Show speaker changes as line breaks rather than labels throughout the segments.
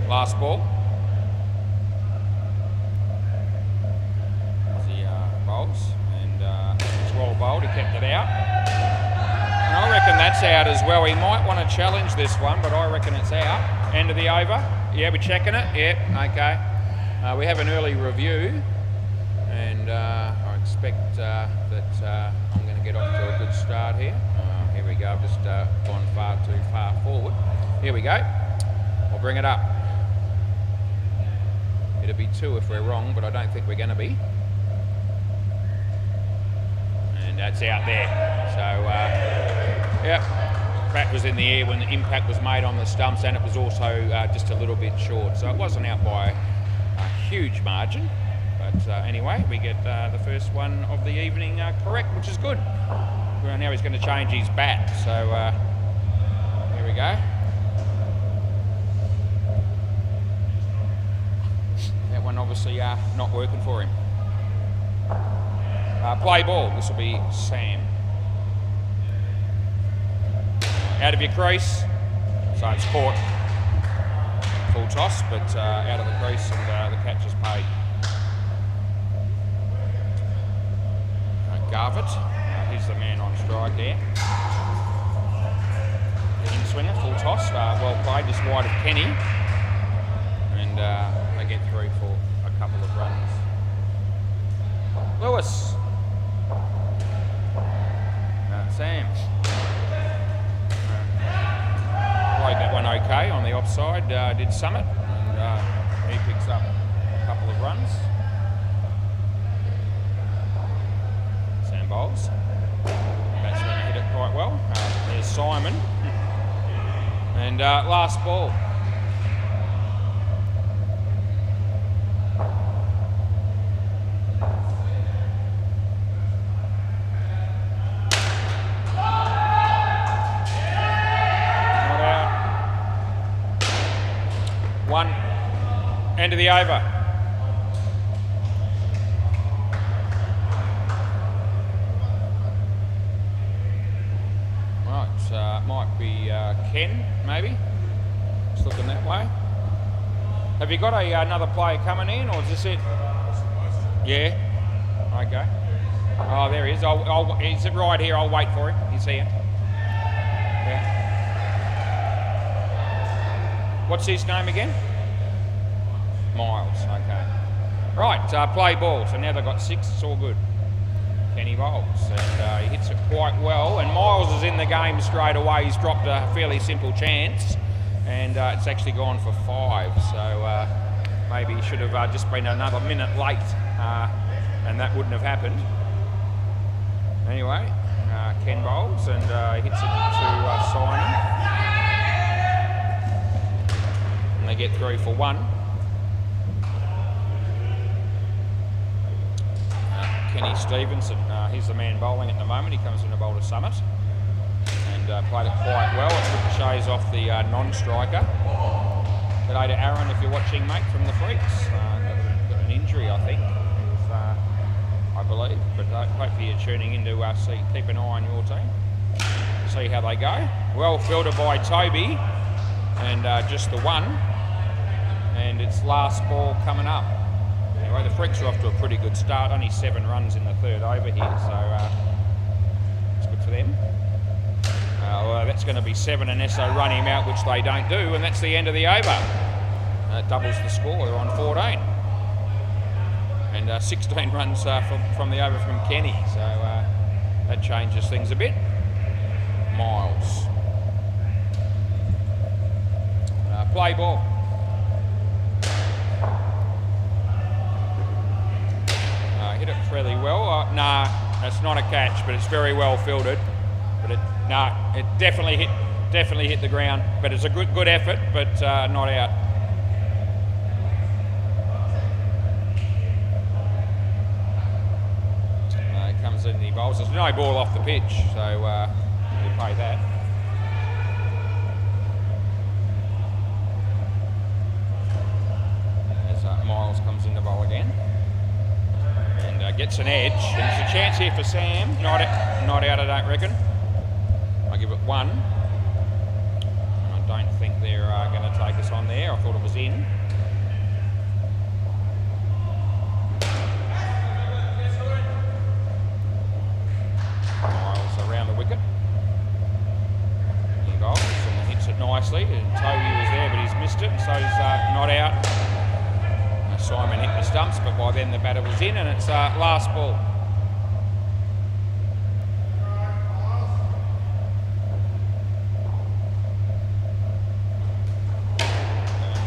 Last ball. He bowls, and it's well bowled. He kept it out. And I reckon that's out as well. He might want to challenge this one, but I reckon it's out. End of the over. Yeah, we're checking it. Yep, okay. We have an early review, and I expect that I'm going to get off to a good start here. Here we go. I've just gone far too far forward. Here we go. I'll bring it up. It'll be 2 if we're wrong, but I don't think we're going to be. And that's out there. So, yeah, bat was in the air when the impact was made on the stumps, and it was also just a little bit short. So it wasn't out by a huge margin. But anyway, we get the first one of the evening correct, which is good. Well, now he's going to change his bat. So here we go. That one obviously not working for him. Play ball. This will be Sam. Out of your crease. So it's caught. Full toss, but out of the crease, and the catch is paid. Garvett. He's the man on strike there. In swinger, full toss. Well played, just wide of Kenny. And they get through for a couple of runs. Lewis. Sam. Played that one okay on the offside. Did Summit. And he picks up a couple of runs. Sam bowls. Batsman hit it quite well. There's Simon. And last ball. One. End of the over. Right, might be Ken, maybe. Just looking that way. Have you got another player coming in, or is this it? Yeah. Okay. Oh, there he is. He's right here. I'll wait for him. He's here. Yeah. What's his name again? Miles, okay. Right, play ball. So now they've got 6, it's all good. Kenny bowls, and he hits it quite well. And Miles is in the game straight away. He's dropped a fairly simple chance, and it's actually gone for 5. So maybe he should have just been another minute late, and that wouldn't have happened. Anyway, Ken bowls, and he hits it to Simon. They get through for 1. Kenny Stevenson, he's the man bowling at the moment. He comes in to bowl to Summit, and played it quite well. It ricochets off the non-striker. G'day to Aaron if you're watching, mate, from the Freaks. Got an injury, I think, I believe, but hopefully you're tuning in to keep an eye on your team, see how they go. Well fielded by Toby, and just the 1. And it's last ball coming up. Anyway, the Freaks are off to a pretty good start. Only 7 runs in the 3rd over here, so it's good for them. Well, that's going to be 7 and SO run him out, which they don't do, and that's the end of the over. Doubles the score. They're on 14. And 16 runs from the over from Kenny, so that changes things a bit. Miles. Play ball. Hit it fairly well. Nah, that's not a catch, but it's very well fielded. But it definitely hit the ground. But it's a good effort, but not out. It comes in the bowls. There's no ball off the pitch, so you pay that. As Miles comes in the bowl again. Gets an edge, and there's a chance here for Sam. Not out, I don't reckon. I give it 1. And I don't think they're going to take us on there. I thought it was in. Miles around the wicket. He bowls and hits it nicely. And Toby was there, but he's missed it, so he's not out. Simon hit the stumps, but by then the batter was in, and it's last ball.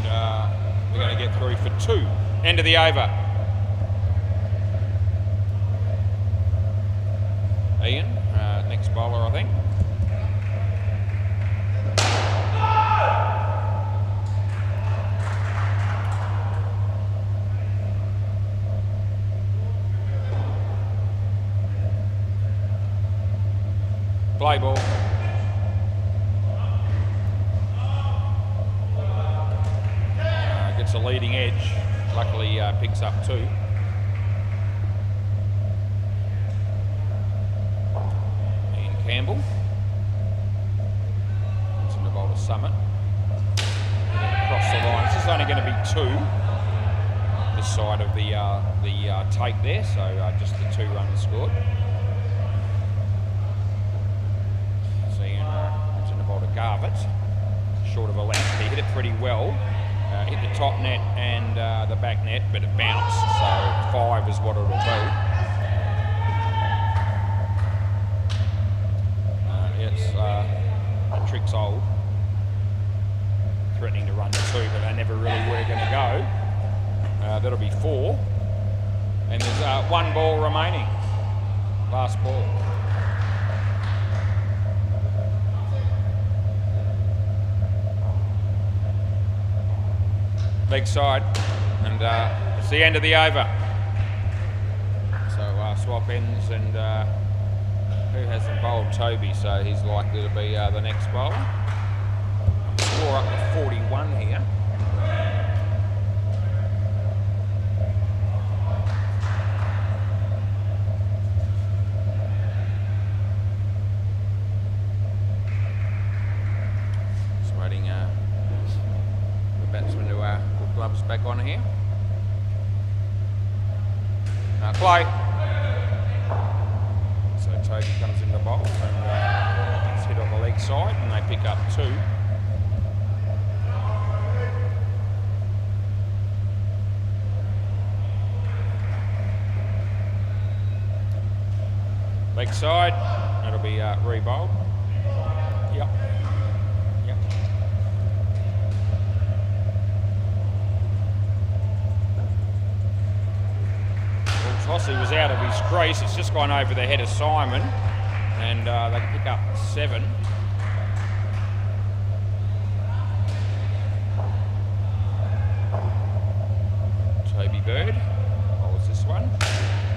And we're going to get through for 2. End of the over. Ian, next bowler, I think. Play ball. Gets a leading edge. Luckily picks up 2. Ian Campbell. It's in the bowl to Summit. Across the line. This is only going to be 2. This side of the tape there, so just the 2 runs scored. Garbutt, short of a length. He hit it pretty well. Hit the top net and the back net, but it bounced, so 5 is what it'll be. It's Trick's old. Threatening to run to 2, but they never really were going to go. That'll be 4. And there's 1 ball remaining. Last ball. Leg side, and it's the end of the over. So swap ends, and who hasn't bowled? Toby, so he's likely to be the next bowler. Score up to 41 here. Just waiting the batsman to put gloves back on here. Play. So Toby comes in the bowl and it's hit on the leg side, and they pick up 2. Leg side, that'll be re-bowled. Yep. Yep. Tossy was out of his crease. It's just gone over the head of Simon, and they can pick up 7. Toby Bird. What was this one?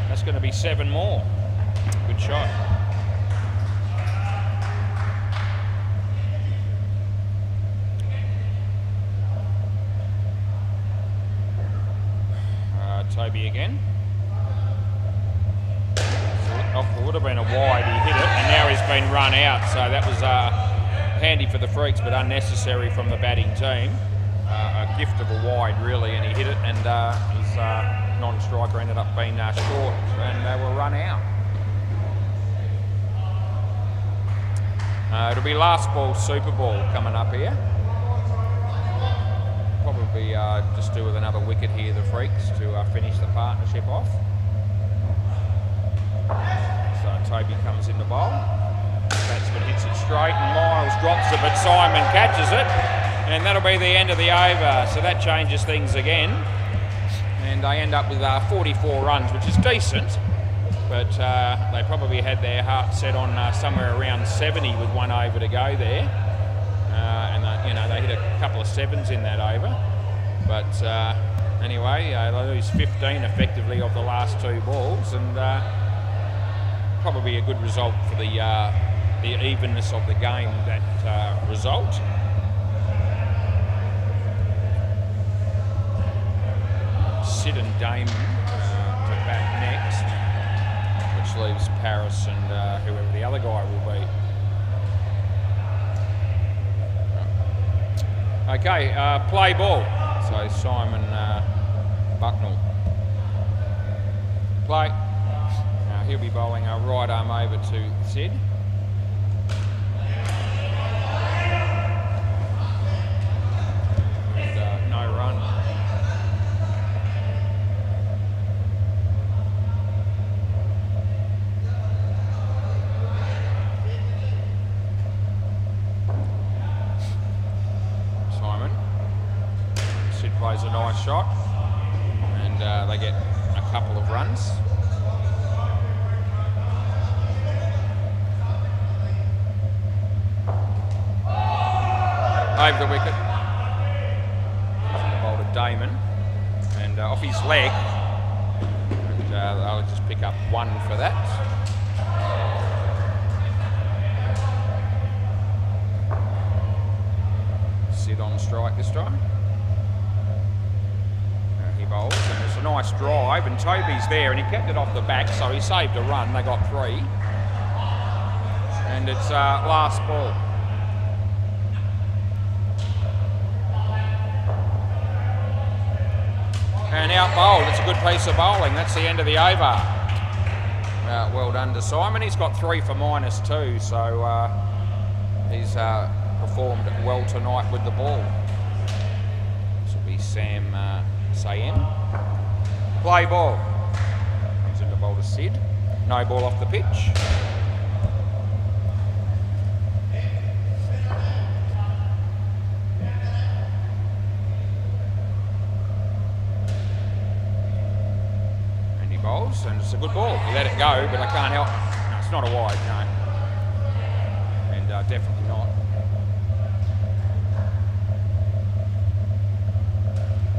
That's going to be 7 more. Good shot. Toby again. It would have been a wide, he hit it, and now he's been run out, so that was handy for the Freaks, but unnecessary from the batting team. A gift of a wide, really, and he hit it, and his non-striker ended up being short, and they were run out. It'll be last ball Super Ball coming up here. Probably just do with another wicket here, the Freaks, to finish the partnership off. So Toby comes in the bowl. Batsman hits it straight, and Miles drops it, but Simon catches it, and that'll be the end of the over. So that changes things again, and they end up with 44 runs, which is decent, but they probably had their heart set on somewhere around 70 with 1 over to go there, and they hit a couple of 7s in that over. But anyway, they lose 15 effectively of the last 2 balls, and probably a good result for the evenness of the game, that result. Sid and Damon to bat next, which leaves Paris and whoever the other guy will be. Okay, play ball. So Simon Bucknell. Play. Now he'll be bowling a right arm over to Sid. And no run. Simon. Sid plays a nice shot. And they get a couple of runs. Over the wicket. Bowled to Damon. And off his leg. And I'll just pick up one for that. Sid on strike this time. He bowls, and it's a nice drive, and Toby's there, and he kept it off the back, so he saved a run. They got 3. And it's last ball. And out bowled. It's a good piece of bowling. That's the end of the over. Well done to Simon. He's got 3 for -2, so he's performed well tonight with the ball. This will be Sam Sayem. Play ball. Comes into bowl to Sid. No ball off the pitch. And he bowls, and it's a good ball. He let it go, but I can't help. No, it's not a wide, no. And definitely not.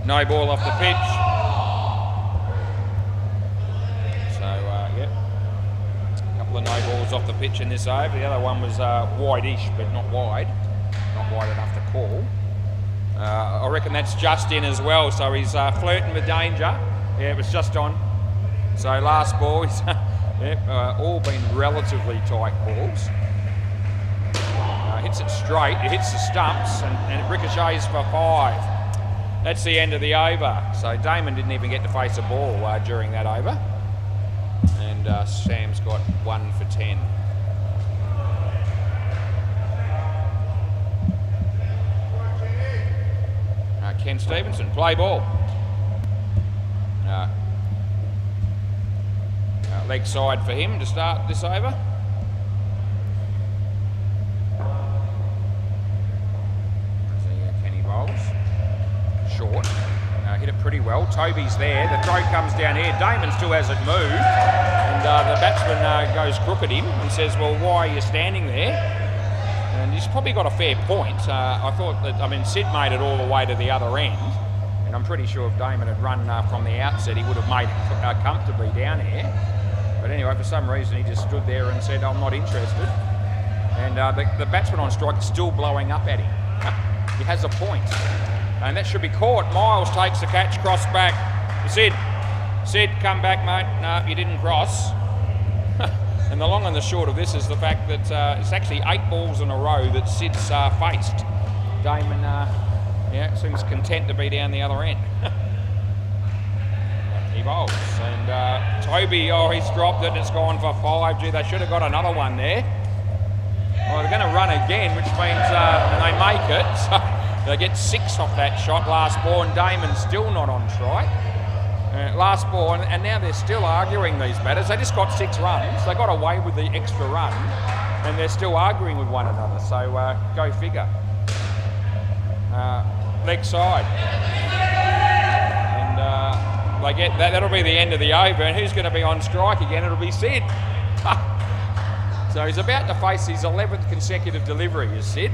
No ball off the pitch. So, yep. A couple of no balls off the pitch in this over. The other one was wide-ish, but not wide. Not wide enough to call. I reckon that's just in as well, so he's flirting with danger. Yeah, it was just on. So last ball, he's yep, all been relatively tight balls. Hits it straight, it hits the stumps, and it ricochets for 5. That's the end of the over. So Damon didn't even get to face a ball during that over. And Sam's got 1 for 10. Ken Stevenson, play ball. Leg side for him to start this over. Kenny bowls. Short. Hit it pretty well. Toby's there. The throw comes down here. Damon still hasn't moved. And the batsman goes crook at him and says, well, why are you standing there? And he's probably got a fair point. I thought that, I mean, Sid made it all the way to the other end. And I'm pretty sure if Damon had run from the outset, he would have made it comfortably down here. But anyway, for some reason, he just stood there and said, I'm not interested. And the batsman on strike is still blowing up at him. He has a point. And that should be caught. Miles takes the catch, cross back. Sid, come back, mate. No, you didn't cross. And the long and the short of this is the fact that it's actually 8 balls in a row that Sid's faced. Damon, yeah, seems content to be down the other end. He bowls. And Toby, oh, he's dropped it and it's gone for 5. Gee, they should have got another one there. Well, they're going to run again, which means they make it. So they get 6 off that shot last ball, and Damon's still not on strike. Last ball, and now they're still arguing, these batters. They just got 6 runs. They got away with the extra run, and they're still arguing with one another. So go figure. Leg side. And they get that. That'll be the end of the over. And who's going to be on strike again? It'll be Sid. So he's about to face his 11th consecutive delivery, is Sid.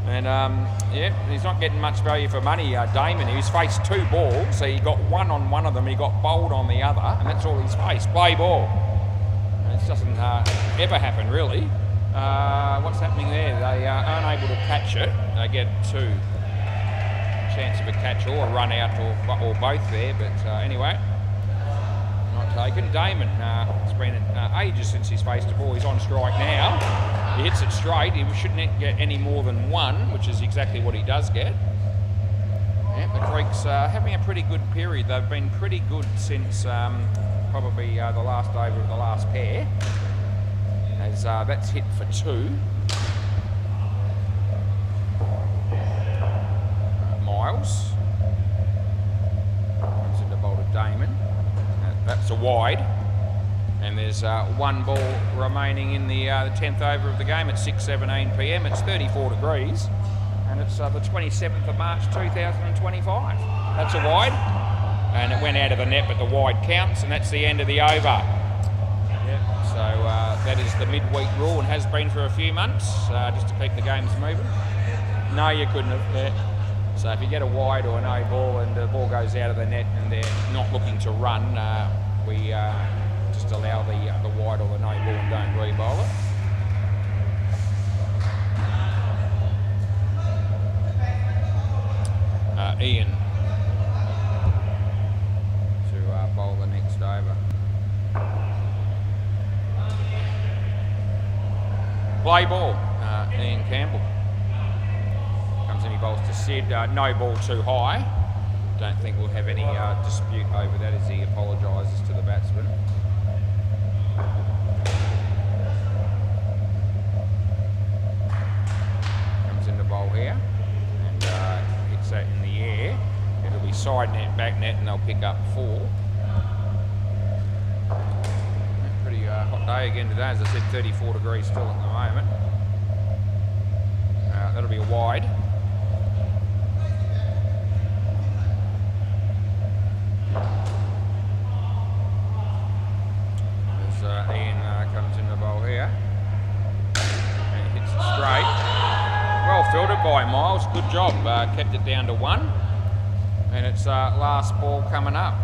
And yeah, he's not getting much value for money, Damon. He's faced 2 balls, so he got 1 on one of them, he got bowled on the other, and that's all he's faced. Play ball. And this doesn't ever happen, really. What's happening there? They aren't able to catch it. They get 2. Chance of a catch or a run out or both there, but anyway. Not taken. Damon, it's been ages since he's faced a ball. He's on strike now. He hits it straight. He shouldn't get any more than one, which is exactly what he does get. Yeah, the Creeks having a pretty good period. They've been pretty good since probably the last over of the last pair. As that's hit for 2. Miles comes into bowl to Damon. That's a wide. And there's one ball remaining in the 10th over of the game at 6:17 p.m. It's 34 degrees. And it's the 27th of March 2025. That's a wide. And it went out of the net, but the wide counts, and that's the end of the over. Yep. So that is the midweek rule and has been for a few months, just to keep the games moving. No, you couldn't have. Yeah. So if you get a wide or a no ball and the ball goes out of the net and they're not looking to run, we just allow the wide or the no ball and don't re-bowl it. Ian to bowl the next over. Play ball, Ian Campbell. Comes in, he bowls to Sid. No ball too high. Don't think we'll have any dispute over that as he apologises to the batsman. Comes in to bowl here. And hits that in the air. It'll be side net, back net, and they'll pick up 4. Pretty hot day again today. As I said, 34 degrees still at the moment. That'll be a wide. As Ian comes in the bowl here. And hits it straight. Well filtered by Miles. Good job. Kept it down to 1. And it's last ball coming up.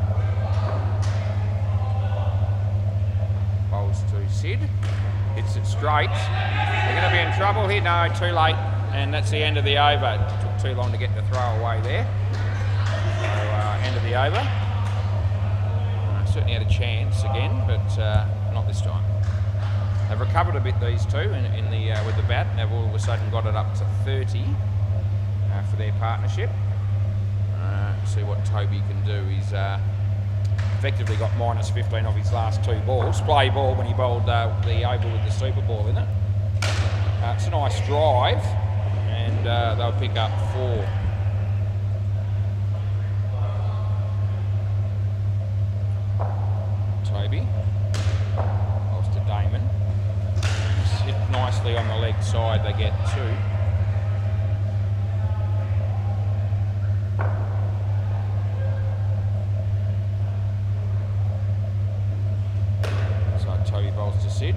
Bowls to Sid. Hits it straight. They're going to be in trouble here. No, too late. And that's the end of the over. It took too long to get the throw away there. So, end of the over. Certainly had a chance again, but not this time. They've recovered a bit, these two, in the with the bat, and they've all of a sudden got it up to 30 for their partnership. See what Toby can do. He's effectively got minus 15 off his last 2 balls. Play ball when he bowled the over with the super ball in it. It's a nice drive, and they'll pick up 4. Toby. Bowls to Damon. Hit nicely on the leg side, they get 2. Toby bowls to Sid.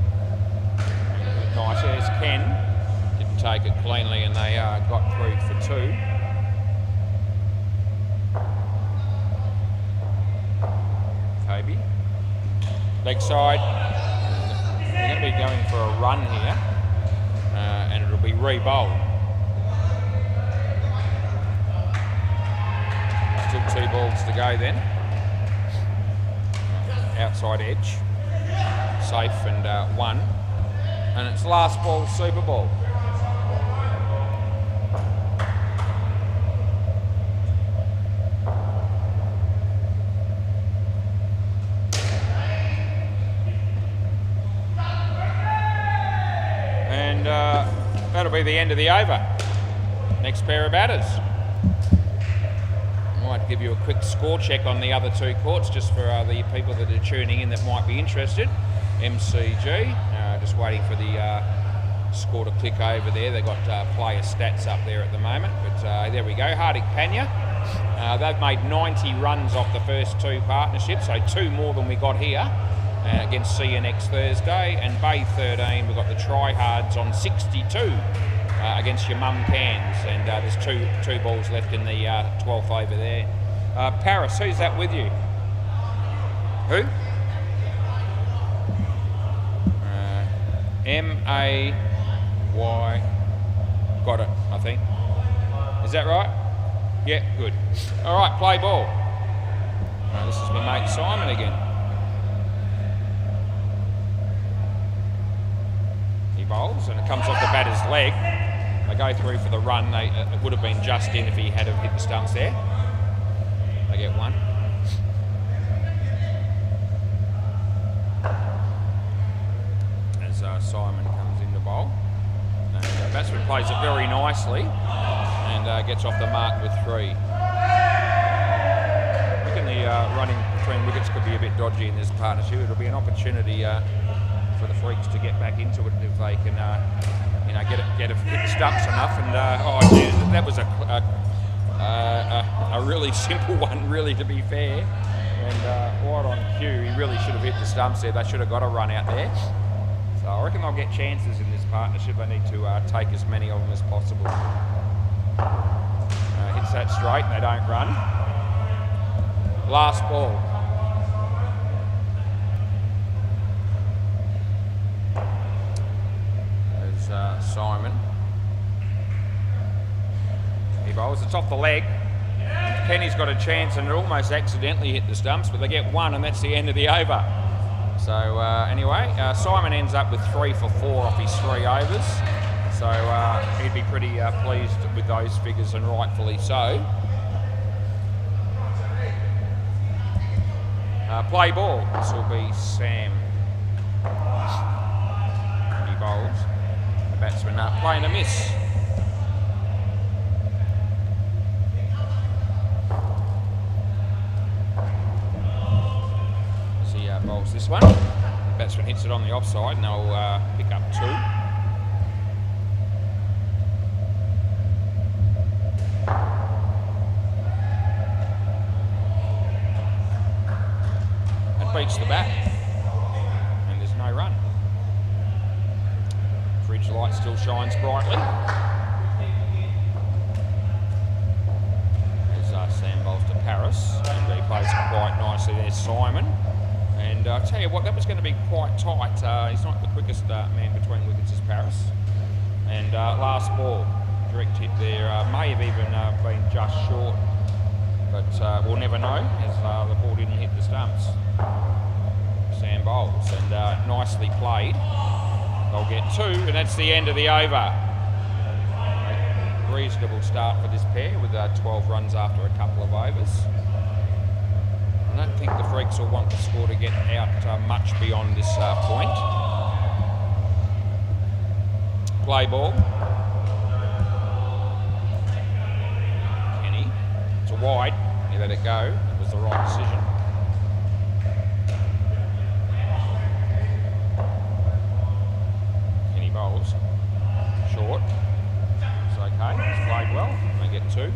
Nice, there's Ken. Didn't take it cleanly and they got through for 2. Toby. Leg side. They're going to be going for a run here. And it'll be re-bowled. Still 2 balls to go then. Outside edge. Safe and 1, and it's last ball super ball. And that'll be the end of the over. Next pair of batters. I might give you a quick score check on the other 2 courts just for the people that are tuning in that might be interested. MCG, just waiting for the score to click over there. They've got player stats up there at the moment, but there we go. Hardik Pandya, they've made 90 runs off the first 2 partnerships, so 2 more than we got here against CN next Thursday. And Bay 13, we've got the tryhards on 62 against your mum Cans, and there's two balls left in the 12th over there. Paris, who's that with you? Who? M-A-Y, got it, I think. Is that right? Yeah, good. All right, play ball. This is my mate Simon again. bowls, and it comes off the batter's leg. They go through for the run. It would have been just in if he had have hit the stumps there. They get one. As Simon comes in to bowl. And batsman plays it very nicely and gets off the mark with 3. I reckon the running between wickets could be a bit dodgy in this partnership. It'll be an opportunity for the Freaks to get back into it if they can, hit the stumps enough. And that was a really simple one, really, to be fair. And right on cue, he really should have hit the stumps there. They should have got a run out there. So I reckon they'll get chances in this partnership. They need to take as many of them as possible. Hits that straight and they don't run. Last ball. There's Simon. He bowls. It's off the leg. Kenny's got a chance and it almost accidentally hit the stumps, but they get 1 and that's the end of the over. So anyway, Simon ends up with 3 for 4 off his 3 overs. So he'd be pretty pleased with those figures, and rightfully so. Play ball. This will be Sam. He bowls. The batsman playing a miss. Bowls this one. The batsman hits it on the offside and they'll pick up 2. That beats the bat and there's no run. Fridge light still shines brightly. There's Sam bowls to Paris and he plays it quite nicely. There's Simon. And I'll tell you what, that was going to be quite tight. He's not the quickest man between wickets as Paris. And last ball, direct hit there, may have even been just short. But we'll never know, as the ball didn't hit the stumps. Sam bowls, and nicely played. They'll get 2, and that's the end of the over. A reasonable start for this pair with 12 runs after a couple of overs. I don't think the Freaks will want the score to get out much beyond this point. Play ball. Kenny. It's a wide. He let it go. It was the right decision. Kenny bowls. Short. It's okay. He's played well. They get 2.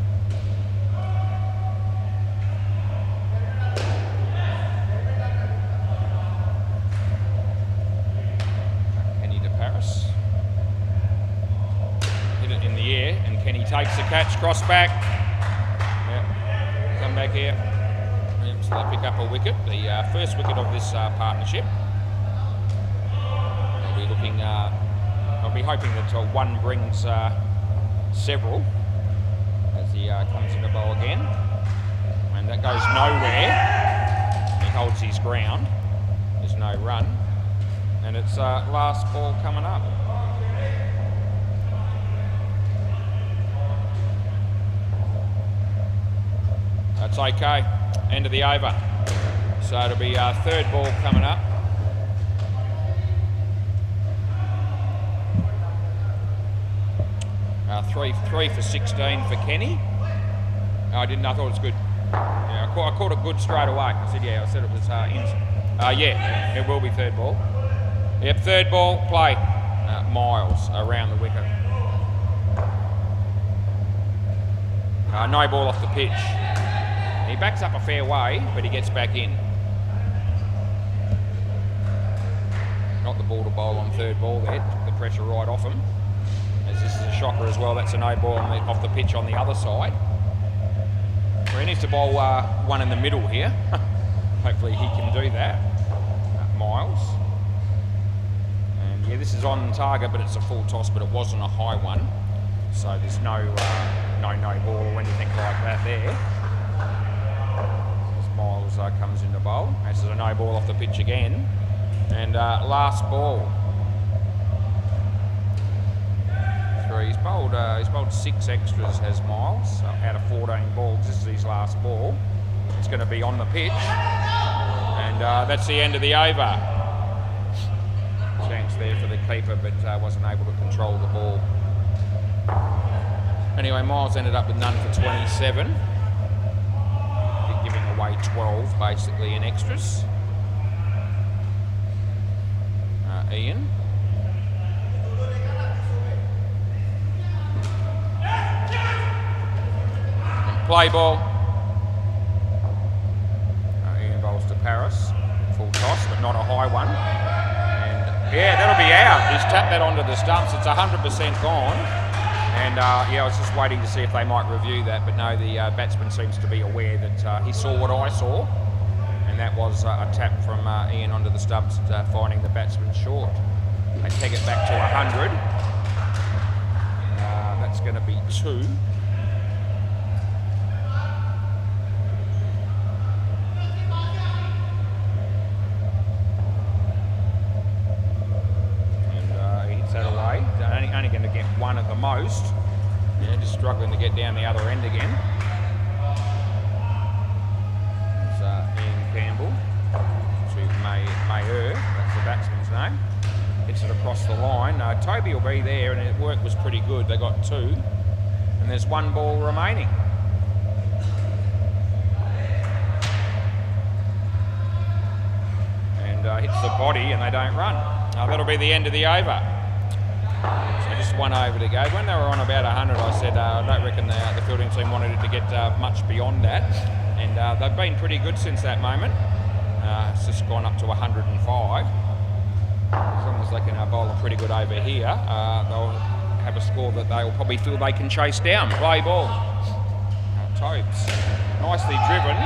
Hit it in the air and Kenny takes the catch, cross back. Yep. Come back here. Yep. So they pick up a wicket, the first wicket of this partnership. I'll be looking, I'll be hoping that one brings several as he comes in the bowl again. And that goes nowhere. He holds his ground. There's no run. And it's last ball coming up. That's okay. End of the over. So it'll be third ball coming up. Three for 16 for Kenny. I thought it was good. Yeah, I caught it good straight away. I said it was in. Yeah, it will be third ball. Yep, third ball, play. Miles around the wicket. No ball off the pitch. He backs up a fair way, but he gets back in. Not the ball to bowl on third ball there. Took the pressure right off him. As this is a shocker as well. That's a no ball off the pitch on the other side. So he needs to bowl one in the middle here. Hopefully he can do that. Miles. And yeah, this is on target, but it's a full toss, but it wasn't a high one. So there's no ball or anything like that there. As Miles comes in the bowl. This is a no ball off the pitch again. And last ball. he's bowled 6 extras, has Miles, so out of 14 balls. This is his last ball. It's going to be on the pitch, and that's the end of the over. Chance there for the keeper, but wasn't able to control the ball. Anyway, Miles ended up with none for 27, giving away 12 basically in extras. Ian. And play ball. Ian bowls to Paris. Full toss, but not a high one. And yeah, that'll be out. He's tapped that onto the stumps. It's 100% gone. And yeah, I was just waiting to see if they might review that, but no, the batsman seems to be aware that he saw what I saw, and that was a tap from Ian onto the stumps, finding the batsman short. They peg it back to 100. That's going to be 2. Only going to get 1 at the most. Yeah, just struggling to get down the other end again. It's Ian Campbell to Mayer, that's the batsman's name. Hits it across the line. Toby will be there, and it work was pretty good. They got 2, and there's 1 ball remaining. And hits the body, and they don't run. That'll be the end of the over. So just 1 over to go. When they were on about 100, I said I don't reckon the fielding team wanted it to get much beyond that, and they've been pretty good since that moment. It's just gone up to 105. As long as they can bowl a pretty good over here, they'll have a score that they'll probably feel they can chase down. Play ball. Tobes. Nicely driven.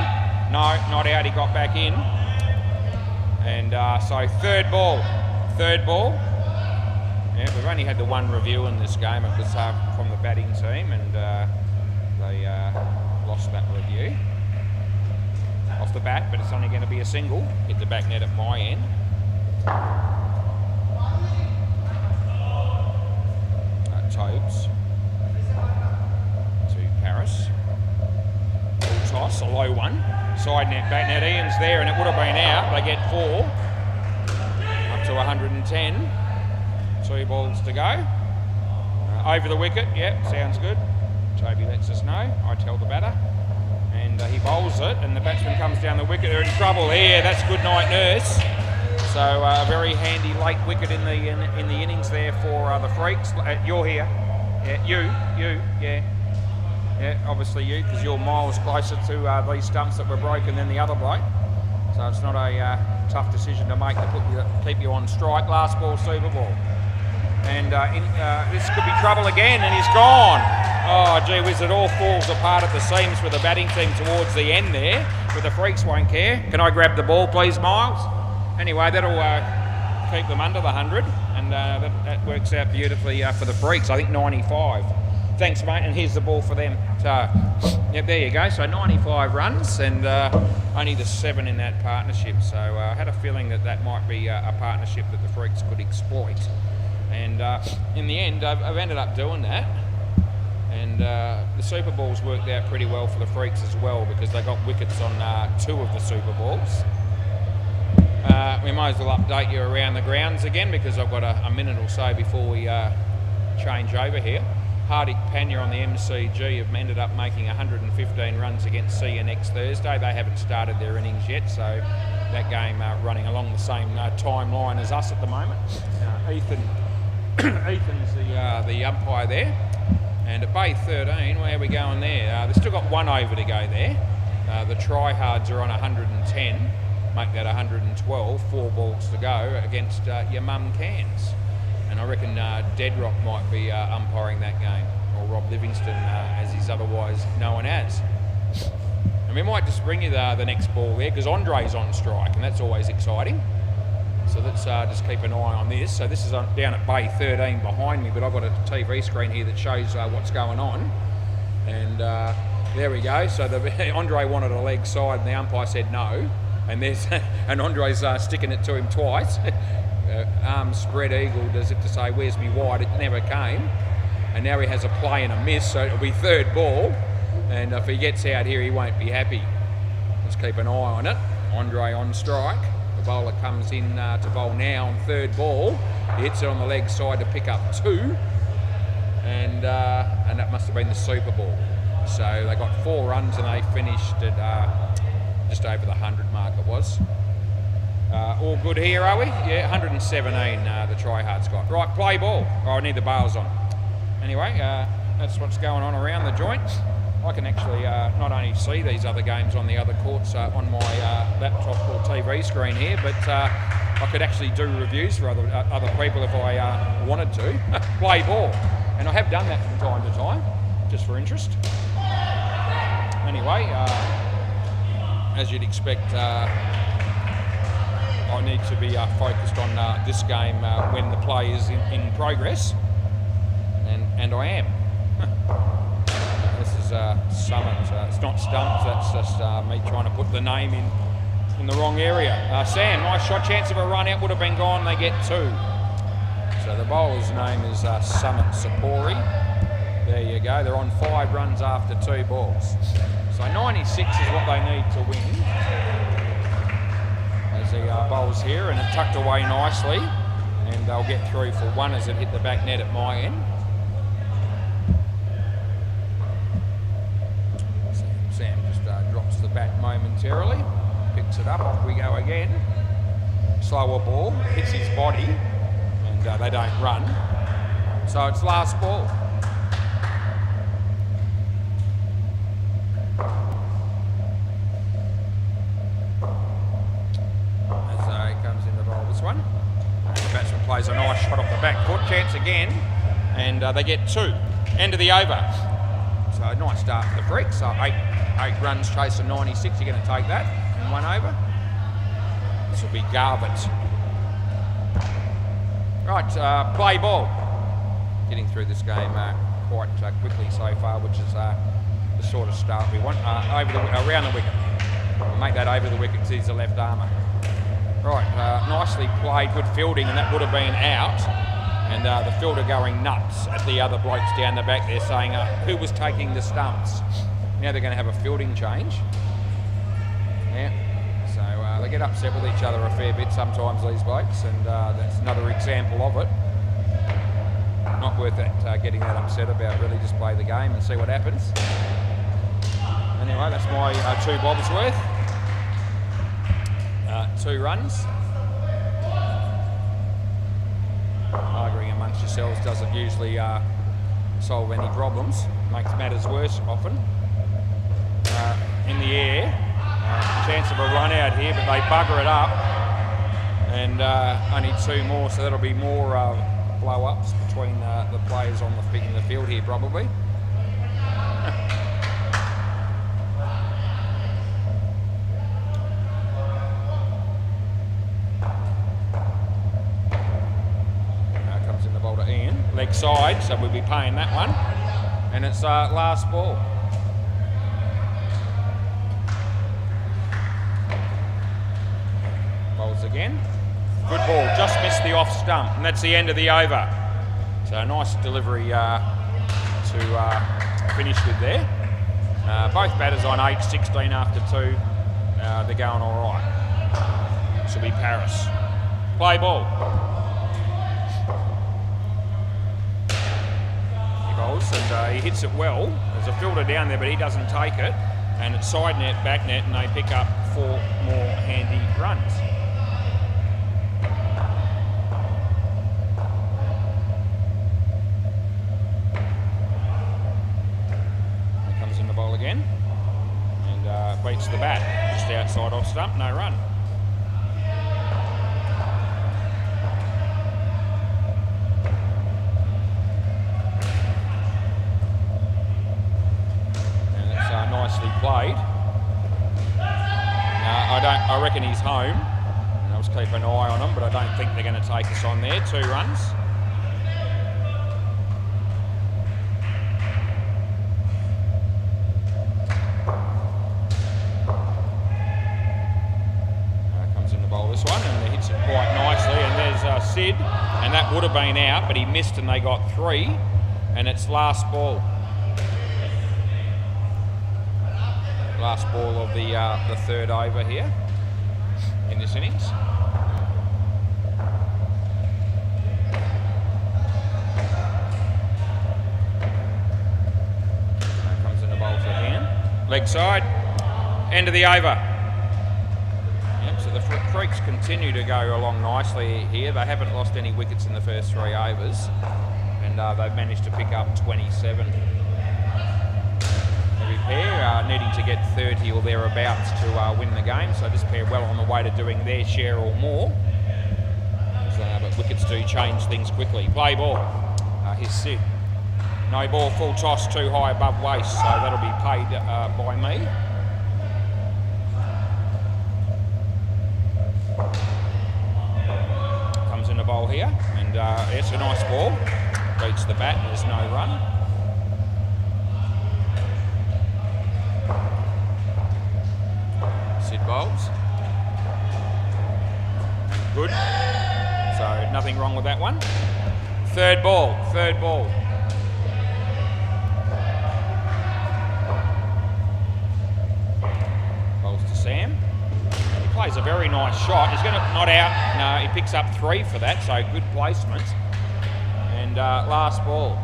No, not out. He got back in. And so third ball. Yeah, we've only had the 1 review in this game. It was from the batting team, and they lost that review off the bat, but it's only going to be a single. Hit the back net at my end. Tobes to Paris. Full toss, a low one. Side net, back net. Ian's there, and it would have been out. They get 4. Up to 110. 2 balls to go. Over the wicket, yep, sounds good. Toby lets us know. I tell the batter. And he bowls it, and the batsman comes down the wicket. They're in trouble here. That's good night, Nurse. So a very handy late wicket in the innings there for the Freaks. You're here. Yeah, you, yeah. Yeah, obviously you, because you're miles closer to these stumps that were broken than the other bloke. So it's not a tough decision to make to keep you on strike. Last ball, Super Ball. And this could be trouble again, and he's gone. Oh, gee whiz, it all falls apart at the seams for the batting team towards the end there, but the Freaks won't care. Can I grab the ball, please, Miles? Anyway, that'll keep them under the 100, and that works out beautifully for the Freaks. I think 95. Thanks, mate, and here's the ball for them. So, yep, there you go. So 95 runs, and only the 7 in that partnership. So I had a feeling that might be a partnership that the Freaks could exploit. And in the end, I've ended up doing that. And the Super Balls worked out pretty well for the Freaks as well, because they got wickets on 2 of the Super Balls. We might as well update you around the grounds again, because I've got a minute or so before we change over here. Hardik Pandya on the MCG have ended up making 115 runs against Sia next Thursday. They haven't started their innings yet, so that game running along the same timeline as us at the moment. Ethan's the umpire there. And at bay 13, where are we going there? They've still got 1 over to go there. The tryhards are on 110, make that 112, 4 balls to go against your mum Cairns. And I reckon Deadrock might be umpiring that game, or Rob Livingston, as he's otherwise known as. And we might just bring you the next ball there, because Andre's on strike, and that's always exciting. So let's just keep an eye on this. So this is down at bay 13 behind me, but I've got a TV screen here that shows what's going on. And there we go. So Andre wanted a leg side, and the umpire said no. And and Andre's sticking it to him twice. Arms spread eagle, as if to say, where's me wide? It never came. and now he has a play and a miss, so it'll be third ball, and if he gets out here he won't be happy. Let's keep an eye on it. Andre on strike. The bowler comes in to bowl now on third ball. He hits it on the leg side to pick up 2, and that must have been the super ball. So they got 4 runs and they finished at just over the 100 mark it was. All good here, are we? Yeah, 117 the try-hard's got. Right, play ball. Oh, I need the bails on. Anyway, that's what's going on around the joints. I can actually not only see these other games on the other courts on my laptop or TV screen here, but I could actually do reviews for other people if I wanted to. Play ball. And I have done that from time to time, just for interest. Anyway, as you'd expect, I need to be focused on this game when the play is in progress, and I am. This is Summit. It's not Stumps, that's just me trying to put the name in the wrong area. Sam, nice shot, chance of a run out, would have been gone, they get 2. So the bowler's name is Summit Sapori. There you go, they're on 5 runs after 2 balls. So 96 is what they need to win. As he bowls here, and it tucked away nicely, and they'll get through for 1 as it hit the back net at my end. Sam just drops the bat momentarily, picks it up, off we go again. Slower ball, hits his body, and they don't run. So it's last ball. One. And the batsman plays a nice shot off the back foot, chance again, and they get 2. End of the over. So nice start for the Freaks. So 8 runs chasing 96. You're going to take that in 1 over. This will be Garbutt. Right, play ball. Getting through this game quite quickly so far, which is the sort of start we want. Around the wicket. We'll make that over the wicket because he's a left armour. Right, nicely played, good fielding, and that would have been out. And the fielder going nuts at the other blokes down the back there saying, who was taking the stumps? Now they're going to have a fielding change. Yeah, so they get upset with each other a fair bit sometimes, these blokes, and that's another example of it. Not worth that, getting that upset about, really just play the game and see what happens. Anyway, that's my 2 bobs worth. 2 runs. Arguing amongst yourselves doesn't usually solve any problems. Makes matters worse often. In the air, chance of a run out here, but they bugger it up, and only 2 more, so that'll be more blow-ups between the players on in the field here probably. Leg side, so we'll be paying that one, and it's last ball. Bowls again. Good ball, just missed the off stump, and that's the end of the over. So a nice delivery to finish with there. Both batters on 8-16 after 2. They're going all right. This will be Paris. Play ball. And he hits it well. There's a fielder down there, but he doesn't take it. And it's side net, back net, and they pick up 4 more handy runs. He comes in the bowl again, and beats the bat just outside off stump, no run. Nicely played. I reckon he's home, and I'll just keep an eye on him, but I don't think they're going to take us on there. 2 runs. Comes in the bowl this one, and he hits it quite nicely, and there's Sid, and that would have been out, but he missed and they got 3. and it's last ball. Last ball of the third over here in this innings. Comes in the bowl to hand. Leg side. End of the over. Yep, so the Freaks continue to go along nicely here. They haven't lost any wickets in the first 3 overs, and they've managed to pick up 27. Every pair needing to get 30 or thereabouts to win the game, so this pair well on the way to doing their share or more. But wickets do change things quickly. Play ball. Here's Sid. No ball, full toss, too high above waist, so that'll be paid by me. Comes in the bowl here, and it's a nice ball. Beats the bat, there's no run. Sid bowls. Good. So nothing wrong with that one. Third ball. Bowls to Sam. He plays a very nice shot. He's going to not out. No, he picks up 3 for that, so good placement. And last ball.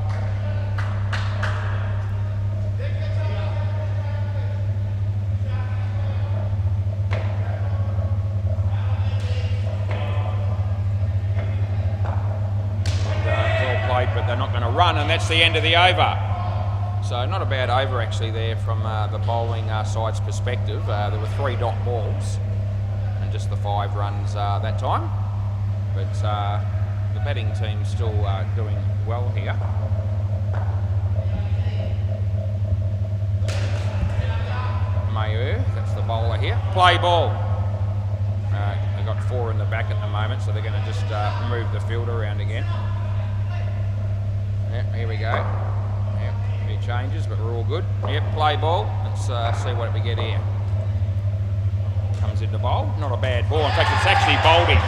But they're not going to run, and that's the end of the over. So not a bad over actually there from the bowling side's perspective. There were 3 dot balls and just the 5 runs that time. But the batting team's still doing well here. Mayer, that's the bowler here. Play ball. They've got 4 in the back at the moment, so they're going to just move the field around again. Yep, here we go. Yep, a few changes, but we're all good. Yep, play ball. Let's see what we get here. Comes into bowl. Not a bad ball. In fact, it's actually bowling.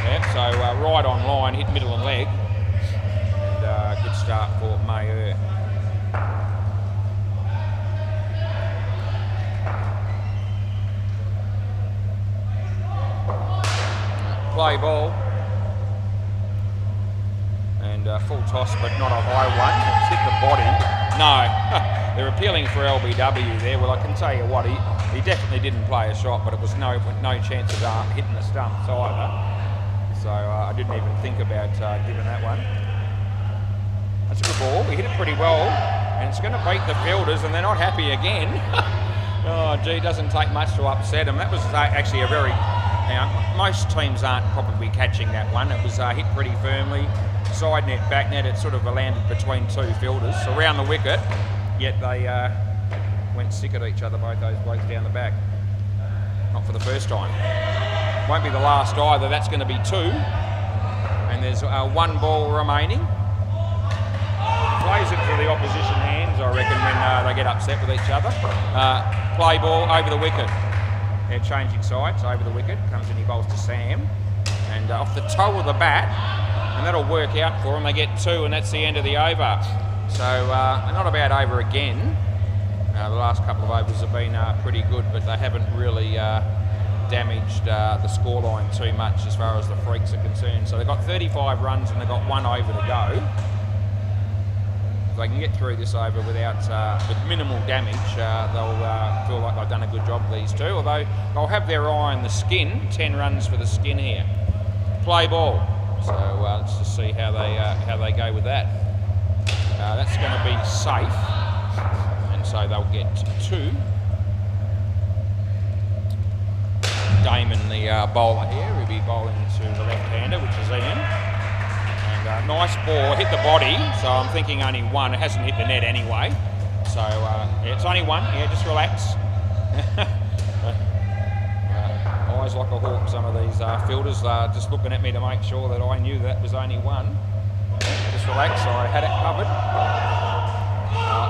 Yep, so right on line, hit middle and leg. And good start for Mayer. Play ball. Full toss, but not a high one. It's hit the body. No, they're appealing for LBW there. Well, I can tell you what, he definitely didn't play a shot, but it was no chance of hitting the stumps either. So I didn't even think about giving that one. That's a good ball. He hit it pretty well, and it's going to beat the fielders, and they're not happy again. Oh, gee, it doesn't take much to upset them. That was actually a very... most teams aren't probably catching that one. It was hit pretty firmly. Side net, back net, it sort of landed between 2 fielders around the wicket, yet they went sick at each other, both those blokes down the back. Not for the first time. Won't be the last either, that's going to be 2. And there's 1 ball remaining. Plays it to the opposition hands, I reckon, when they get upset with each other. Play ball over the wicket. They're changing sides, over the wicket. Comes in, he bowls to Sam. And off the toe of the bat, and that'll work out for them. They get 2, and that's the end of the over. So not a bad over again. The last couple of overs have been pretty good, but they haven't really damaged the scoreline too much as far as the Freaks are concerned. So they've got 35 runs and they've got 1 over to go. If they can get through this over without with minimal damage, they'll feel like they've done a good job, these 2. Although they'll have their eye on the skin. 10 runs for the skin here. Play ball. So let's just see how they go with that. That's going to be safe, and so they'll get 2. Damon, the bowler here, will be bowling to the left-hander, which is Ian. And nice ball, hit the body. So I'm thinking only 1. It hasn't hit the net anyway. So yeah, it's only 1. Yeah, just relax. Eyes like a hawk, some of these fielders just looking at me to make sure that I knew that was only 1. Just relax, I had it covered.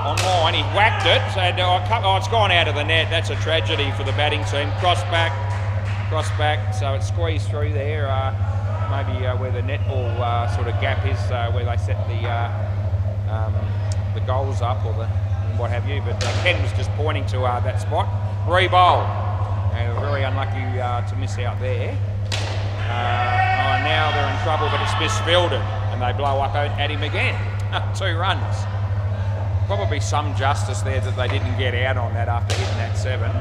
On line, he whacked it, and it's gone out of the net. That's a tragedy for the batting team. Cross back, so it's squeezed through there. Maybe where the netball sort of gap is, where they set the the goals up or the what have you, but Ken was just pointing to that spot. Re-bowl, and very unlucky to miss out there. Now they're in trouble, but it's misfielded, and they blow up at him again. 2 runs. Probably some justice there that they didn't get out on that after hitting that 7.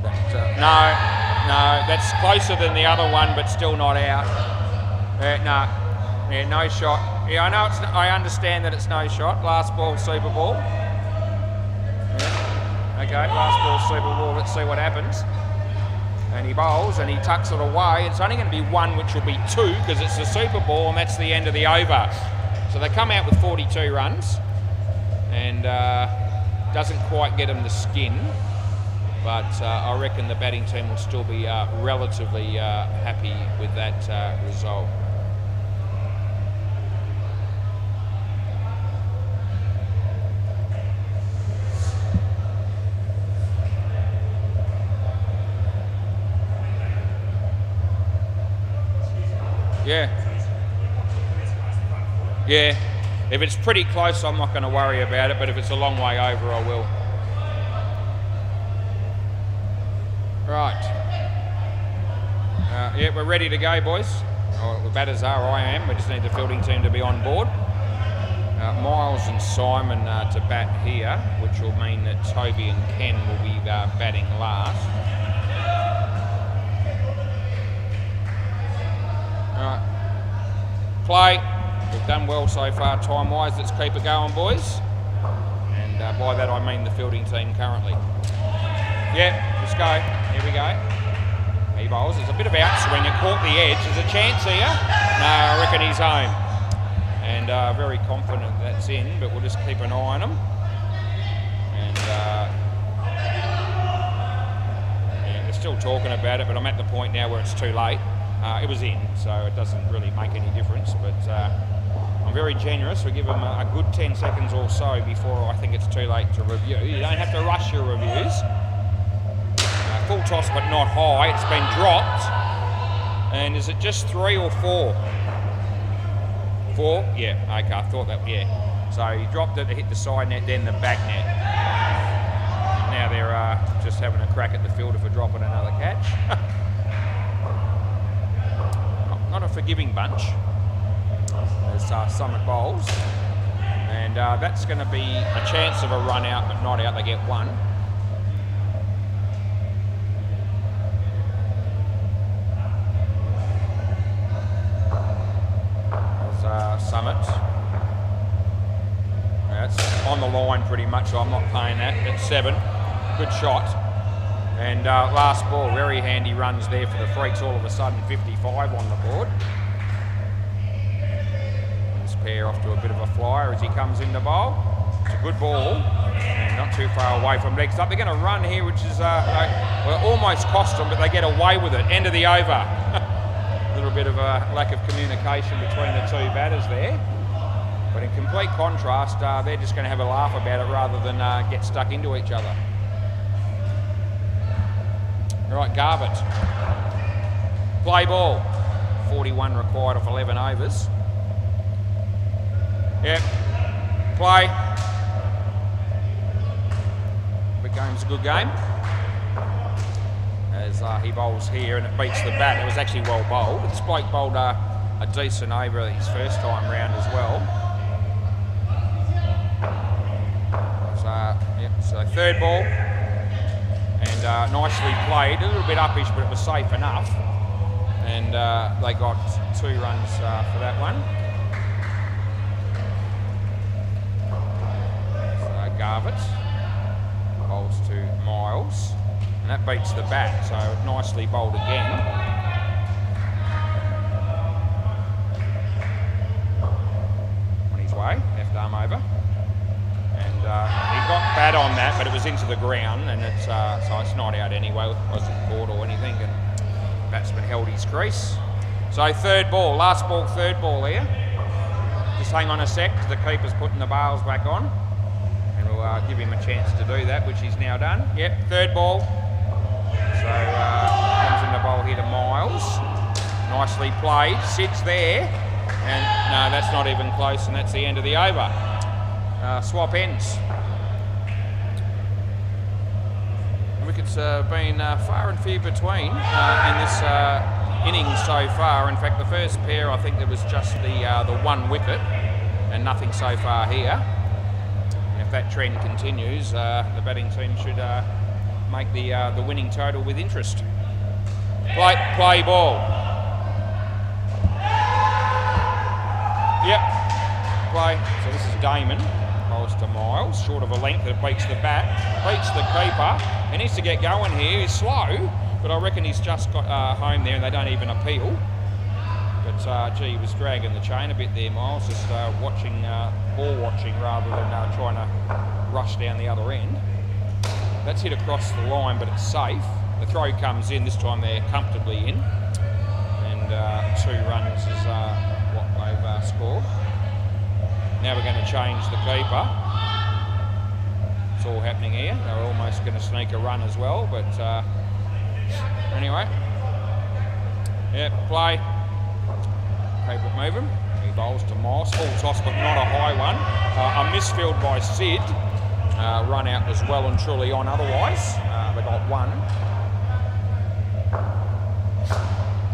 But, no, that's closer than the other one, but still not out. No shot. Yeah, I understand that it's no shot. Last ball, Super Ball. Yeah. Okay, last ball, Super Ball. Let's see what happens. And he bowls and he tucks it away. It's only going to be 1, which will be 2, because it's the Super Ball, and that's the end of the over. So they come out with 42 runs, and doesn't quite get them the skin. But I reckon the batting team will still be relatively happy with that result. Yeah. If it's pretty close, I'm not going to worry about it, but if it's a long way over, I will. Right. Yeah, we're ready to go, boys. The batters are, I am. We just need the fielding team to be on board. Miles and Simon to bat here, which will mean that Toby and Ken will be batting last. Play. We've done well so far time-wise. Let's keep it going, boys. And by that I mean the fielding team currently. Yeah, let's go. Here we go. He bowls. There's a bit of outswing. It caught the edge. There's a chance here. No, I reckon he's home. And very confident that's in, but we'll just keep an eye on him. And yeah, they're still talking about it, but I'm at the point now where it's too late. It was in, so it doesn't really make any difference, but I'm very generous. We give them a good 10 seconds or so before I think it's too late to review. You don't have to rush your reviews. Full toss, but not high. It's been dropped. And is it just 3 or 4? 4? Yeah, okay, I thought that, yeah. So he dropped it, hit the side net, then the back net. And now they're just having a crack at the fielder for dropping another catch. Not a forgiving bunch as Summit bowls, and that's going to be a chance of a run out, but not out. They get 1. There's Summit. That's on the line pretty much, so I'm not paying that. That's 7. Good shot. And last ball, very handy runs there for the Freaks. All of a sudden, 55 on the board. This pair off to a bit of a flyer as he comes in the bowl. It's a good ball, and not too far away from next up. They're going to run here, which is well, almost cost them, but they get away with it. End of the over. A little bit of a lack of communication between the 2 batters there. But in complete contrast, they're just going to have a laugh about it rather than get stuck into each other. Right, Garbutt. Play ball. 41 required off 11 overs. Yep. Play. Big game's a good game. As he bowls here and it beats the bat. It was actually well bowled. This bloke bowled a decent over his first time round as well. So third ball. And nicely played, a little bit uppish, but it was safe enough. And they got 2 runs for that one. So Garbutt bowls to Miles, and that beats the bat, so nicely bowled again. On his way, left arm over. And he got bat on that, but it was into the ground, and it's so it's not out anyway. It wasn't caught or anything, and batsman held his crease. So third ball, last ball, third ball here. Just hang on a sec, the keeper's putting the bails back on, and we'll give him a chance to do that, which he's now done. Yep, third ball. So comes in the bowl here to Miles. Nicely played, sits there, And no, that's not even close, and that's the end of the over. Swap ends. The wickets have been far and few between in this innings so far. In fact, the first pair, I think there was just the one wicket and nothing so far here. And if that trend continues, the batting team should make the winning total with interest. Play ball. Yep, play. So this is Damon. Bowls to Miles, short of a length that beats the bat, beats the keeper. He needs to get going here. He's slow, but I reckon he's just got home there and they don't even appeal. But gee, he was dragging the chain a bit there, Miles, just watching, ball watching rather than trying to rush down the other end. That's hit across the line, but it's safe. The throw comes in, this time they're comfortably in. And 2 runs is what they've scored. Now we're going to change the keeper. It's all happening here. They're almost going to sneak a run as well, but anyway. Yeah, play. Keep it moving. He bowls to Moss. Full toss, but not a high one. A misfield by Sid. Run out was well and truly on otherwise. They got 1.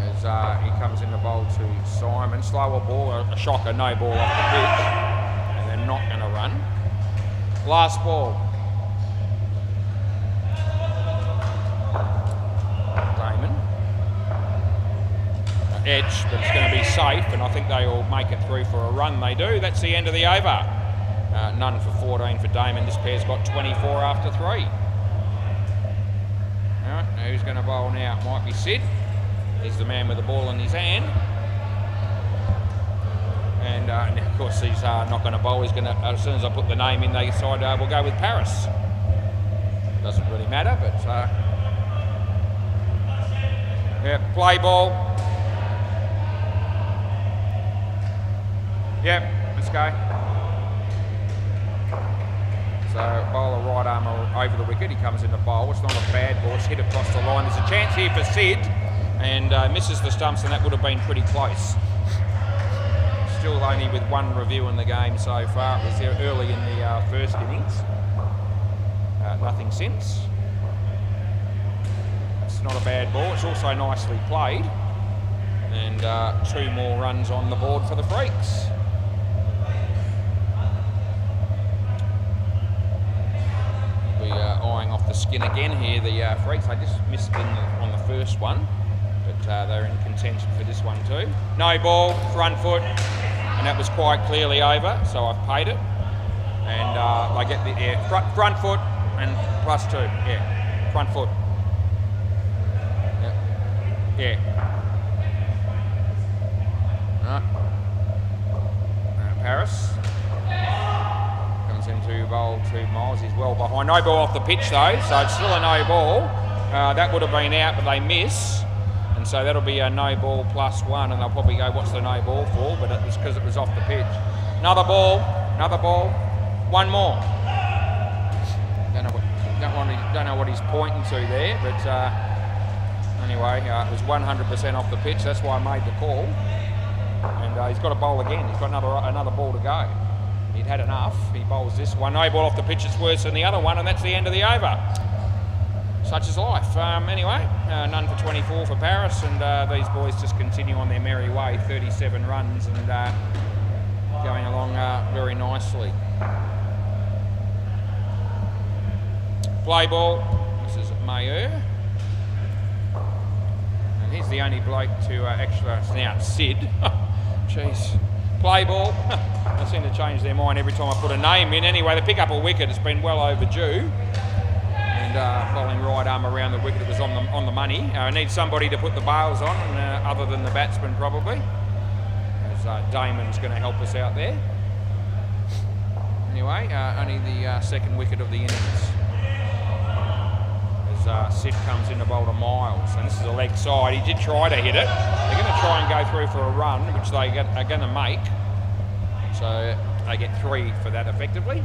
As he comes in the bowl to Simon. Slower ball, a shocker, no ball off the pitch. And they're not going to run. Last ball. Damon. Edge, but it's going to be safe, and I think they will make it through for a run. They do. That's the end of the over. None for 14 for Damon. This pair's got 24 after 3. All right, now who's going to bowl now? It might be Sid. He's the man with the ball in his hand. And of course he's not going to bowl. He's going to, as soon as I put the name in, they decide we'll go with Paris. Doesn't really matter, but yeah, play ball. Yep, let's go. So bowler right arm over the wicket. He comes in the bowl. It's not a bad ball. It's hit across the line. There's a chance here for Sid, and misses the stumps, and that would have been pretty close. Still only with 1 review in the game so far. It was there early in the first innings. Nothing since. It's not a bad ball. It's also nicely played, and 2 more runs on the board for the Freaks. Eyeing off the skin again here, the Freaks. They just missed on the first one, but they're in contention for this one too. No ball, front foot, and that was quite clearly over, so I've paid it. And they get the front foot and +2. Yeah, front foot. Yeah. Paris. Into bowl to Miles. He's well behind. No ball off the pitch though, so it's still a no ball. That would have been out, but they miss, and so that'll be a no ball +1, and they'll probably go, what's the no ball for? But it was because it was off the pitch. Another ball, 1 more. Don't know what he's pointing to there, but anyway, it was 100% off the pitch. That's why I made the call, and he's got to bowl again. He's got another ball to go. He'd had enough. He bowls this one. No ball off the pitch. It's worse than the other one, and that's the end of the over. Such is life. Anyway, none for 24 for Paris, and these boys just continue on their merry way. 37 runs and going along very nicely. Play ball. This is Mayer. And he's the only bloke to actually... Now, Sid. Jeez. Play ball. They seem to change their mind every time I put a name in. Anyway, they pick up a wicket. It's been well overdue. And bowling right arm around the wicket. It was on the money. I need somebody to put the bails on, other than the batsman probably. As Damon's going to help us out there. Anyway, only the second wicket of the innings. As Sid comes in to bowl to Miles. And this is a leg side. He did try to hit it. They're going to try and go through for a run, which they are going to make. So they get 3 for that effectively.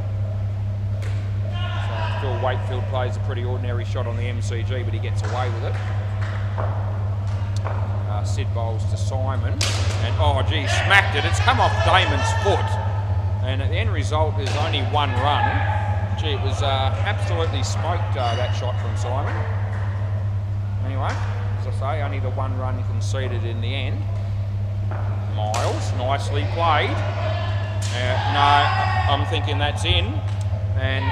So Phil Wakefield plays a pretty ordinary shot on the MCG, but he gets away with it. Sid bowls to Simon, and oh gee, smacked it. It's come off Damon's foot, and the end result is only 1 run. Gee, it was absolutely smoked, that shot from Simon. Anyway, as I say, only the 1 run conceded in the end. Miles, nicely played. No, I'm thinking that's in. And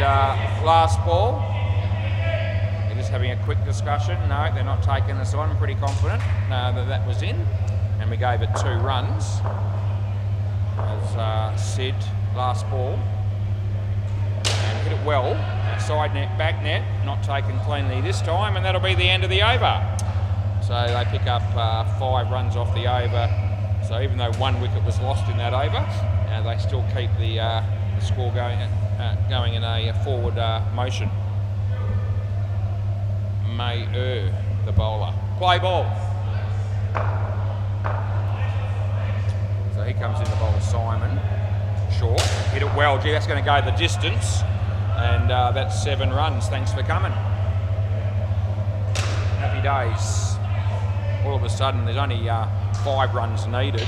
last ball, they're just having a quick discussion. No, they're not taking this on. I'm pretty confident that was in. And we gave it 2 runs. As Sid, last ball. And hit it well. Side net, back net, not taken cleanly this time. And that'll be the end of the over. So they pick up 5 runs off the over. So even though 1 wicket was lost in that over, they still keep the score going in a forward motion. Mayer, the bowler. Play ball. So he comes in the bowler, Simon. Short. Hit it well. Gee, that's going to go the distance. And that's 7 runs. Thanks for coming. Happy days. All of a sudden, there's only 5 runs needed.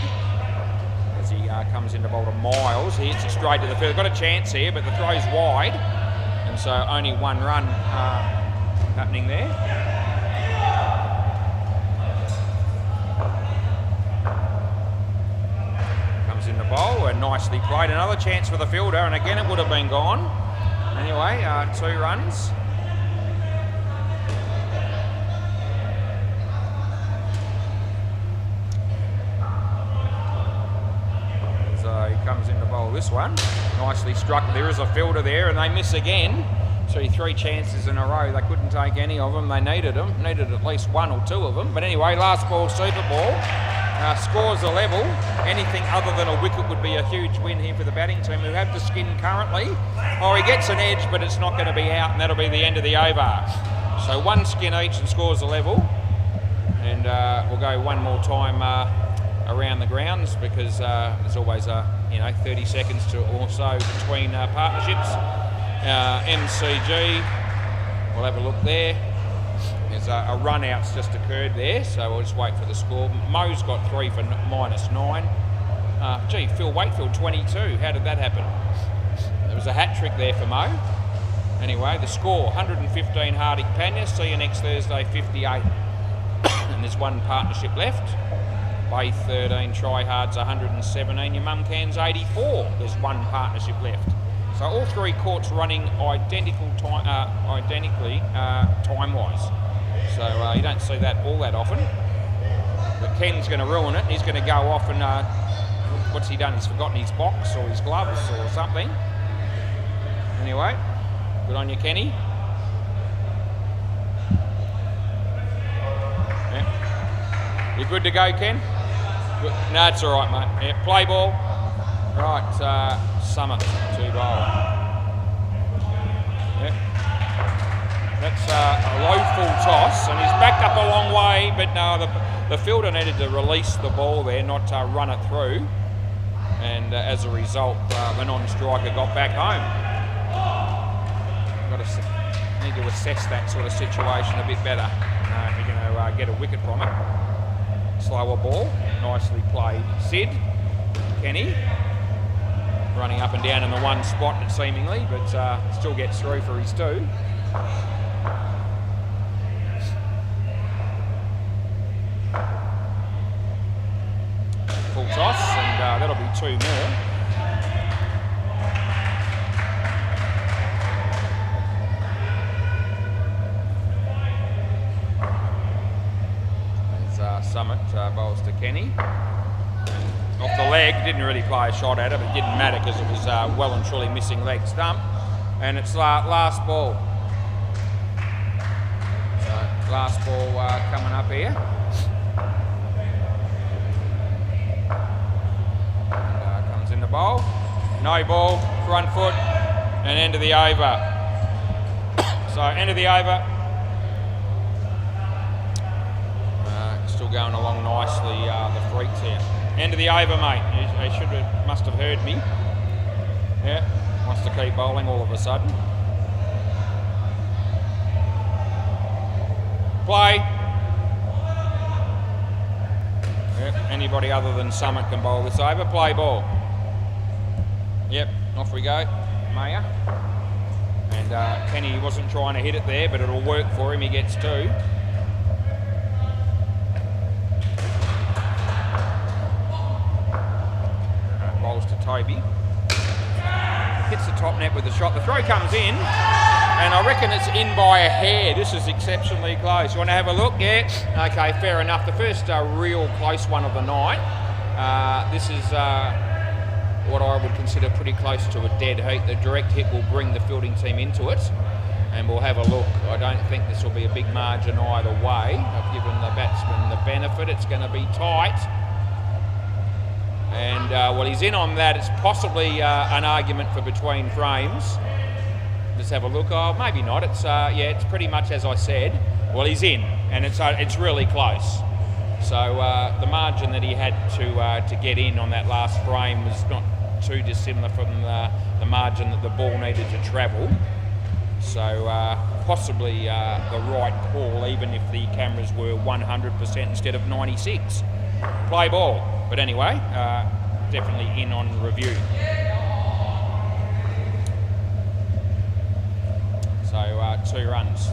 As he comes in to bowl to Miles. He hits it straight to the field. Got a chance here, but the throw's wide. And so only 1 run happening there. Comes in the bowl and nicely played. Another chance for the fielder, and again it would have been gone. Anyway, 2 runs. Comes in to bowl this one. Nicely struck. There is a fielder there, and they miss again. So 3 chances in a row. They couldn't take any of them. They needed them. Needed at least 1 or 2 of them. But anyway, last ball, super ball. Scores a level. Anything other than a wicket would be a huge win here for the batting team, who have the skin currently. Oh, he gets an edge, but it's not going to be out, and that'll be the end of the over. So 1 skin each and scores a level. And we'll go one more time around the grounds, because there's always 30 seconds to or so between partnerships. MCG, we'll have a look there. There's a run out's just occurred there, so we'll just wait for the score. Mo's got 3 for -9. Gee, Phil Wakefield 22. How did that happen? There was a hat trick there for Mo. Anyway, the score 115 Hardik Panya. See you next Thursday, 58. And there's 1 partnership left. Bay 13, Try Hard's 117, your Mum Can's 84. There's 1 partnership left. So all 3 courts running identically time-wise. So you don't see that all that often. But Ken's going to ruin it. He's going to go off and what's he done? He's forgotten his box or his gloves or something. Anyway, good on you, Kenny. Yeah. You good to go, Ken? No, it's all right, mate. Yeah, play ball. Right, Summit to bowl. Yeah. That's a low full toss, and he's backed up a long way, but no, the fielder needed to release the ball there, not run it through. And as a result, the non-striker got back home. Need to assess that sort of situation a bit better if you're going to get a wicket from it. Slower ball, nicely played. Sid, Kenny, running up and down in the one spot seemingly, but still gets through for his 2. Full toss, and that'll be 2 more. Summit bowls to Kenny. Off the leg, didn't really play a shot at it, but it didn't matter because it was well and truly missing leg stump. And it's last ball. So last ball coming up here. And, comes in the bowl. No ball, front foot, and end of the over. So end of the over. Still going along nicely, the freaks here. End of the over, mate. He must have heard me. Yeah, wants to keep bowling all of a sudden. Play. anybody other than Summit can bowl this over. Play ball. Yep, off we go. Mayer. And Kenny wasn't trying to hit it there, but it'll work for him. He gets 2. Bowls to Toby. Hits the top net with the shot. The throw comes in, and I reckon it's in by a hair. This is exceptionally close. You want to have a look? Yeah. Okay, fair enough. The first real close one of the night. This is what I would consider pretty close to a dead heat. The direct hit will bring the fielding team into it, and we'll have a look. I don't think this will be a big margin either way. I've given the batsman the benefit. It's going to be tight. And well, he's in on that. It's possibly an argument for between frames. Let's have a look. Oh, maybe not. It's yeah, it's pretty much as I said. Well, he's in, and it's really close. So the margin that he had to get in on that last frame was not too dissimilar from the margin that the ball needed to travel. So possibly the right call, even if the cameras were 100% instead of 96. Play ball. But anyway, definitely in on review. So 2 runs.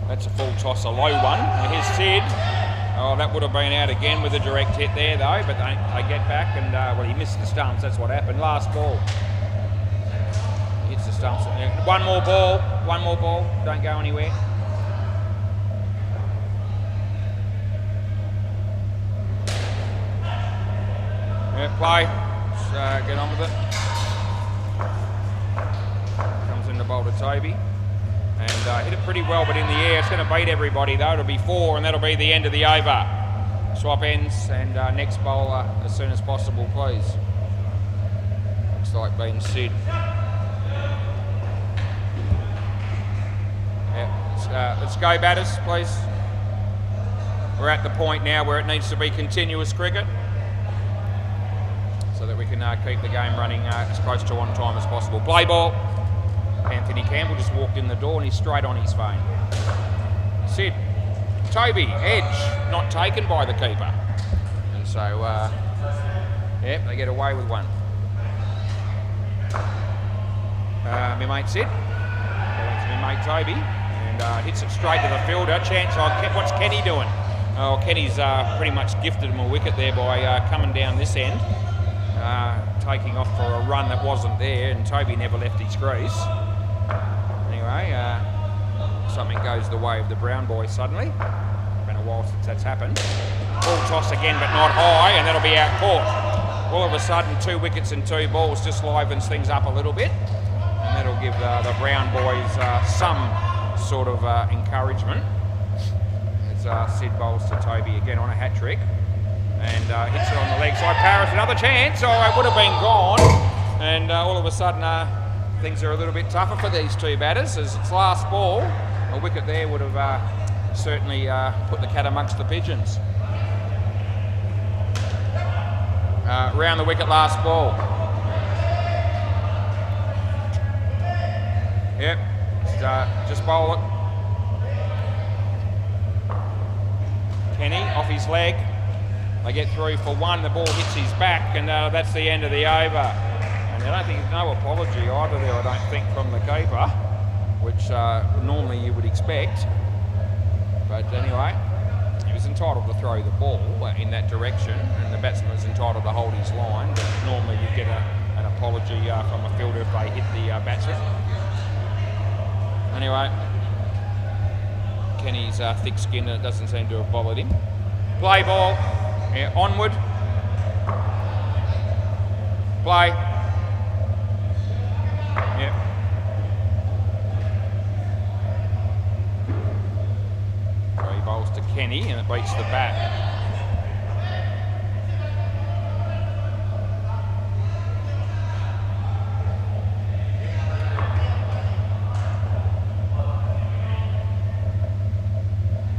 That's a full toss, a low one. Now here's Sid. Oh, that would have been out again with a direct hit there, though, but they get back and, well, he missed the stumps. That's what happened. Last ball. Hits the stumps. One more ball. Don't go anywhere. Yeah, play. Just, get on with it. Comes in the bowl to Toby. And hit it pretty well, but in the air. It's going to beat everybody, though. It'll be 4, and that'll be the end of the over. Swap ends, and next bowler as soon as possible, please. Looks like being Sid. Yeah, let's go, batters, please. We're at the point now where it needs to be continuous cricket, so that we can keep the game running as close to on time as possible. Play ball. Anthony Campbell just walked in the door and he's straight on his phone. Sid. Toby, edge, not taken by the keeper. And so, yep, they get away with one. My mate Sid. That's my mate Toby. And hits it straight to the fielder. Chance, what's Kenny doing? Oh, Kenny's pretty much gifted him a wicket there by coming down this end. Taking off for a run that wasn't there, and Toby never left his crease. Anyway, something goes the way of the brown boy suddenly. Been a while since that's happened. Ball toss again, but not high, and that'll be out caught. All of a sudden, 2 wickets and 2 balls just livens things up a little bit, and that'll give the brown boys some sort of encouragement. As Sid bowls to Toby again on a hat trick. And hits it on the leg side. Paris, another chance. Oh, it would have been gone. And all of a sudden, things are a little bit tougher for these 2 batters. As it's last ball, a wicket there would have certainly put the cat amongst the pigeons. Round the wicket, last ball. Yep, just bowl it. Kenny off his leg. They get through for 1, the ball hits his back, and that's the end of the over. And I don't think there's no apology either there, I don't think, from the keeper, which normally you would expect. But anyway, he was entitled to throw the ball in that direction, and the batsman was entitled to hold his line, but normally you get an apology from a fielder if they hit the batsman. Anyway, Kenny's thick skin, and it doesn't seem to have bothered him. Play ball. Yeah, onward. Play. Yep. So he bowls to Kenny and it beats the bat.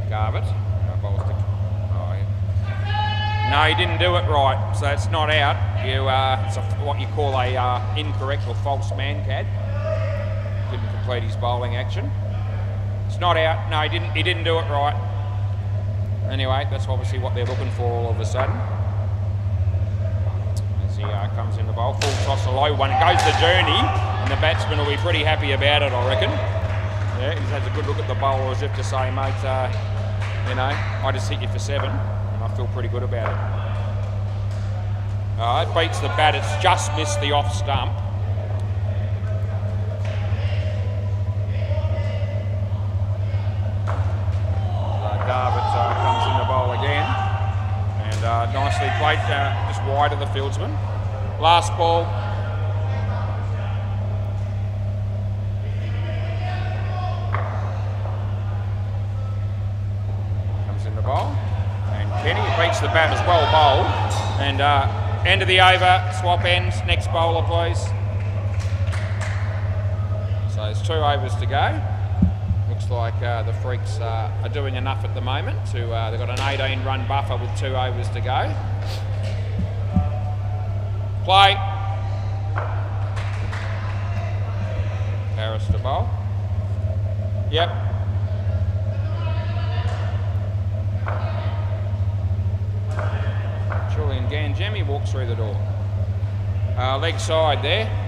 Garbutt. Bowls to No, he didn't do it right, so it's not out. It's what you call a incorrect or false man cad. Didn't complete his bowling action. It's not out. No, he didn't do it right. Anyway, that's obviously what they're looking for all of a sudden. As he comes in the bowl, full toss, a low one. It goes the journey, and the batsman will be pretty happy about it, I reckon. Yeah, he has a good look at the bowler as if to say, mate, I just hit you for 7, and I feel pretty good about it. It beats the bat. It's just missed the off stump. Garbutt comes in the bowl again, and nicely played, just wide of the fieldsman. Last ball. Comes in the bowl, and Kenny beats the bat as well bowled. And end of the over, swap ends. Next bowler, please. So there's 2 overs to go. Looks like the Freaks are doing enough at the moment. They've got an 18-run buffer with 2 overs to go. Play. Harris to bowl. Yep. Julian Ganjemi walks through the door. Leg side there.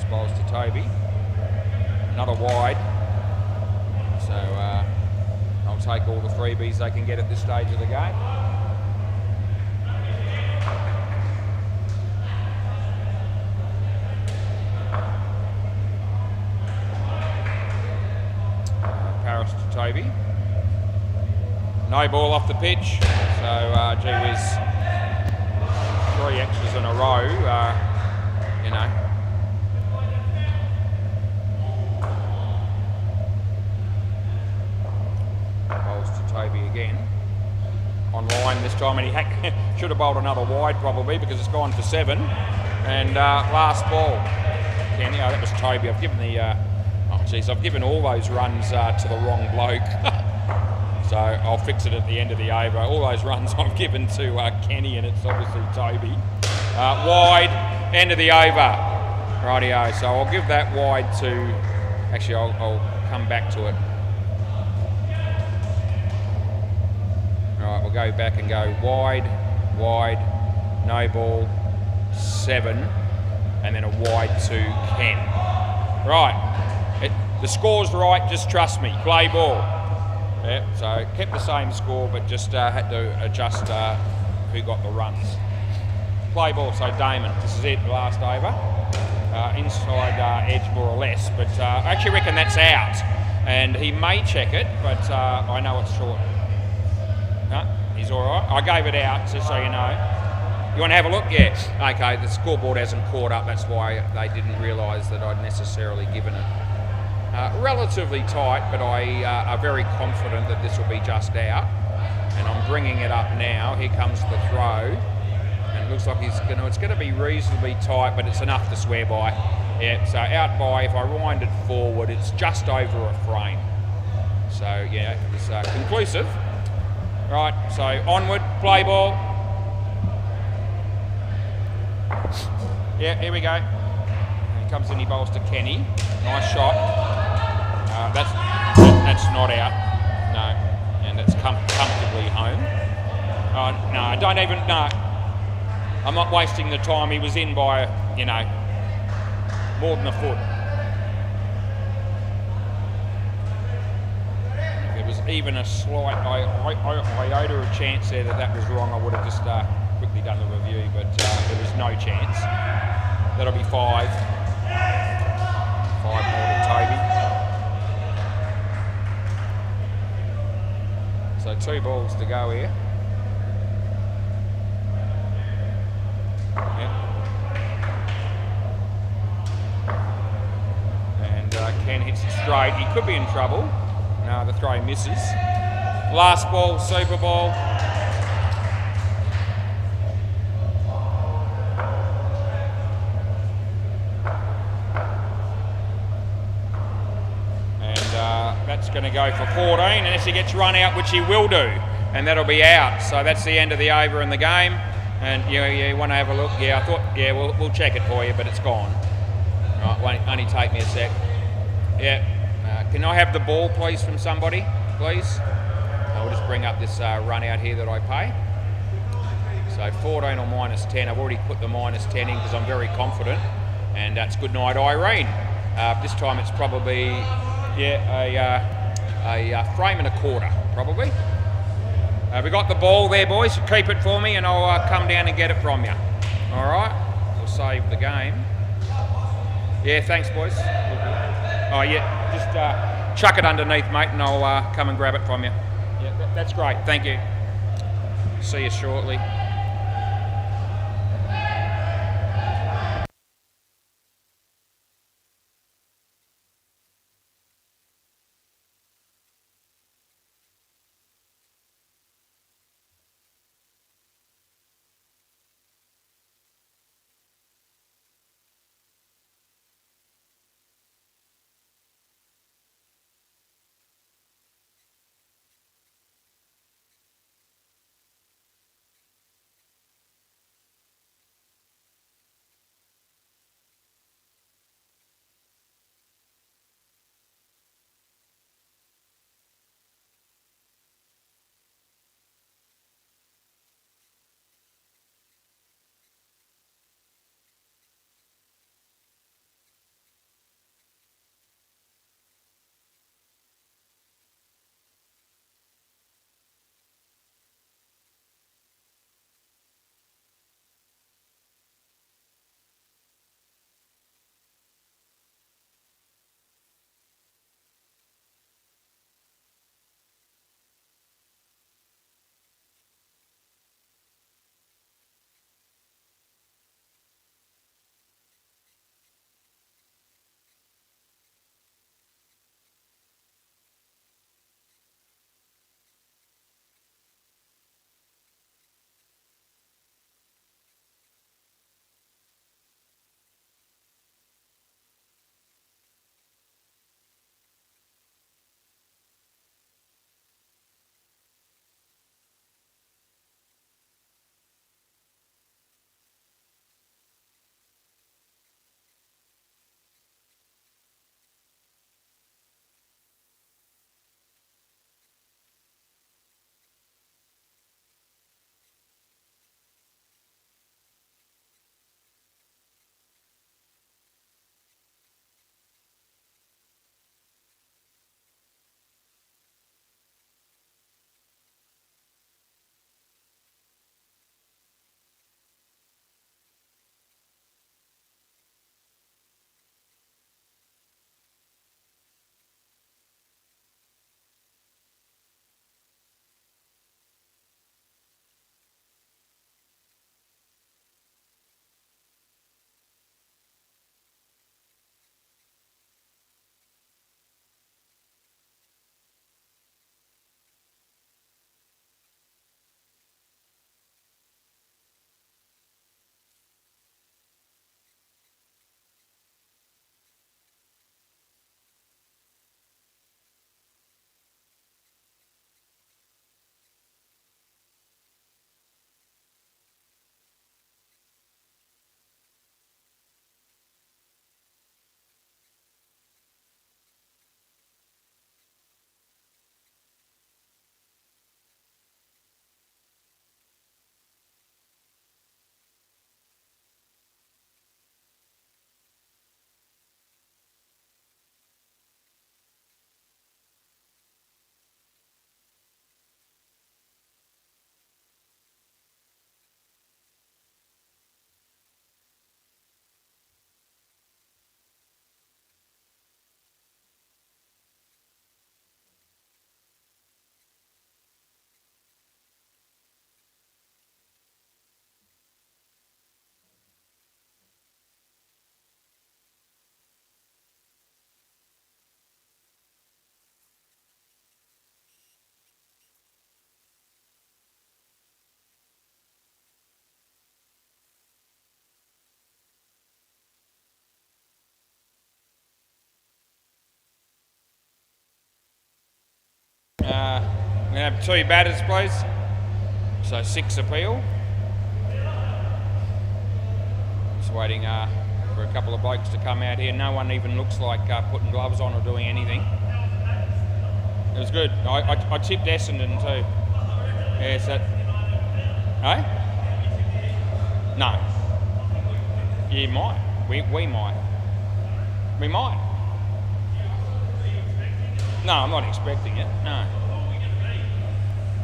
Bowls to Toby. Another wide. So I'll take all the freebies they can get at this stage of the game. Paris to Toby. No ball off the pitch. So gee whiz, 3 extras in a row. Toby again on line this time, and he should have bowled another wide probably because it's gone for 7. And last ball, Kenny. Oh, that was Toby. I've given I've given all those runs to the wrong bloke. So I'll fix it at the end of the over. All those runs I've given to Kenny, and it's obviously Toby. Wide, end of the over. Rightio. So I'll give that wide to. Actually, I'll come back to it. Right, we'll go back and go wide, no ball, 7, and then a wide to Ken. Right, the score's right, just trust me, play ball. Yeah, so kept the same score, but just had to adjust who got the runs. Play ball, so Damon, this is it, the last over. Inside edge more or less, but I actually reckon that's out. And he may check it, but I know it's short. No, he's all right. I gave it out, just so you know. You want to have a look? Yeah. Okay, the scoreboard hasn't caught up. That's why they didn't realise that I'd necessarily given it. Relatively tight, but I are very confident that this will be just out. And I'm bringing it up now. Here comes the throw. And it looks like it's going to be reasonably tight, but it's enough to swear by. Yeah, so out by, if I wind it forward, it's just over a frame. So, yeah, it's conclusive. Right, so onward, play ball. Yeah, here we go. And he comes in, he bowls to Kenny. Nice shot. That's not out. No, and it's comfortably home. No, I don't even, no. I'm not wasting the time. He was in by, more than a foot. Even a slight iota of chance there that was wrong, I would have just quickly done the review, but there was no chance. That'll be 5. 5 more to Toby. So 2 balls to go here. Yep. And Ken hits it straight. He could be in trouble. No, the throw misses. Last ball, super ball. that's going to go for 14 unless he gets run out, which he will do, and that'll be out. So that's the end of the over in the game. And you want to have a look? Yeah, I thought, yeah, we'll check it for you, but it's gone. Right, won't only take me a sec. Yeah, can I have the ball, please, from somebody, please? I'll just bring up this run out here that I pay. So 14 or minus 10. I've already put the minus 10 in because I'm very confident. And that's good night, Irene. This time it's probably, a frame and a quarter, probably. We got the ball there, boys. Keep it for me and I'll come down and get it from you. All right? We'll save the game. Yeah, thanks, boys. Oh, yeah, just chuck it underneath, mate, and I'll come and grab it from you. Yeah, that's great. Thank you. See you shortly. We're going to have 2 batters, please. So 6 appeal. Just waiting for a couple of blokes to come out here. No one even looks like putting gloves on or doing anything. It was good. I tipped Essendon too. Yes, that. Eh? No. You might. We might. We might. No, I'm not expecting it. No.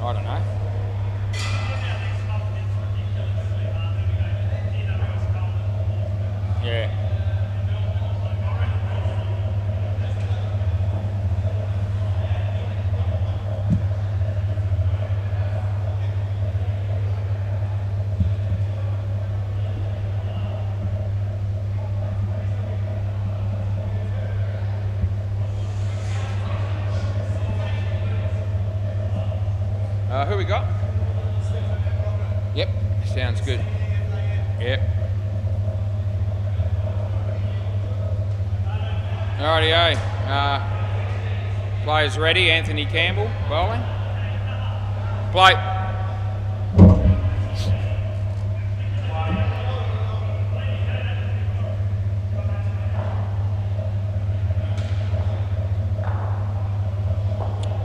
I don't know. Yeah. Who we got? Yep, sounds good. Yep. Rightio. Players ready. Anthony Campbell bowling. Play.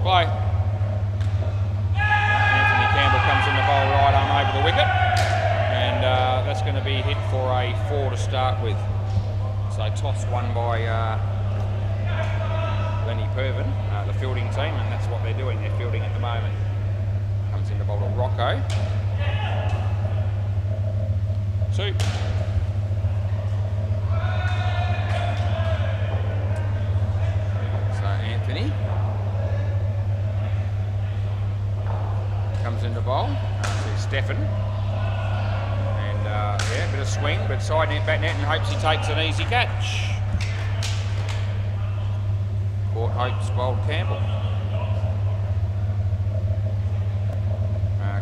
Play. Anthony Campbell comes in the bowl right arm over the wicket, and that's going to be hit for a 4 to start with. So toss won by Lenny Purvin, the fielding team, and that's what they're doing. They're fielding at the moment. Comes in the bowl to Rocco. 2. So Anthony comes in the bowl to Stefan. And yeah, a bit of swing, but side net, back net, and hopes he takes an easy catch. Court hopes bowled Campbell.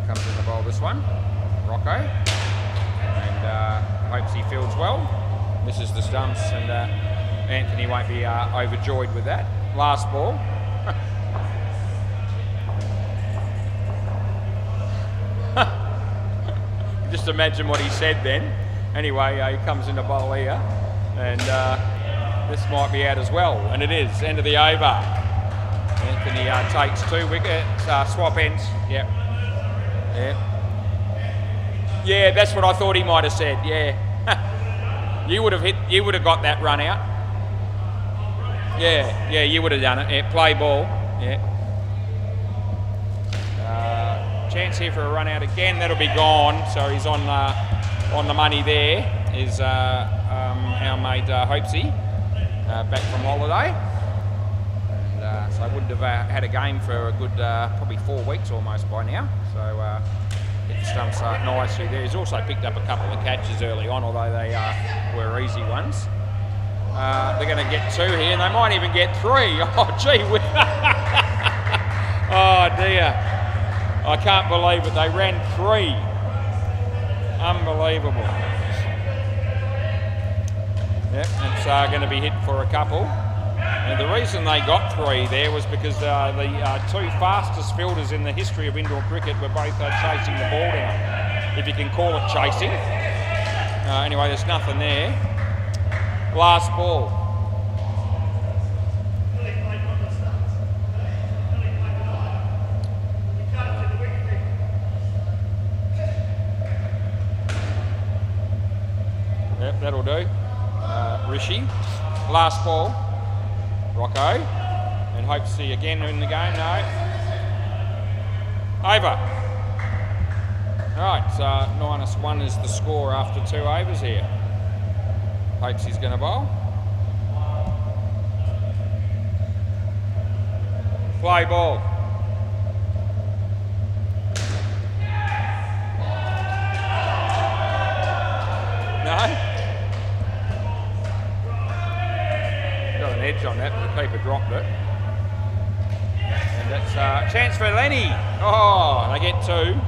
Comes in the bowl this one, Rocco. And hopes he fields well. Misses the stumps, and Anthony won't be overjoyed with that. Last ball. Just imagine what he said then. Anyway, he comes in the bowl here, and this might be out as well, and it is. End of the over. Anthony takes 2 wickets, swap ends. Yep. Yep. Yeah, that's what I thought he might have said. Yeah. You would have got that run out. Yeah, you would have done it. Yeah, play ball. Yeah. Chance here for a run out again. That'll be gone. So he's on the money there. Is our mate Hopesy back from holiday, and so I wouldn't have had a game for a good probably 4 weeks almost by now. So hit the stumps nicely there. He's also picked up a couple of catches early on, although they were easy ones. They're going to get 2 here, and they might even get 3. Oh gee, oh dear. I can't believe it. They ran 3. Unbelievable. Yep, it's going to be hit for a couple. And the reason they got 3 there was because the 2 fastest fielders in the history of indoor cricket were both chasing the ball down, if you can call it chasing. Anyway, there's nothing there. Last ball. Yep, that'll do. Rishi. Last ball. Rocco. And hope to see again in the game. No. Over. Alright, so -1 is the score after 2 overs here. Hopes he's going to bowl. Play ball. No? Got an edge on that, but the keeper dropped it. And that's a chance for Lenny. Oh, they get 2.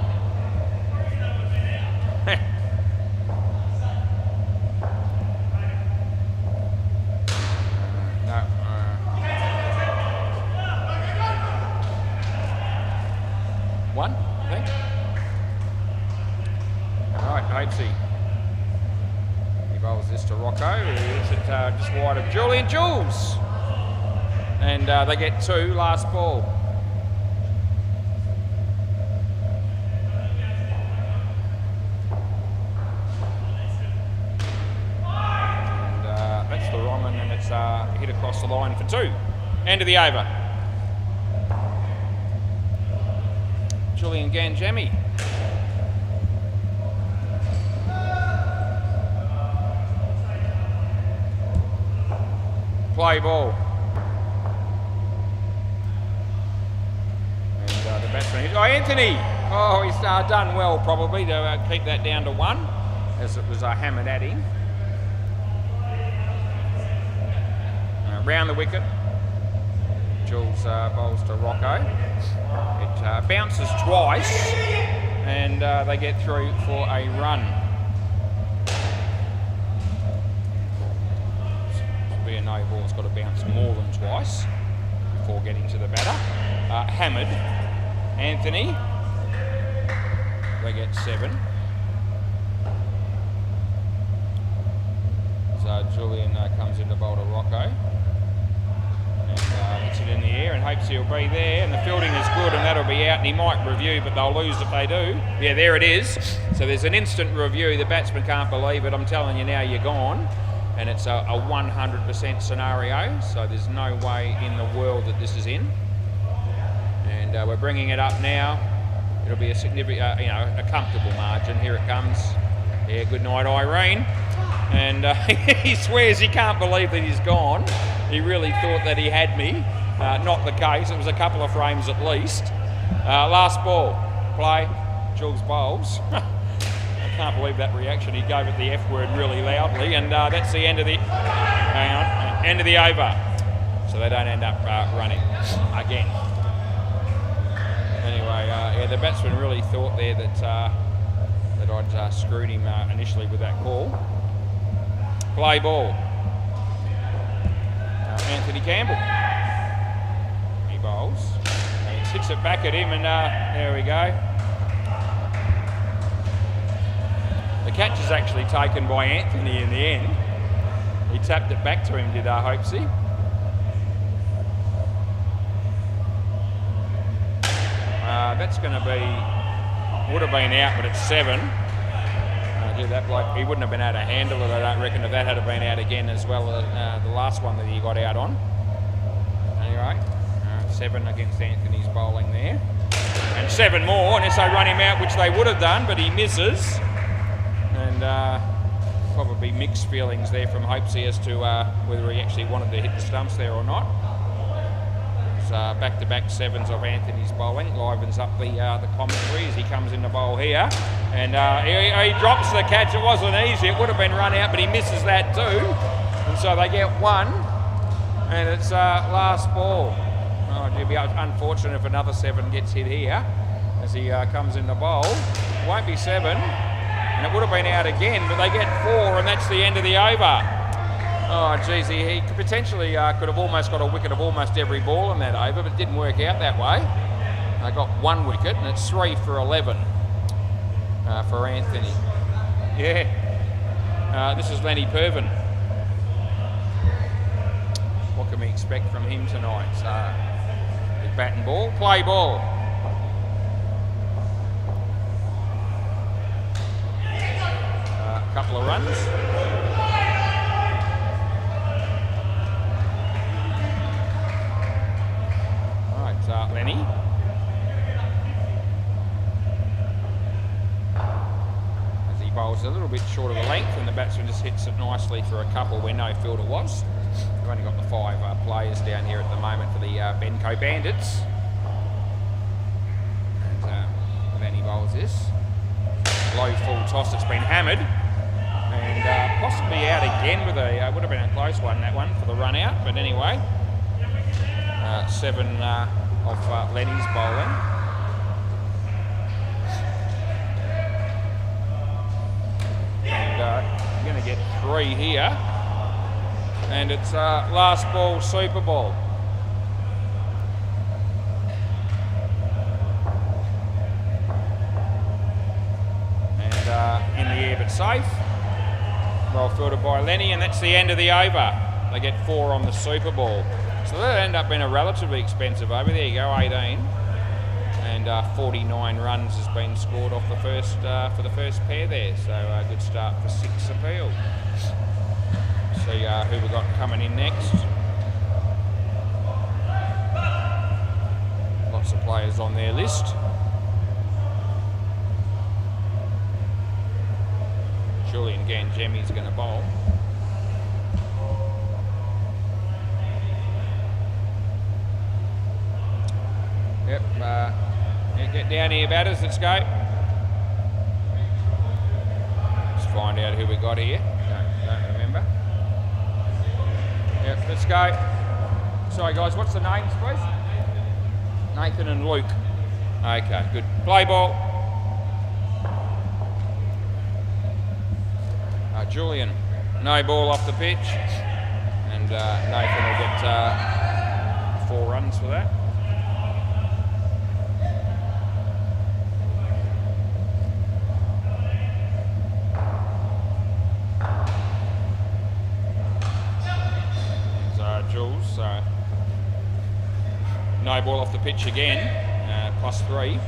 this to Rocco, who hits it just wide of Julian Jules. And they get 2, last ball. And that's the wrong one, and it's hit across the line for 2. End of the over. Julian Ganjami. Play ball. And the batsman, Anthony! Oh, he's done well probably to keep that down to 1, as it was hammered at him. Round the wicket. Jules bowls to Rocco. It bounces twice, and they get through for a run. Be a no ball, it's got to bounce more than twice before getting to the batter. Hammered. Anthony. They get 7. So Julian comes in to bowl to Rocco. Hits it in the air and hopes he'll be there, and the fielding is good, and that'll be out, and he might review, but they'll lose if they do. Yeah, there it is. So there's an instant review. The batsman can't believe it. I'm telling you now, you're gone. And it's a 100% scenario, so there's no way in the world that this is in. And we're bringing it up now. It'll be a significant, a comfortable margin. Here it comes. Yeah, good night, Irene. And he swears he can't believe that he's gone. He really thought that he had me. Not the case. It was a couple of frames at least. Last ball. Play. Jules bowls. I can't believe that reaction. He gave it the F word really loudly, and that's the end of the end of the over. So they don't end up running again. Anyway, yeah, the batsman really thought there that I'd screwed him initially with that call. Play ball. Anthony Campbell. He bowls. And he hits it back at him, and there we go. The catch is actually taken by Anthony in the end. He tapped it back to him, did Hopesy. That's going to be, would have been out, but it's 7. Gee, that bloke, he wouldn't have been able to handle it, I don't reckon, if that had been out again as well as the last one that he got out on. Anyway, 7 against Anthony's bowling there. And 7 more, unless they run him out, which they would have done, but he misses. And probably mixed feelings there from Hopesy as to whether he actually wanted to hit the stumps there or not. It's back-to-back 7s of Anthony's bowling. Livens up the commentary as he comes in to bowl here. And he drops the catch. It wasn't easy. It would have been run out, but he misses that too. And so they get 1. And it's last ball. Oh, it'd be unfortunate if another 7 gets hit here as he comes in to bowl. It won't be 7. And it would have been out again, but they get 4, and that's the end of the over. Oh, geez, he potentially could have almost got a wicket of almost every ball in that over, but it didn't work out that way. They got 1 wicket, and it's 3 for 11 for Anthony. Yeah, this is Lenny Purvin. What can we expect from him tonight? Big bat and ball, play ball. Couple of runs. All right, Lenny. As he bowls a little bit short of the length, and the batsman just hits it nicely for a couple where no fielder was. We've only got the 5 players down here at the moment for the Benco Bandits. And Lenny bowls this. Low full toss, it's been hammered. And possibly out again with would have been a close one, that one, for the run out. But anyway, 7 of Lenny's bowling. And you're going to get 3 here. And it's last ball, Super Bowl. And in the air but safe. Well fielded by Lenny, and that's the end of the over. They get 4 on the Super Ball. So that'll end up being a relatively expensive over. There you go, 18. And 49 runs has been scored off the first for the first pair there. So a good start for 6 appeal. See who we got coming in next. Lots of players on their list. Julian Gangemi's going to bowl. Yep, get down here, batters, let's go. Let's find out who we got here. Don't remember. Yep, let's go. Sorry guys, what's the names, please? Nathan and Luke. Okay, good. Play ball. Julian, no ball off the pitch. And Nathan will get 4 runs for that. Jules, so no ball off the pitch again, +3.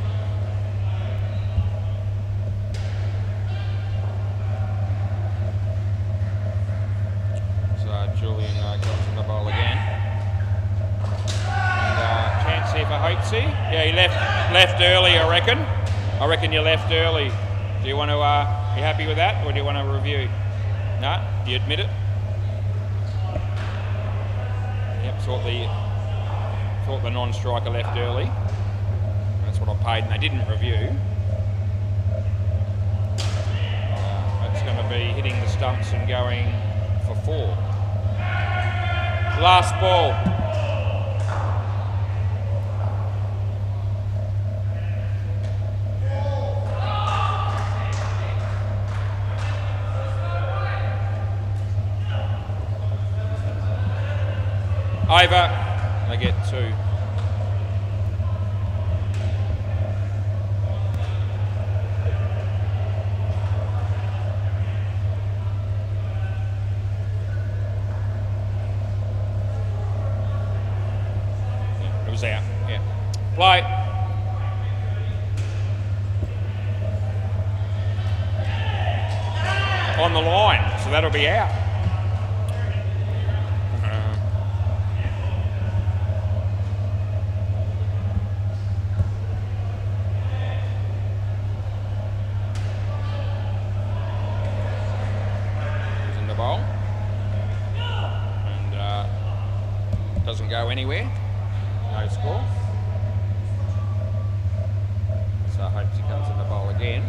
So Julian comes in the bowl again. And chance here for Hotesy. Yeah, he left early, I reckon. I reckon you left early. Do you want to, be happy with that, or do you want to review? No, you admit it? Yep, thought the non-striker left early. That's what I paid, and they didn't review. It's going to be hitting the stumps and going for 4. Last ball. Over, they get 2. It was out, yeah. Play. On the line, so that'll be out. Doesn't go anywhere. No score. So I hope he comes in the bowl again.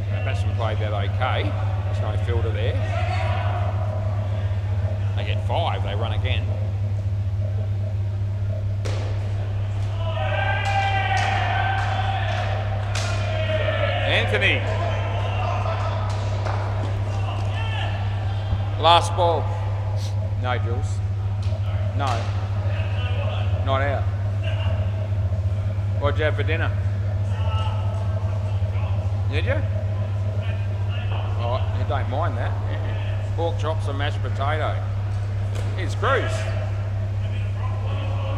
The batsman played that okay. There's no fielder there. They get 5, they run again. Anthony. Last ball. No, Jules. No. Not out. What'd you have for dinner? Did you? Oh, you don't mind that. Yeah. Pork chops and mashed potato. Here's Cruz.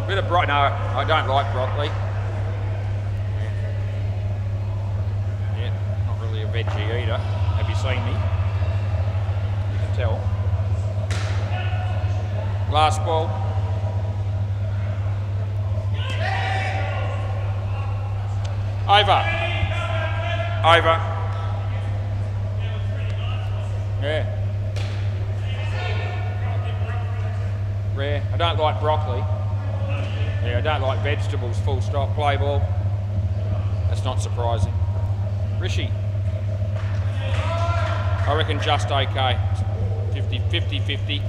Bit of broccoli. No, I don't like broccoli. Yeah, not really a veggie eater. Have you seen me? You can tell. Last ball. Over. Yeah. Rare. I don't like broccoli. Yeah, I don't like vegetables, full stop. Play ball. That's not surprising. Rishi. I reckon just okay. 50-50.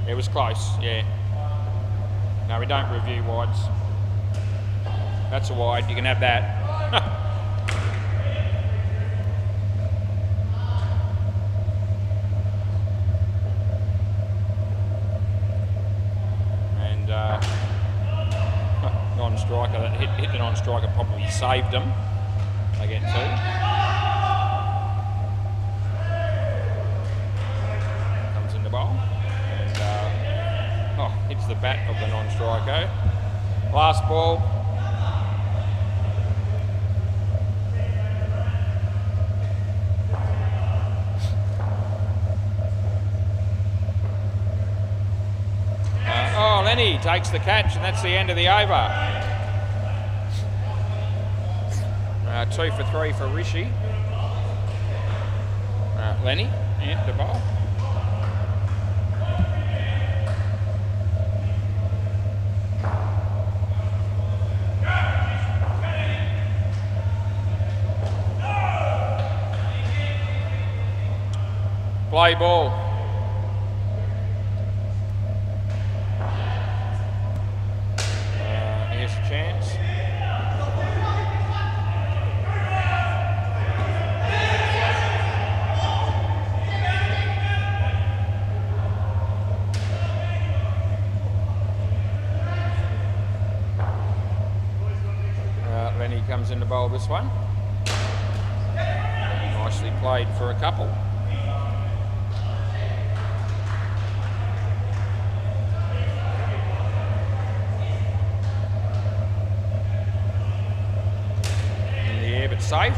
It was close, yeah. No, we don't review wides. That's a wide, you can have that. And non-striker, that hit the non-striker probably saved them. They get 2. Oh, hits the bat of the non-striker. Last ball. Lenny takes the catch, and that's the end of the over. 2 for 3 for Rishi. Lenny, the bowl. Play ball. Here's a chance. Lenny comes in to bowl this one. Nicely played for a couple. But safe.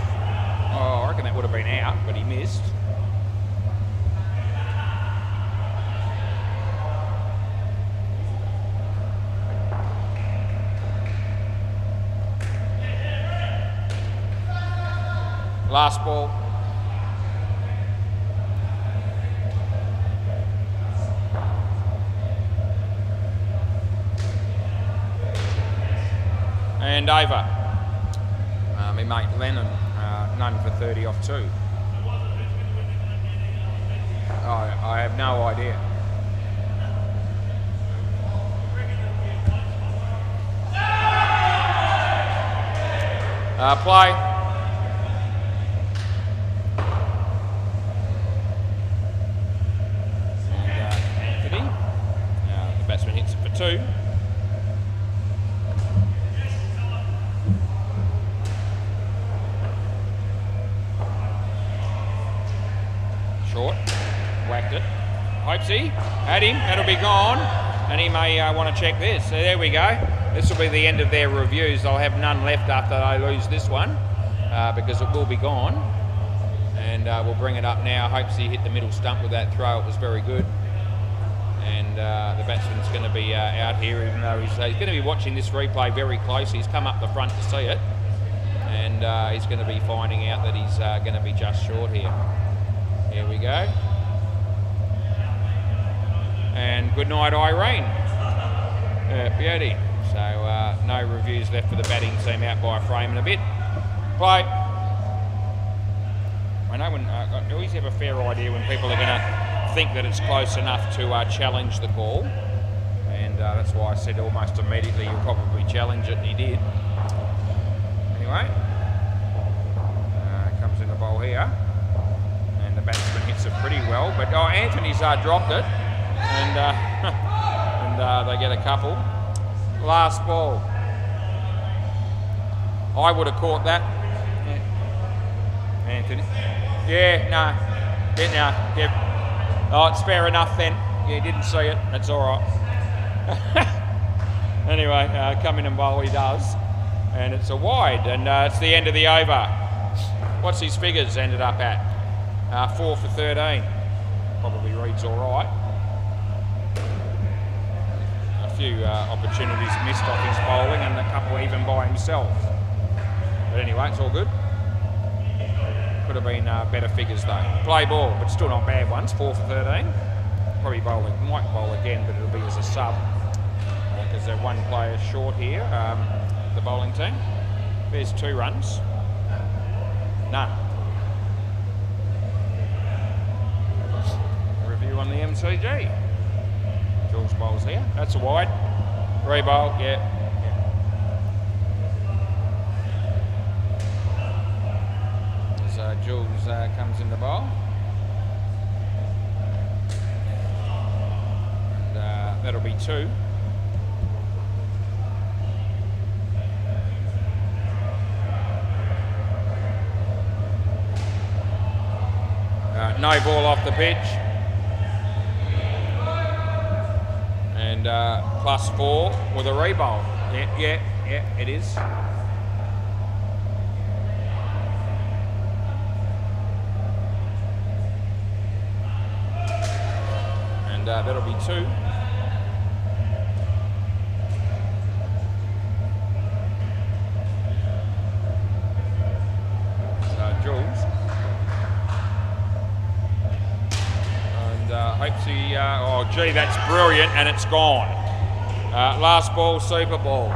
Oh, I reckon that would have been out, but he missed. Last ball. And over. My mate Lennon, none for 30 off 2. I have no idea. Play. And Anthony. The batsman hits it for 2. Short, whacked it. Hopesy, had him, that'll be gone. And he may want to check this. So there we go. This will be the end of their reviews. They'll have none left after they lose this one because it will be gone. And we'll bring it up now. Hopesy hit the middle stump with that throw. It was very good. And the batsman's going to be out here, even though he's going to be watching this replay very closely. He's come up the front to see it. And he's going to be finding out that he's going to be just short here. Here we go. And good night, Irene. Beauty. So no reviews left for the batting team, out by a frame and a bit. Play. I know when I always have a fair idea when people are going to think that it's close enough to challenge the call, and that's why I said almost immediately he'll probably challenge it, and he did. Anyway, comes in the bowl here. The batsman hits it pretty well, but Anthony's dropped it, and and they get a couple. Last ball. I would have caught that. Yeah. Anthony. Yeah, no. Yeah, no. Yep. Oh, it's fair enough then. Yeah, didn't see it. That's all right. Anyway, come in and bowl he does, and it's a wide, and it's the end of the over. What's his figures ended up at? 4 for 13. Probably reads all right. A few opportunities missed off his bowling, and a couple even by himself. But anyway, it's all good. Could have been better figures though. Play ball, but still not bad ones. 4 for 13. Probably might bowl again, but it'll be as a sub because they're one player short here. The bowling team. There's 2 runs. None. On the MCG. Jules bowls here. That's a wide. Re-bowl, yeah. As Jules comes in the bowl. And that'll be 2. No ball off the pitch. And +4 with a rebowl. Yeah, it is. And that'll be 2. So Jules. And hopes he, oh gee, that's brilliant, and it's gone. Last ball, Super Ball.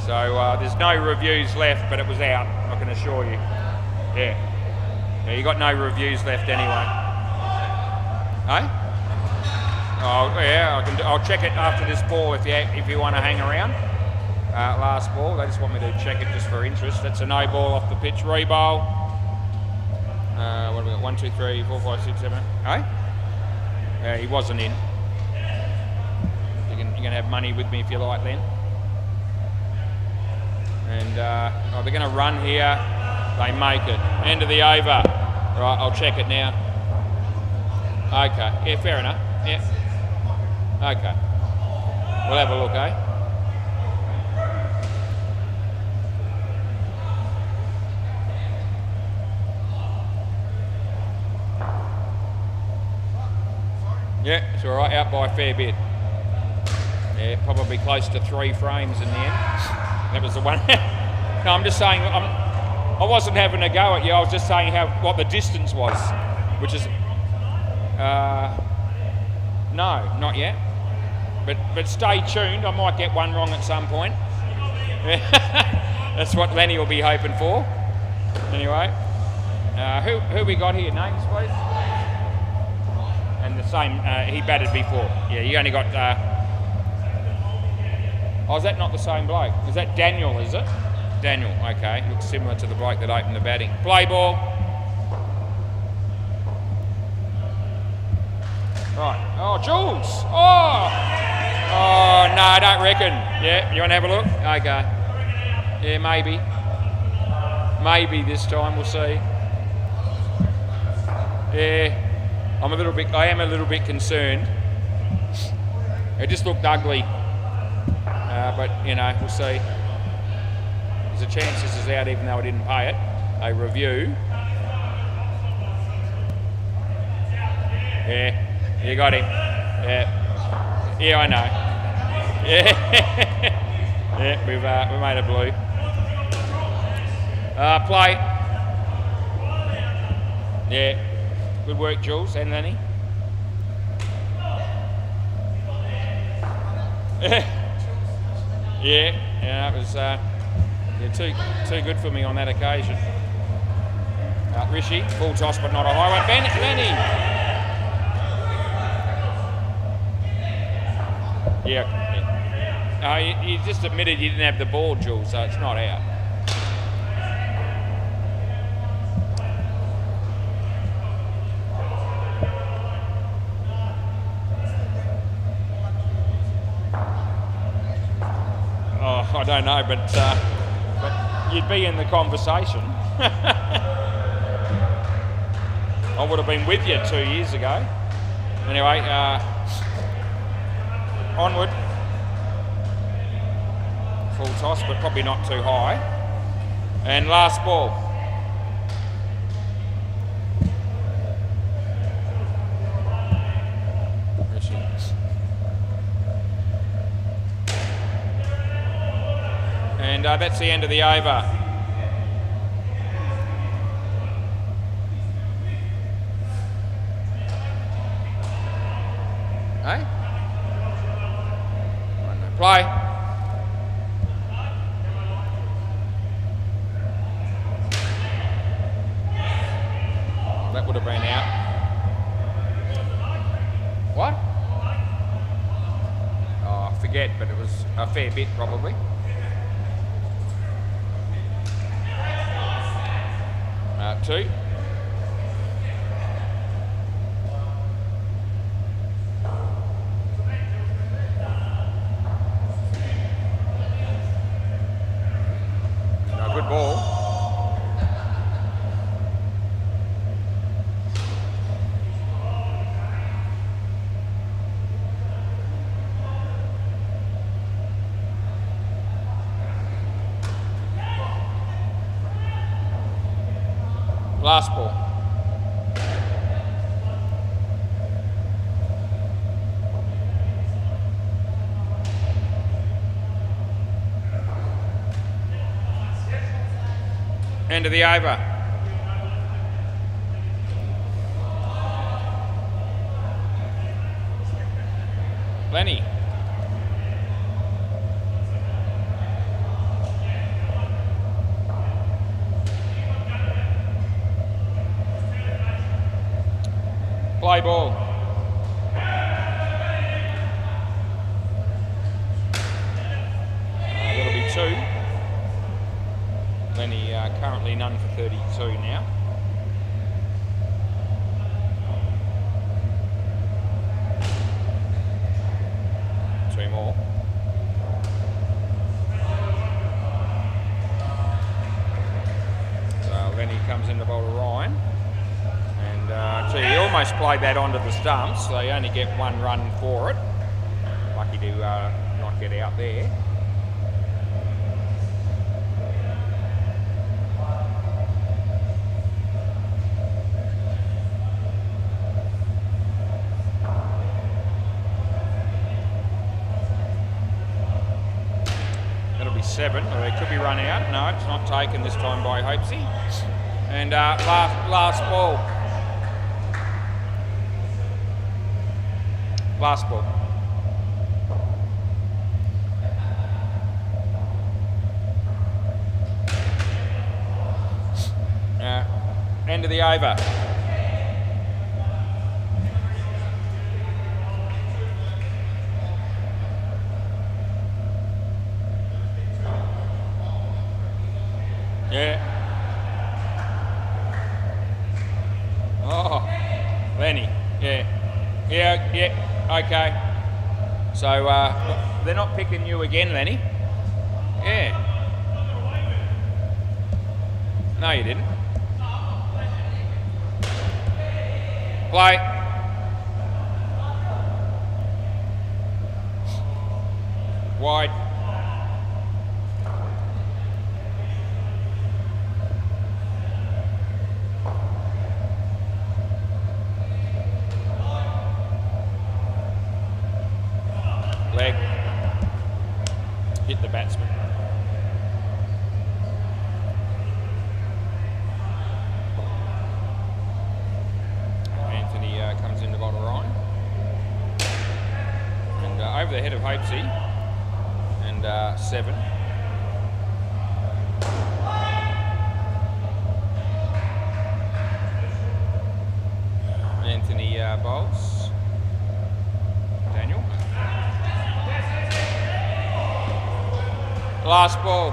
So there's no reviews left, but it was out, I can assure you. Yeah, you got no reviews left anyway. Hey? Oh yeah, I'll check it after this ball if you want to hang around. Last ball, they just want me to check it just for interest. That's a no ball off the pitch, rebowl. What have we got? 1, 2, 3, 4, 5, 6, 7. Hey? He wasn't in. You're going to have money with me if you like then. And they're going to run here. They make it. End of the over. Right, I'll check it now. Okay, yeah, fair enough. Yeah. Okay. We'll have a look, eh? Yeah, it's all right, out by a fair bit. Yeah, probably close to 3 frames in the end. That was the one. No, I'm just saying, I wasn't having a go at you, I was just saying what the distance was, which is, no, not yet. But stay tuned, I might get one wrong at some point. That's what Lenny will be hoping for. Anyway, who we got here? Names, please? And the same, he batted before. Yeah, you only got, oh, is that not the same bloke? Is that Daniel, is it? Daniel, okay. Looks similar to the bloke that opened the batting. Play ball. Right. Oh, Jules. Oh, no, I don't reckon. Yeah, you want to have a look? Okay. Yeah, maybe. Maybe this time, we'll see. Yeah, I am a little bit concerned. It just looked ugly. But, you know, we'll see. There's a chance this is out even though I didn't pay it. A review. Yeah, you got him. Yeah, I know. Yeah, yeah, we made a blue. Play. Yeah, good work, Jules and Lenny. Yeah, it was too good for me on that occasion. Rishi, full toss but not a high one. Lenny! Yeah. You just admitted you didn't have the ball, Jules, so it's not out. I don't know, but you'd be in the conversation. I would have been with you 2 years ago. Anyway, onward. Full toss, but probably not too high. And last ball. And that's the end of the over. Hey? Play. That would have been out. What? Oh, I forget, but it was a fair bit probably. Two. No, good ball. Last ball. End of the over. Lenny. Play ball. That'll be 2. Lenny currently none for 32 now. Two more. So Lenny comes in the bowl to Ryan. And so he almost played that onto the stumps, so you only get 1 run for it. Lucky to not get out there. That'll be 7, or it could be run out. No, it's not taken this time by Hopesy. And last ball. Last ball. End of the over. Yeah. Oh, Lenny. Yeah. Yeah. Okay. So they're not picking you again, Lenny. Yeah. No, you didn't. Play. Wide. Leg. Hit the batsman. Anthony comes in to bowl to Ryan. And over the head of Hopesy. And 7. Anthony bowls. Daniel. Last ball.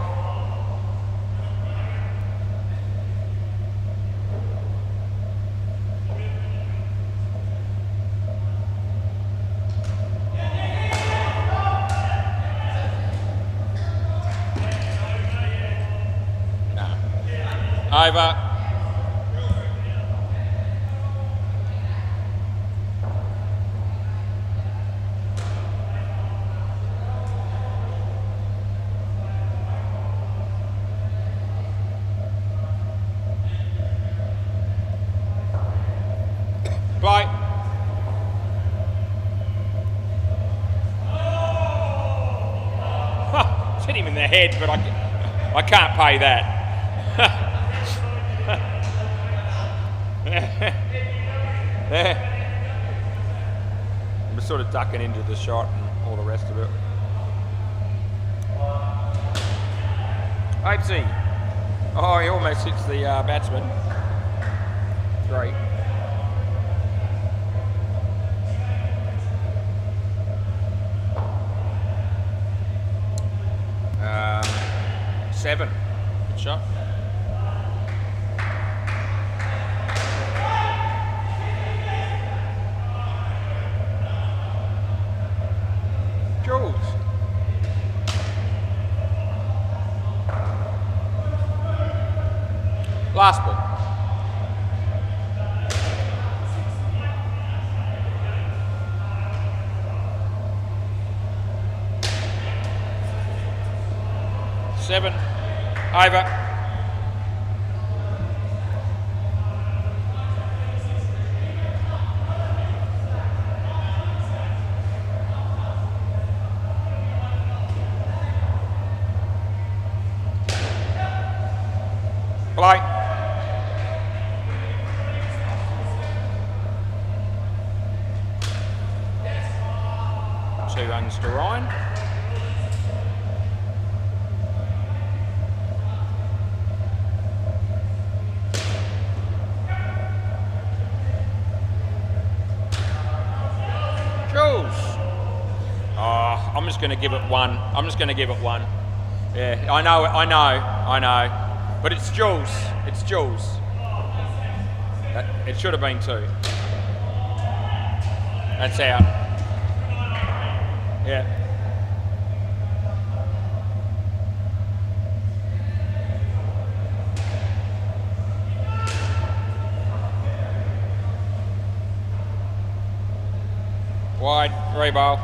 No. Over. Play. It's hit him in the head, but I can't pay that. I'm sort of ducking into the shot and all the rest of it. Hopesy. Oh, he almost hits the batsman. 3. 7. Good shot. Jules. Last ball. Seven. Over. 2 runs to Ryan. Jules. Oh, I'm just going to give it 1. I'm just going to give it 1. Yeah, I know. But it's Jules. It's Jules. It should have been 2. That's out. Yeah. Wide, reball.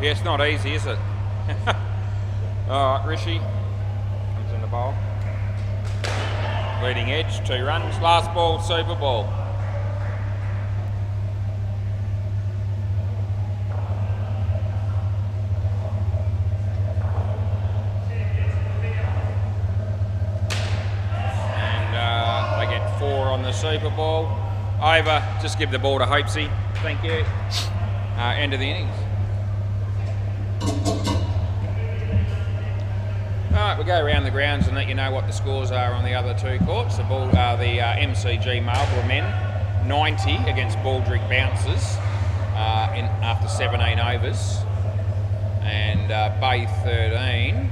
Yeah, it's not easy, is it? All right, Rishi comes in the bowl. Leading edge, 2 runs. Last ball, super ball. And they get 4 on the super ball. Over, just give the ball to Hopesy. Thank you. End of the innings. Alright, we'll go around the grounds and let you know what the scores are on the other 2 courts. The MCG Marlborough men, 90 against Baldrick Bouncers after 17 overs. And Bay 13,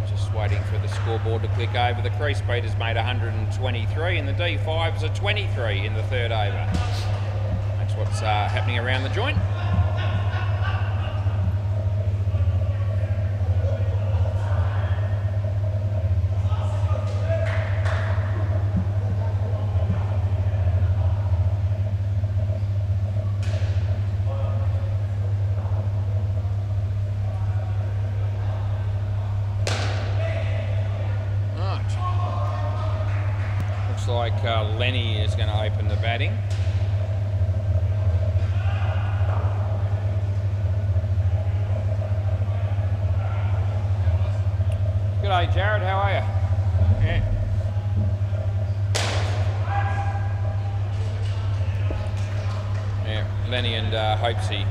just waiting for the scoreboard to click over. The crease beaters made 123 and the D5s are 23 in the 3rd over. That's what's happening around the joint. Like Lenny is going to open the batting. G'day Jared, how are you? Yeah. Yeah, Lenny and Hopesy.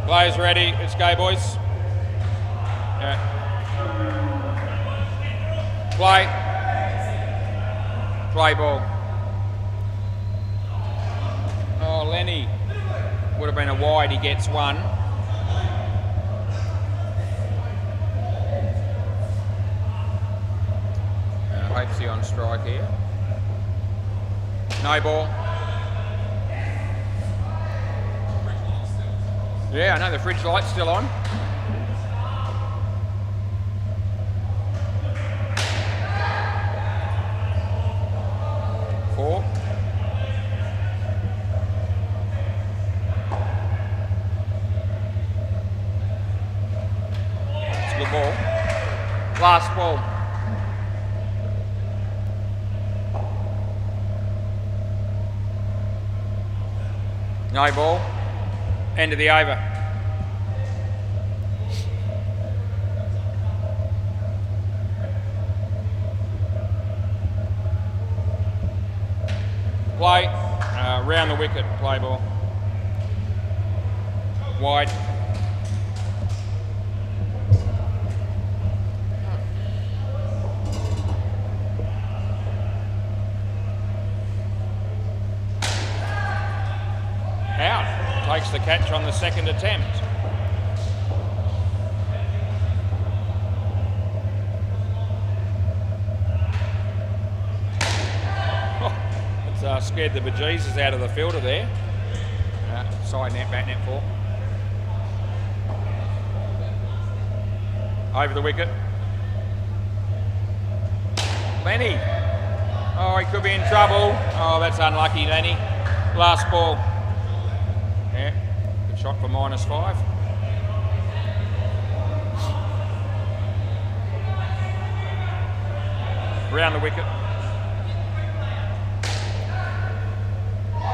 Players ready, let's go boys. Yeah. Play ball. Oh, Lenny, would have been a wide, he gets 1. Hopesy on strike here. No ball. Yeah, I know the fridge light's still on. Four. It's a good ball. Last ball. No ball. End of the over. Play. Round the wicket. Play ball. Wide. Out. takes the catch on the second attempt. Scared the bejesus out of the fielder there. Side net, back net for. Over the wicket. Lenny. Oh, he could be in trouble. Oh, that's unlucky, Lenny. Last ball. Yeah, good shot for -5. Round the wicket.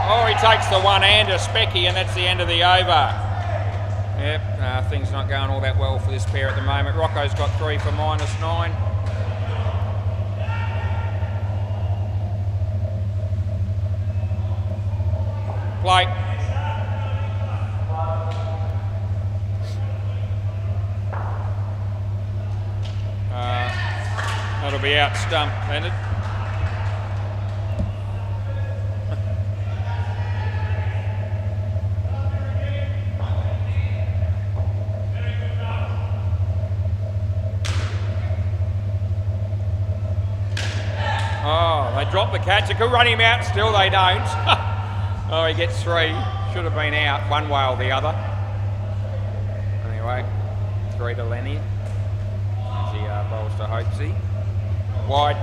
Oh, he takes the one-hander, Specky, and that's the end of the over. Yep, things not going all that well for this pair at the moment. Rocco's got 3 for -9. Play. That'll be out stump, Leonard. Drop the catch. It could run him out. Still they don't. Oh, he gets 3. Should have been out one way or the other. Anyway, 3 to Lenny. As he bowls to Hopesy. Wide.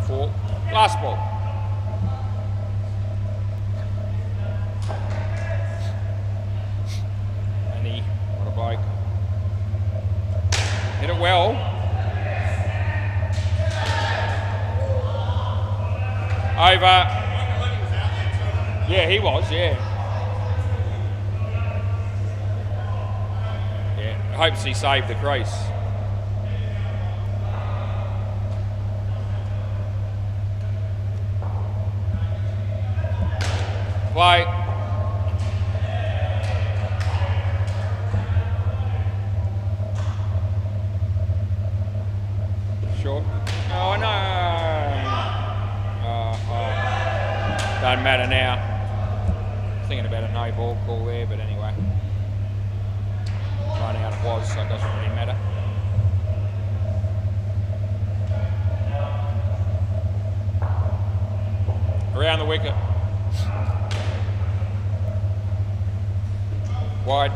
Four. Last ball. Hit it well. Over. Yeah, he was, yeah. Yeah, hopes he saved the crease. Play. Short. Oh no! Doesn't matter now. Thinking about a no ball call there, but anyway. Run out it was, so it doesn't really matter. Around the wicket. Wide.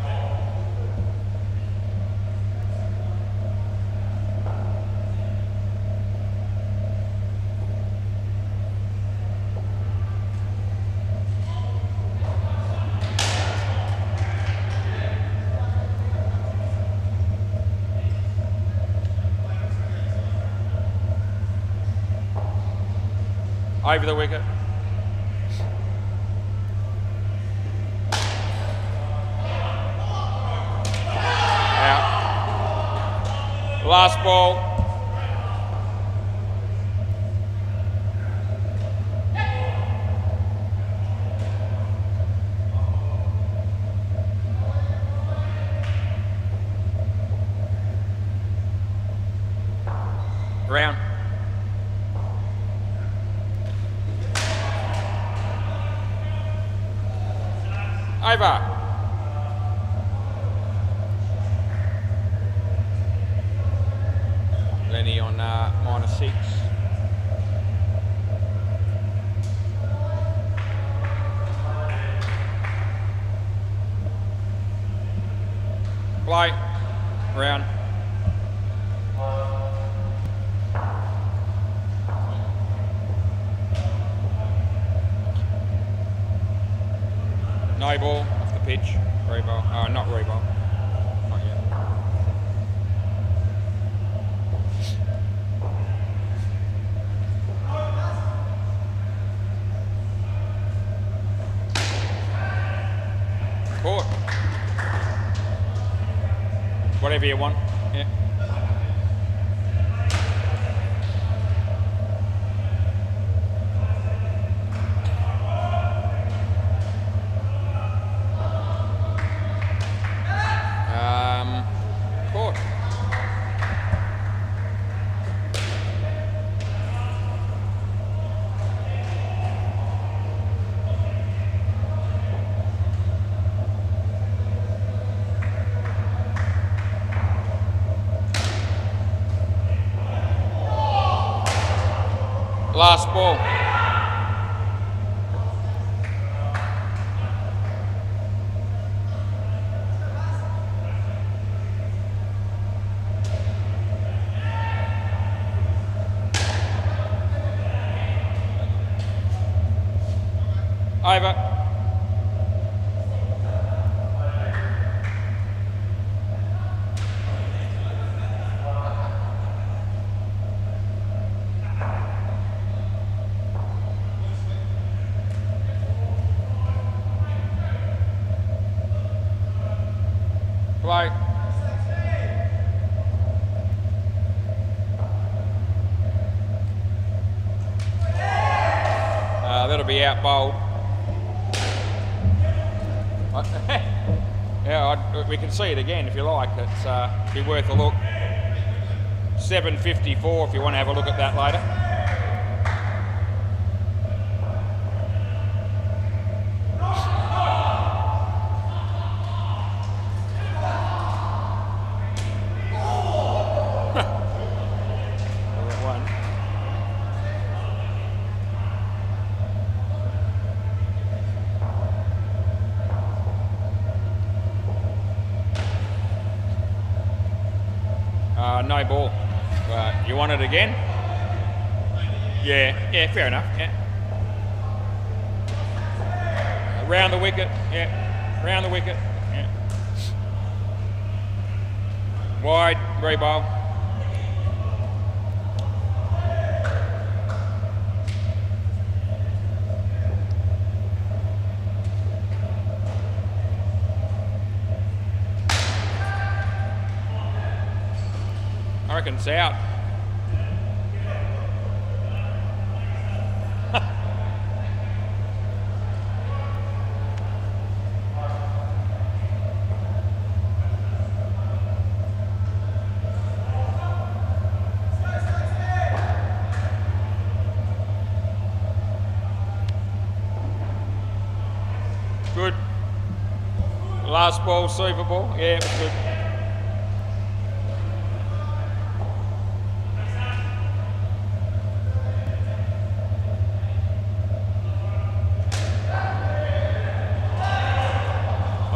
Over the wicket. Out. Last ball. Round. Over. Lenny on -6. Play. Round. No ball off the pitch. Reball. Oh, not reball. Not yet. Court. Whatever you want. Yeah. Last ball. Over. Play. That'll be out bowled. Yeah, we can see it again if you like. It's be worth a look. 7:54 if you want to have a look at that later. No ball. You want it again? Yeah, fair enough. Yeah. Round the wicket. Yeah, round the wicket. Yeah. Wide, re-bowl. I reckon it's out. Good. Last ball, Super Bowl. Yeah, it was good.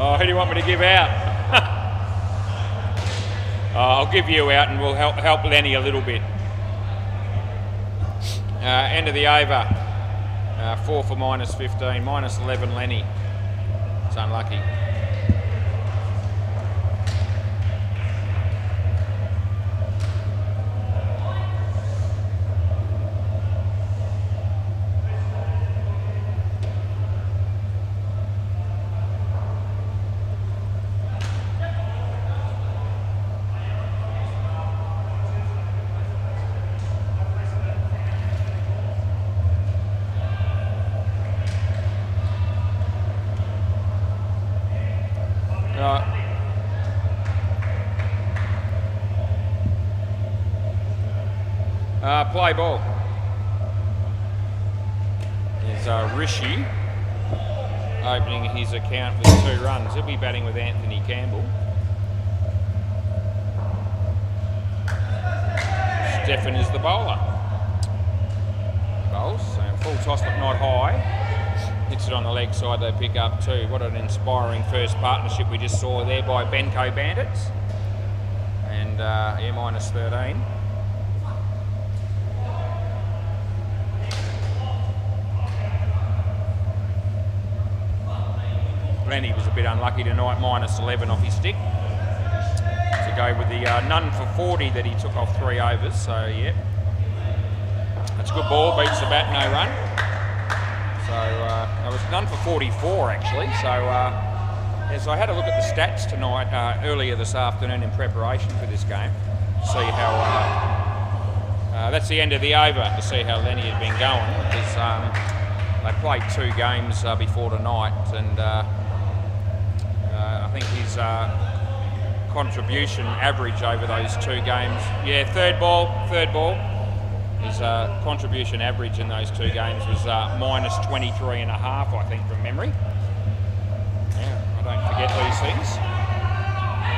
Oh, who do you want me to give out? I'll give you out and we'll help Lenny a little bit. End of the over. 4 for -15, -11 Lenny. It's unlucky. Play ball. Is Rishi opening his account with 2 runs. He'll be batting with Anthony Campbell. Stefan is the bowler. Bowls, so full toss but not high. Hits it on the leg side, they pick up 2. What an inspiring first partnership we just saw there by Benko Bandits. And air -13. Lenny was a bit unlucky tonight, -11 off his stick. To go with the none for 40 that he took off 3 overs, so yeah. That's a good ball, beats the bat, no run. So it was none for 44 actually, so as I had a look at the stats tonight, earlier this afternoon in preparation for this game, to see how, that's the end of the over, to see how Lenny had been going, because they played 2 games before tonight, and I think his contribution average over those 2 games, yeah, third ball. His contribution average in those 2 games was -23.5, I think, from memory. Yeah, I don't forget these things.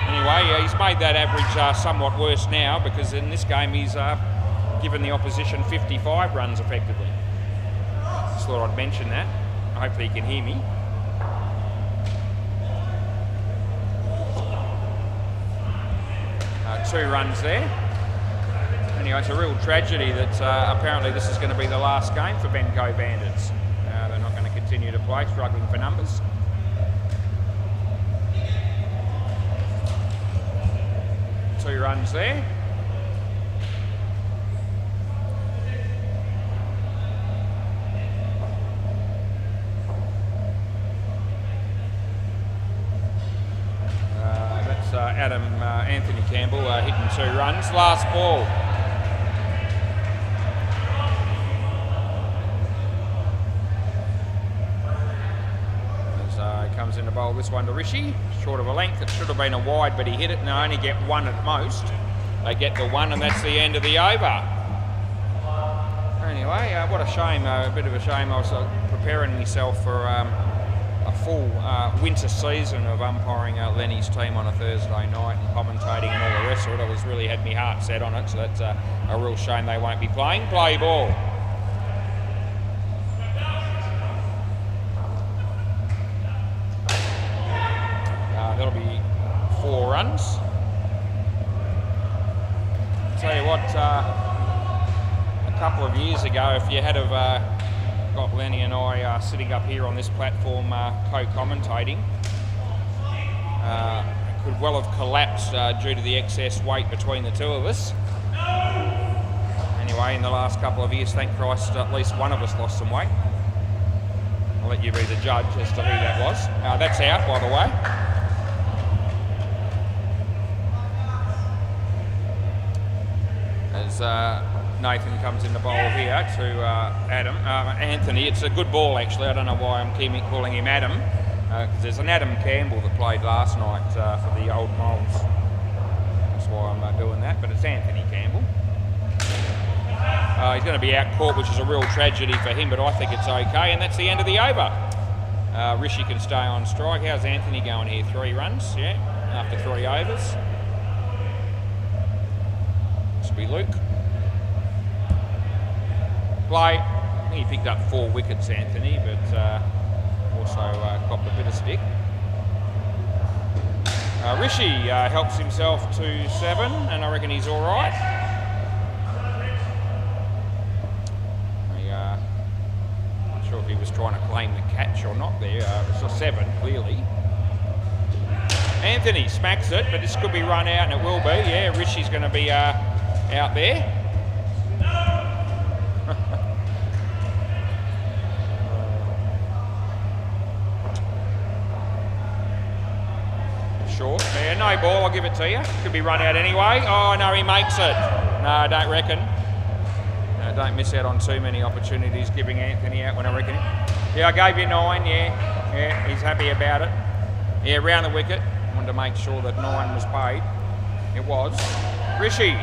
Anyway, he's made that average somewhat worse now, because in this game he's given the opposition 55 runs effectively. Just thought I'd mention that. Hopefully you can hear me. Two runs there. Anyway, it's a real tragedy that apparently this is going to be the last game for Benco Bandits. They're not going to continue to play, struggling for numbers. Two runs there. Anthony Campbell hitting 2 runs. Last ball. As comes in to bowl this one to Rishi. Short of a length. It should have been a wide, but he hit it, and they only get 1 at most. They get the 1, and that's the end of the over. Anyway, what a shame. A bit of a shame. I was preparing myself for a full winter season of umpiring Lenny's team on a Thursday night and commentating and all the rest of it. I was really had my heart set on it, so that's a real shame they won't be playing. Play ball. That'll be 4 runs. Tell you what, a couple of years ago, if you had have got Lenny and I sitting up here on this platform co-commentating, could well have collapsed due to the excess weight between the two of us. Anyway, in the last couple of years, thank Christ, at least one of us lost some weight. I'll let you be the judge as to who that was. That's out, by the way. As Nathan comes in the bowl here to Anthony. It's a good ball, actually. I don't know why I'm calling him Adam, because there's an Adam Campbell that played last night for the Old Moles. That's why I'm doing that, but it's Anthony Campbell. He's going to be out caught, which is a real tragedy for him, but I think it's okay, and that's the end of the over. Rishi can stay on strike. How's Anthony going here? 3 runs, yeah, after 3 overs. This will be Luke. Play. I think he picked up 4 wickets, Anthony, but also copped a bit of stick. Rishi helps himself to 7, and I reckon he's all right. Not sure if he was trying to claim the catch or not there. It's a 7, clearly. Anthony smacks it, but this could be run out, and it will be. Yeah, Rishi's going to be out there. Short. Yeah, no ball, I'll give it to you. Could be run out anyway. Oh, no, he makes it. No, I don't reckon. No, don't miss out on too many opportunities giving Anthony out when I reckon. Yeah, I gave you 9, yeah. Yeah, he's happy about it. Yeah, round the wicket. Wanted to make sure that 9 was paid. It was. Rishi.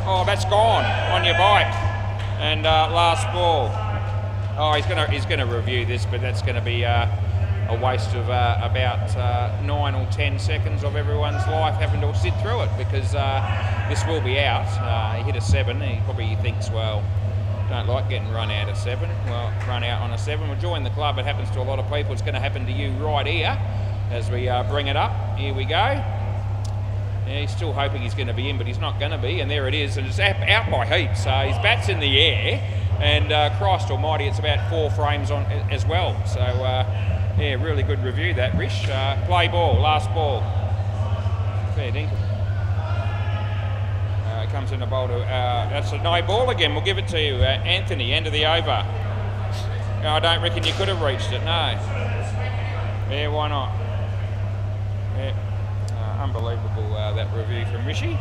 Oh, that's gone on your bike. And last ball. Oh, he's going to review this, but that's going to be a waste of about 9 or 10 seconds of everyone's life having to sit through it, because this will be out. He hit a 7. He probably thinks, well, don't like getting run out of 7. Well, run out on a 7. We'll join the club. It happens to a lot of people. It's going to happen to you right here as we bring it up. Here we go. Yeah, he's still hoping he's going to be in, but he's not going to be, and there it is, and it's out by heaps. His bat's in the air, and Christ almighty, it's about 4 frames on as well. So, yeah, really good review that, Rish. Play ball, last ball. Fair dinkum. Comes in the bowl to, that's a no ball again. We'll give it to you, Anthony, end of the over. I don't reckon you could have reached it, no. Yeah, why not? Yeah. Unbelievable, that review from Rishi.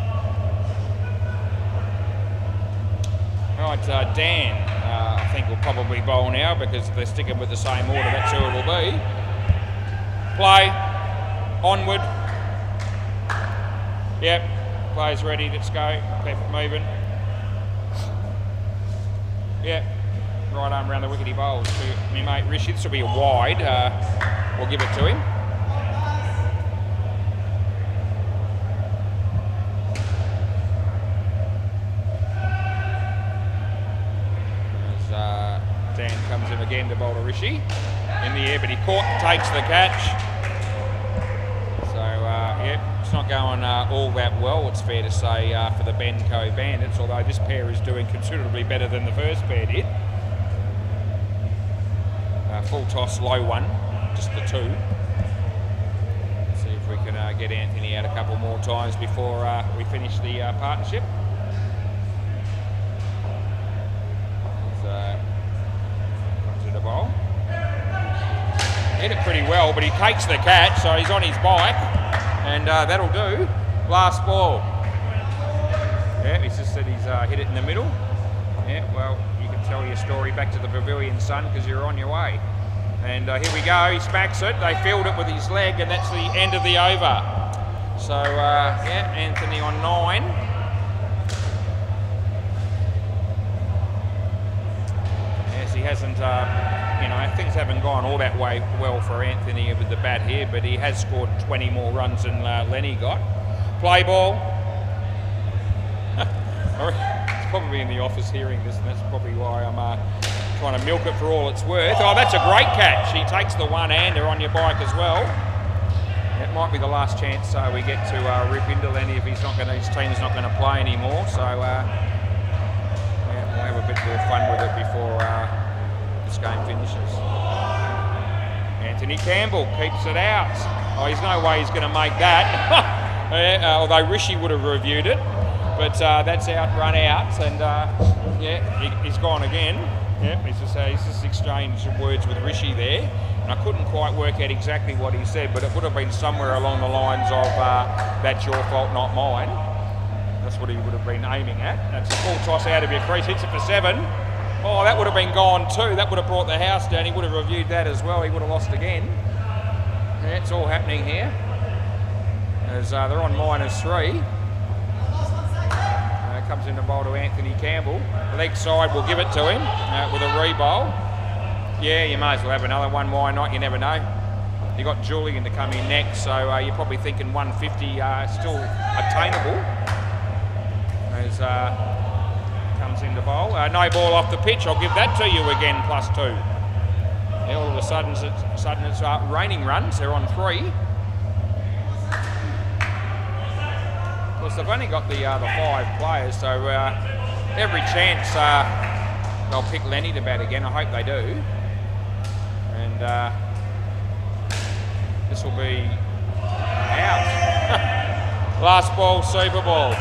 Right, Dan, I think will probably bowl now because they're sticking with the same order. That's who it will be. Play. Onward. Yep. Play's ready. Let's go. Keep it moving. Yep. Right arm around the wickety bowls to me mate Rishi. This will be a wide. We'll give it to him. into bowl to Rishi in the air, but he takes the catch. So, yeah, it's not going all that well, it's fair to say, for the Benco Bandits, although this pair is doing considerably better than the first pair did. Full toss, low one, just the two. Let's see if we can get Anthony out a couple more times before we finish the partnership. Comes in the bowl. Hit it pretty well, but he takes the catch, so he's on his bike, and that'll do. Last ball. Yeah, he's just said he's hit it in the middle. Yeah, well, you can tell your story back to the pavilion, son, because you're on your way. And here we go, he smacks it. They filled it with his leg, and that's the end of the over. So, yeah, Anthony on 9. Yes, he hasn't, you know, things haven't gone all that way well for Anthony with the bat here, but he has scored 20 more runs than Lenny got. Play ball. It's probably in the office hearing this, and that's probably why I'm trying to milk it for all it's worth. Oh, that's a great catch. He takes the one-hander on your bike as well. It might be the last chance we get to rip into Lenny if his team's not going to play anymore. So, yeah, we'll have a bit more fun with it before this game finishes. Anthony Campbell keeps it out. Oh, there's no way he's going to make that. Yeah, although Rishi would have reviewed it. But that's out, run out, and yeah, he's gone again. Yeah, he's just exchanged some words with Rishi there, and I couldn't quite work out exactly what he said, but it would have been somewhere along the lines of "That's your fault, not mine." That's what he would have been aiming at. That's a full toss out of your crease, hits it for 7. Oh, that would have been gone too. That would have brought the house down. He would have reviewed that as well. He would have lost again. Yeah, it's all happening here as they're on -3. Comes in the bowl to Anthony Campbell. Leg side will give it to him with a re-bowl. Yeah, you may as well have another one. Why not? You never know. You got Julian to come in next, so you're probably thinking 150 still attainable. As comes in the bowl. No ball off the pitch. I'll give that to you again, +2. Yeah, all of a sudden it's raining runs. They're on 3. Of course, they've only got the 5 players, so every chance they'll pick Lenny to bat again. I hope they do. And this will be out. Last ball, Super Ball.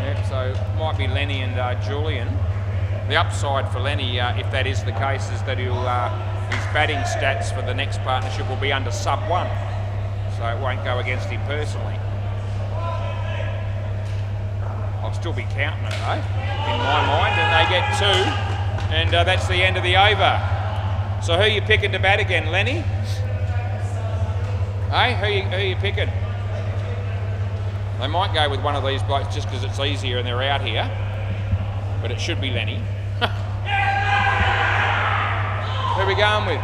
Yep, so it might be Lenny and Julian. The upside for Lenny, if that is the case, is that his batting stats for the next partnership will be under sub-1. So it won't go against him personally. I'll still be counting it though, in my mind, and they get 2, and that's the end of the over. So who are you picking to bat again, Lenny? Hey, who are you picking? They might go with one of these blokes just because it's easier and they're out here, but it should be Lenny. Who are we going with?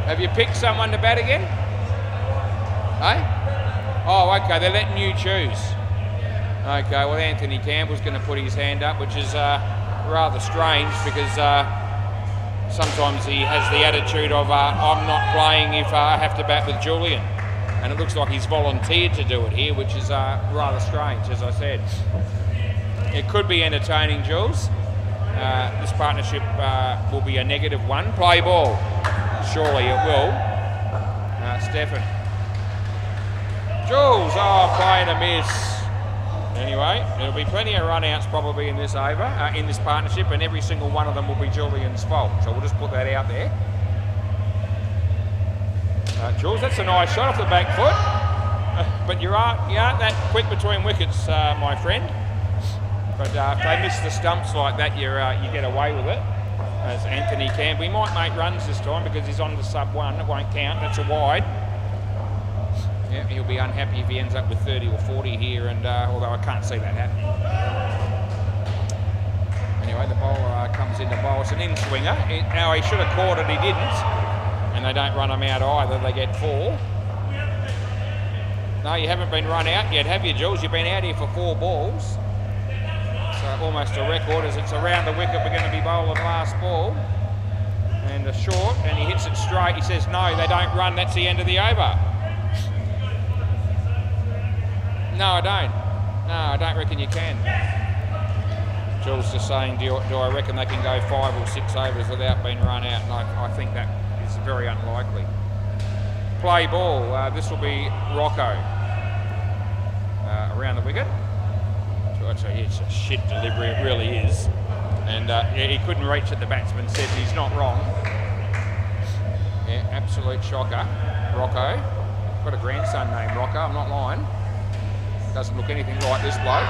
Have you picked someone to bat again? Hey? Oh, okay, they're letting you choose. Okay, well, Anthony Campbell's going to put his hand up, which is rather strange because sometimes he has the attitude of, I'm not playing if I have to bat with Julian. And it looks like he's volunteered to do it here, which is rather strange, as I said. It could be entertaining, Jules. This partnership will be a -1. Play ball. Surely it will. Stefan. Jules, oh, playing a miss. Anyway, there'll be plenty of run-outs probably in this over, in this partnership, and every single one of them will be Julian's fault. So we'll just put that out there. Jules, that's a nice shot off the back foot. But you aren't that quick between wickets, my friend. But if they miss the stumps like that, you get away with it. As Anthony Campbell, he might make runs this time because he's on the sub-1. It won't count. That's a wide. Yeah, he'll be unhappy if he ends up with 30 or 40 here, and although I can't see that happening. Anyway, the bowler comes in to bowl. It's an in-swinger. Now, he should have caught it, he didn't. And they don't run him out either. They get 4. No, you haven't been run out yet, have you, Jules? You've been out here for 4 balls. almost a record as it's around the wicket. We're going to be bowling last ball. And a short, and he hits it straight. He says, no, they don't run. That's the end of the over. No, I don't. No, I don't reckon you can. Jules just saying, do I reckon they can go 5 or 6 overs without being run out? And I think that is very unlikely. Play ball. This will be Rocco around the wicket. It's a shit delivery, it really is. And he couldn't reach it, the batsman said. He's not wrong. Yeah, absolute shocker. Rocco. Got a grandson named Rocco, I'm not lying. Doesn't look anything like this bloke.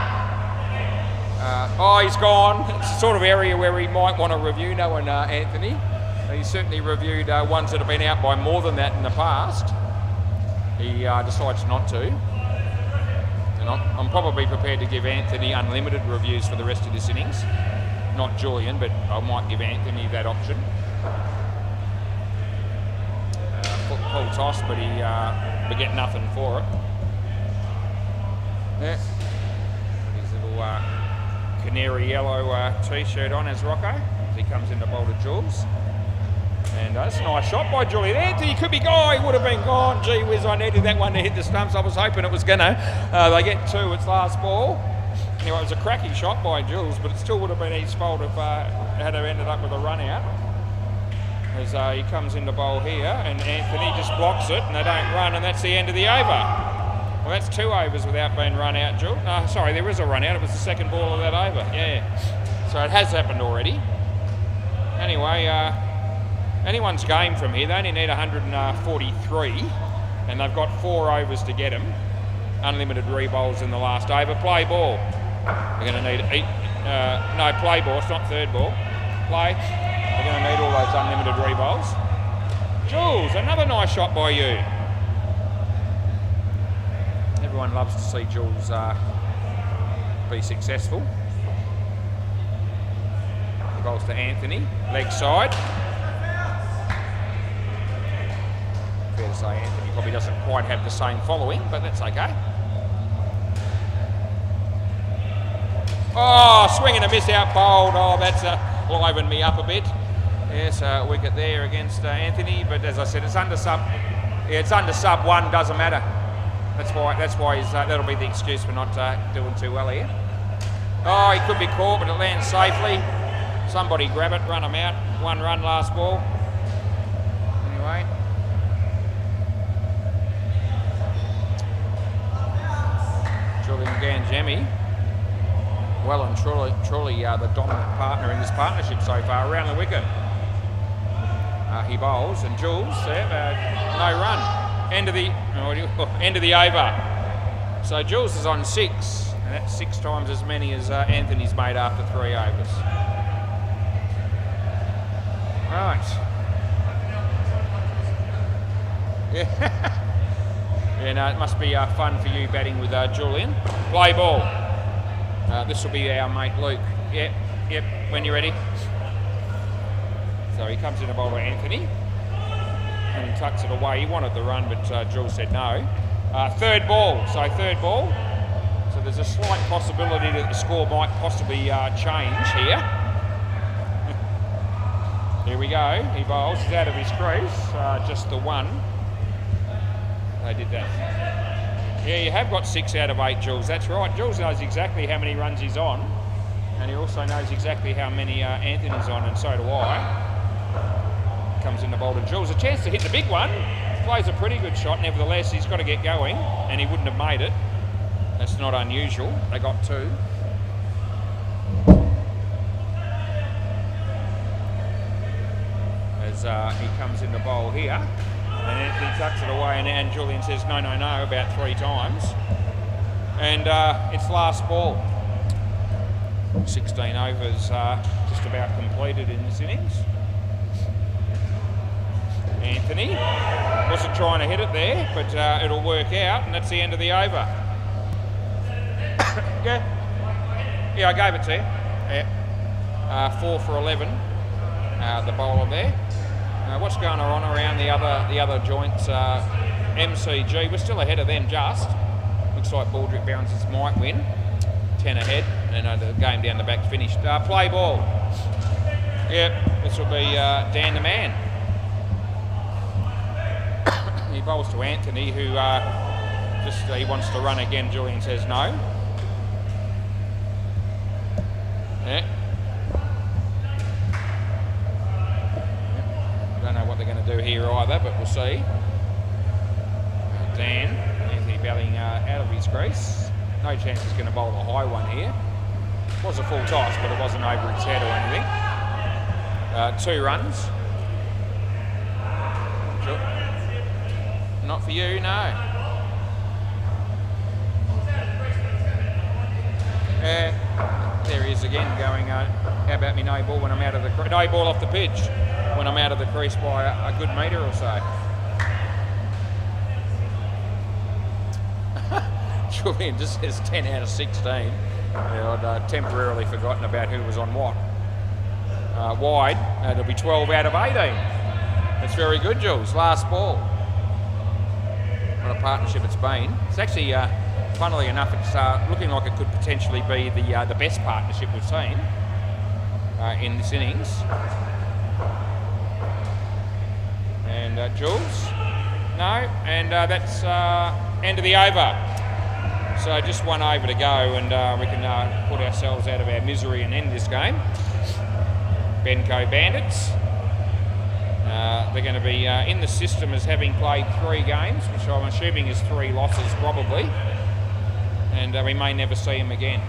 He's gone. It's the sort of area where he might want to review, knowing Anthony. He's certainly reviewed ones that have been out by more than that in the past. He decides not to. And I'm probably prepared to give Anthony unlimited reviews for the rest of this innings. Not Julian, but I might give Anthony that option. Full toss, but we get nothing for it. Yeah. His little canary yellow t-shirt on as Rocco as he comes into bowl to Jules. And that's a nice shot by Julian. Anthony could be gone. He would have been gone. Gee whiz, I needed that one to hit the stumps. I was hoping it was gonna. They get 2. It's last ball. Anyway, it was a cracking shot by Jules, but it still would have been his fault if had have ended up with a run out. As he comes into bowl here, and Anthony just blocks it, and they don't run, and that's the end of the over. Well, that's 2 overs without being run out, Jules. No, sorry, there is a run out. It was the second ball of that over. Yeah. So it has happened already. Anyway, anyone's game from here. They only need 143, and they've got 4 overs to get them. Unlimited re-bowls in the last over. Play ball. They're going to need no play ball. It's not third ball. Play. They're going to need all those unlimited re-bowls. Jules, another nice shot by you. Everyone loves to see Jules be successful. The bowls to Anthony, leg side. Fair to say Anthony probably doesn't quite have the same following, but that's okay. Oh, swing and a miss out bowled. Oh, that's livened me up a bit. Yes, wicket there against Anthony, but as I said, it's under sub. Yeah, it's under sub 1. Doesn't matter. That's why he's, that'll be the excuse for not doing too well here. Oh, he could be caught, but it lands safely. Somebody grab it, run him out. 1 run last ball. Anyway. Julian Ganjemi, well and truly the dominant partner in this partnership so far around the wicket. He bowls, and Jules, no run. End of the over. So Jules is on 6, and that's 6 times as many as Anthony's made after 3 overs. Right. Yeah. Yeah, no, it must be fun for you batting with Julian. Play ball. This will be our mate Luke. Yep, when you're ready. So he comes in a bowl to Anthony. And he tucks it away. He wanted the run, but Jules said no. Third ball. So third ball. So there's a slight possibility that the score might possibly change here. Here we go. He bowls. He's out of his crease. Just the 1. They did that. Yeah, you have got 6 out of 8, Jules. That's right. Jules knows exactly how many runs he's on, and he also knows exactly how many Anthony's on, and so do I. Comes in the bowl to Jules. A chance to hit the big one. Plays a pretty good shot. Nevertheless, he's got to get going, and he wouldn't have made it. That's not unusual. They got 2. As he comes in the bowl here. And Anthony tucks it away, and Julian says no about 3 times. And it's last ball. 16 overs just about completed in this innings. Anthony wasn't trying to hit it there, but it'll work out, and that's the end of the over. Yeah, I gave it to you. Yeah. 4 for 11, the bowler there. What's going on around the other joints? MCG, we're still ahead of them just. Looks like Baldrick Bounces might win. 10 ahead, and the game down the back's finished. Play ball. Yep, this will be Dan the man. He bowls to Anthony, who he wants to run again. Julian says no. Yeah. Don't know what they're going to do here either, but we'll see. Dan, Anthony bowling out of his crease. No chance he's going to bowl a high one here. Was a full toss, but it wasn't over his head or anything. 2 runs. Sure. Not for you, no. There he is again going, how about me no ball when I'm out of the crease? No ball off the pitch when I'm out of the crease by a good metre or so. Julian just says 10 out of 16. Yeah, I'd temporarily forgotten about who was on what. Wide, it'll be 12 out of 18. That's very good, Jules. Last ball. What a partnership it's been. It's actually, funnily enough, it's looking like it could potentially be the best partnership we've seen in this innings. And Jules, no, and that's end of the over. So just 1 over to go, and we can put ourselves out of our misery and end this game. Benco Bandits. They're going to be in the system as having played 3 games, which I'm assuming is 3 losses probably. And we may never see them again.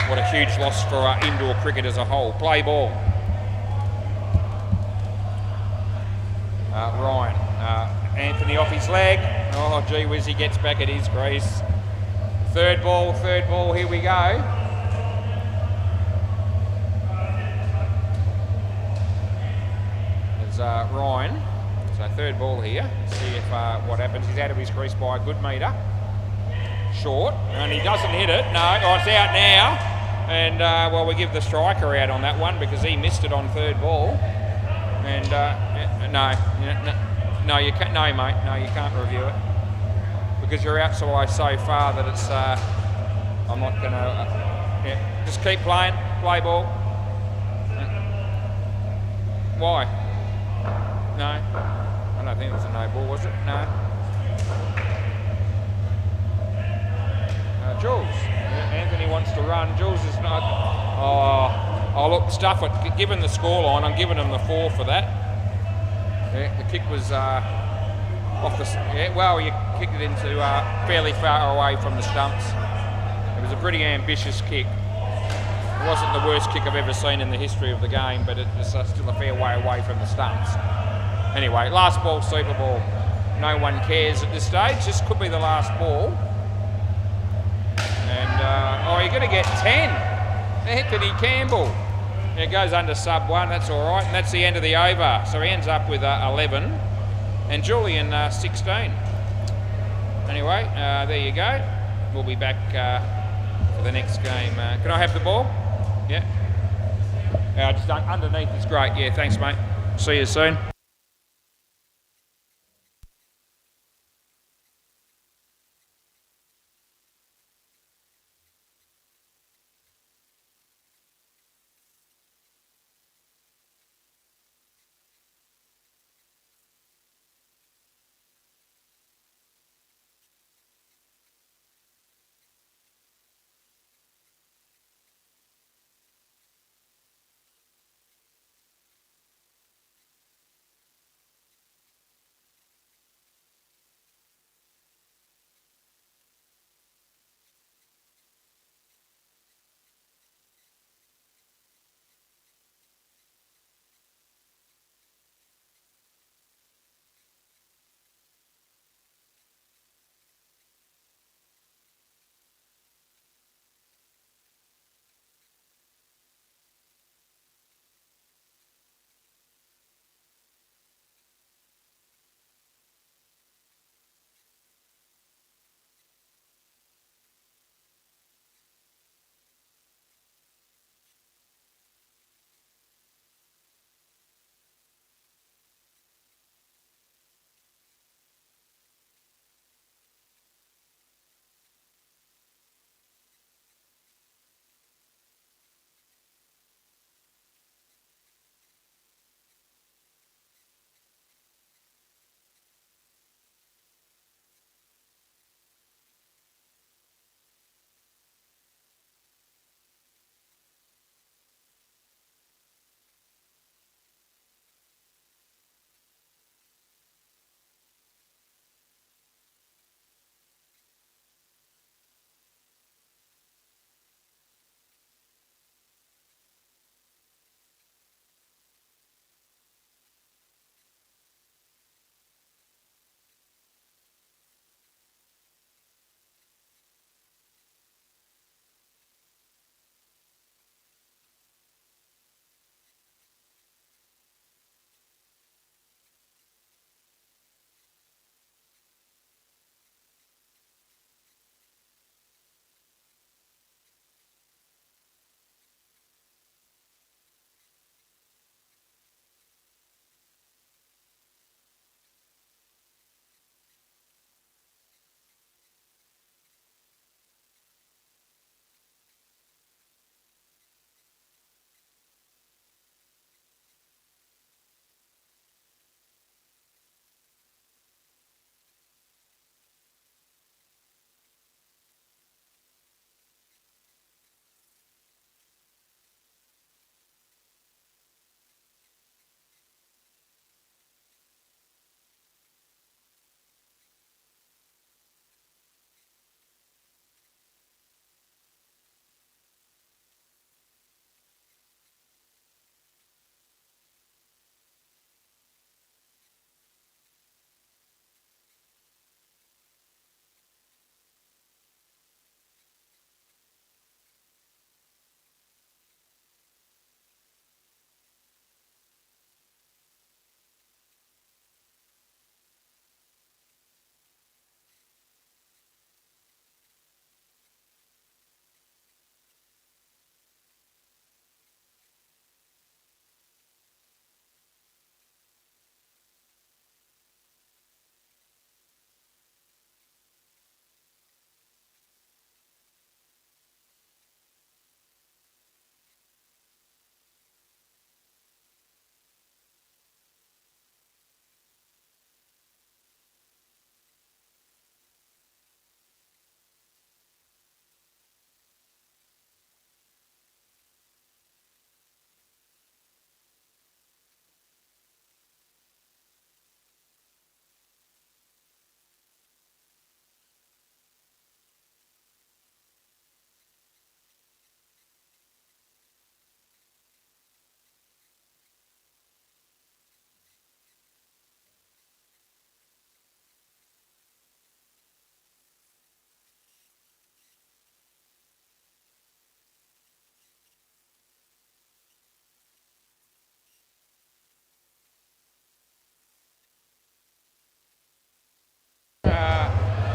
What a huge loss for indoor cricket as a whole. Play ball. Ryan. Anthony off his leg. Oh, gee whiz, he gets back at his crease. Third ball, here we go. There's Ryan. So third ball here. Let's see if what happens. He's out of his crease by a good metre. Short, and he doesn't hit it. No, oh, it's out now. And, well, we give the striker out on that one because he missed it on third ball. And, no, you can't, no, mate, no, you can't review it. Because you're outside so far that it's, I'm not going to, just keep playing, play ball. Why? No, I don't think it was a no ball, was it? No. Jules. Anthony wants to run. Jules is not. Oh, look, stuff it. Given the scoreline, I'm giving him the 4 for that. Yeah, the kick was off the. Yeah, well, you kicked it into fairly far away from the stumps. It was a pretty ambitious kick. It wasn't the worst kick I've ever seen in the history of the game, but it was still a fair way away from the stumps. Anyway, last ball, Super Ball. No one cares at this stage. This could be the last ball. And, you're going to get 10. Anthony Campbell. It goes under sub 1, that's all right. And that's the end of the over. So he ends up with 11. And Julian, 16. Anyway, there you go. We'll be back for the next game. Can I have the ball? Yeah. Just underneath is great. Yeah, thanks, mate. See you soon.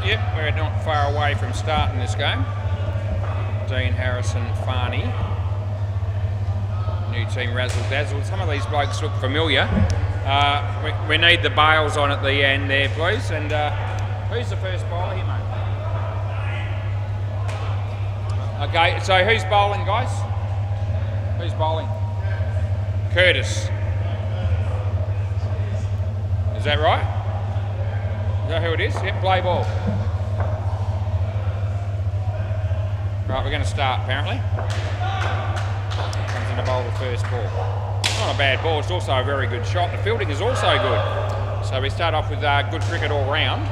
Yep, we're not far away from starting this game. Dean, Harrison, Farney. New team Razzle Dazzle. Some of these blokes look familiar. We need the bails on at the end there, please. And who's the first bowler here, mate? Okay, so who's bowling, guys? Who's bowling? Curtis. Is that right? Is that who it is? Yep, play ball. Right, we're going to start apparently. Comes in to bowl the first ball. Not a bad ball, it's also a very good shot. The fielding is also good. So we start off with good cricket all round.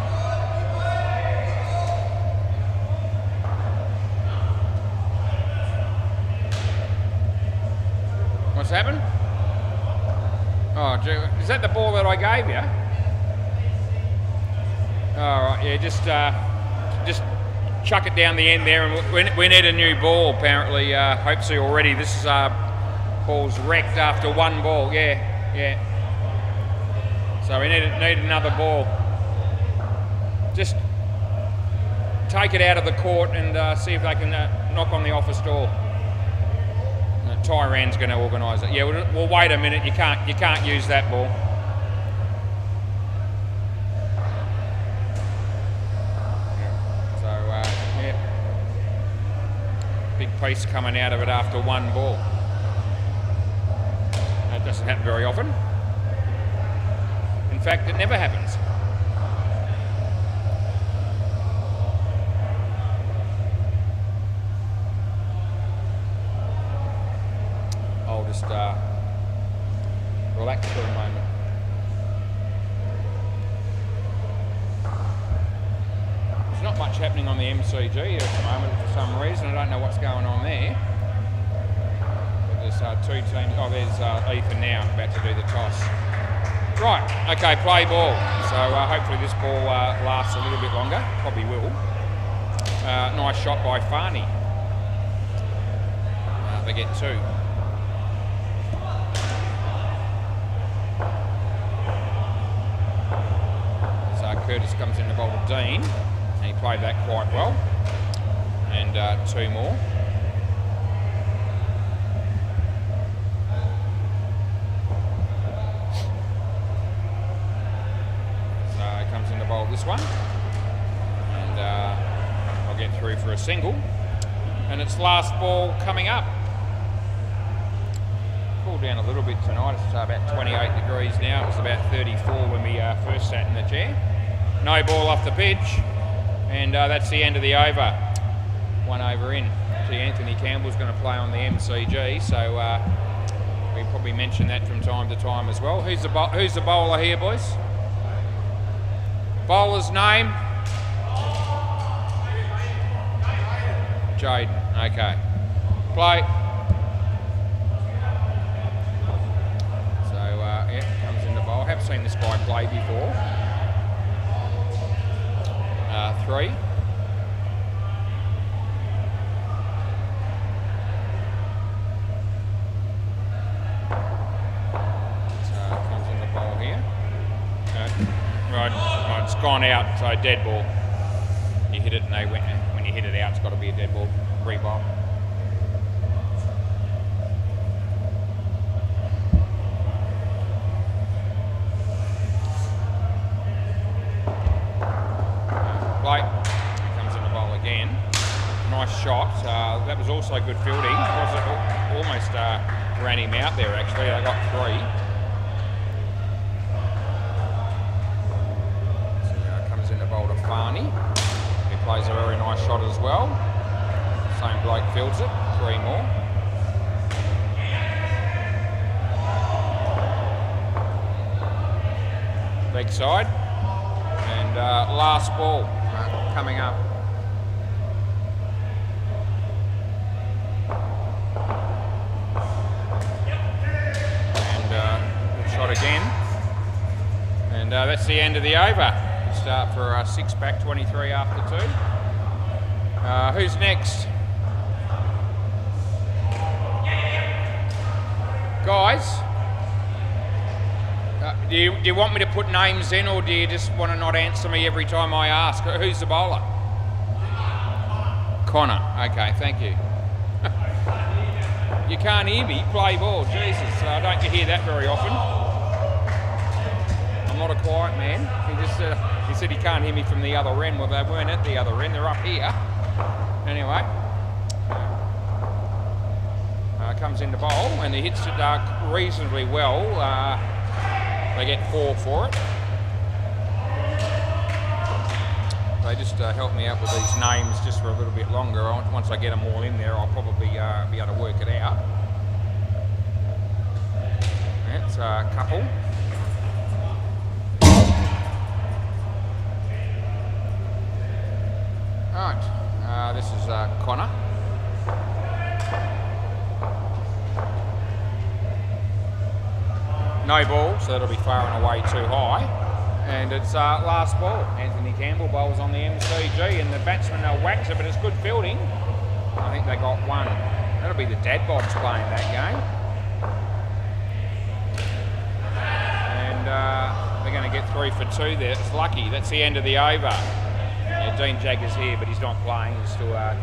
What's happened? Oh, is that the ball that I gave you? All right, yeah, just chuck it down the end there, and we need a new ball apparently. Hopefully already. This is ball's wrecked after one ball. Yeah. So we need another ball. Just take it out of the court and see if they can knock on the office door. Tyran's going to organise it. Yeah, we'll wait a minute. You can't use that ball. Big piece coming out of it after one ball. That doesn't happen very often. In fact, it never happens. I'll just relax for a moment. There's not much happening on the MCG at the moment for some reason. I don't know what's going on there. But there's two teams. Oh, there's Ethan now about to do the toss. Right, okay, play ball. So hopefully this ball lasts a little bit longer. Probably will. Nice shot by Farney. They get two. So Curtis comes in to bowl to Dean. He played that quite well, and two more. So he comes in to bowl this one, and I'll get through for a single. And it's last ball coming up. Cooled down a little bit tonight. It's about 28 degrees now. It was about 34 when we first sat in the chair. No ball off the pitch. And that's the end of the over. 1 over in. See, Anthony Campbell's going to play on the MCG, so we probably mention that from time to time as well. Who's the bowler here, boys? Bowler's name? Jaden. Okay. Play. So, yeah, comes in the bowl. I have seen this guy play before. 3. So comes in the bowl here. Right, it's gone out, so dead ball. You hit it and they went. When you hit it out, it's got to be a dead ball. Free ball. Play. Comes in the bowl again. Nice shot. That was also good fielding. Almost ran him out there actually. I got 3. So comes in the bowl to Farney. He plays a very nice shot as well. Same bloke fields it. 3 more. Big side. And last ball. Coming up. And good shot again. And that's the end of the over. We start for 6 back, 23 after 2. Who's next? Guys, Do you want me to put names in, or do you just want to not answer me every time I ask? Who's the bowler? Connor. Okay, thank you. You can't hear me play ball. Jesus, don't you hear that very often? I'm not a quiet man. He said he can't hear me from the other end. Well, they weren't at the other end. They're up here. Anyway, comes into bowl and he hits it reasonably well. They get 4 for it. They just help me out with these names just for a little bit longer. Once I get them all in there, I'll probably be able to work it out. That's a couple. Right, this is Connor. No ball, so that'll be far and away too high. And it's last ball. Anthony Campbell bowls on the MCG, and the batsmen are WACA, but it's good fielding. I think they got one. That'll be the Dad Bods playing that game. And they're going to get 3 for 2 there. It's lucky. That's the end of the over. Yeah, Dean Jagger's here, but he's not playing. He's still got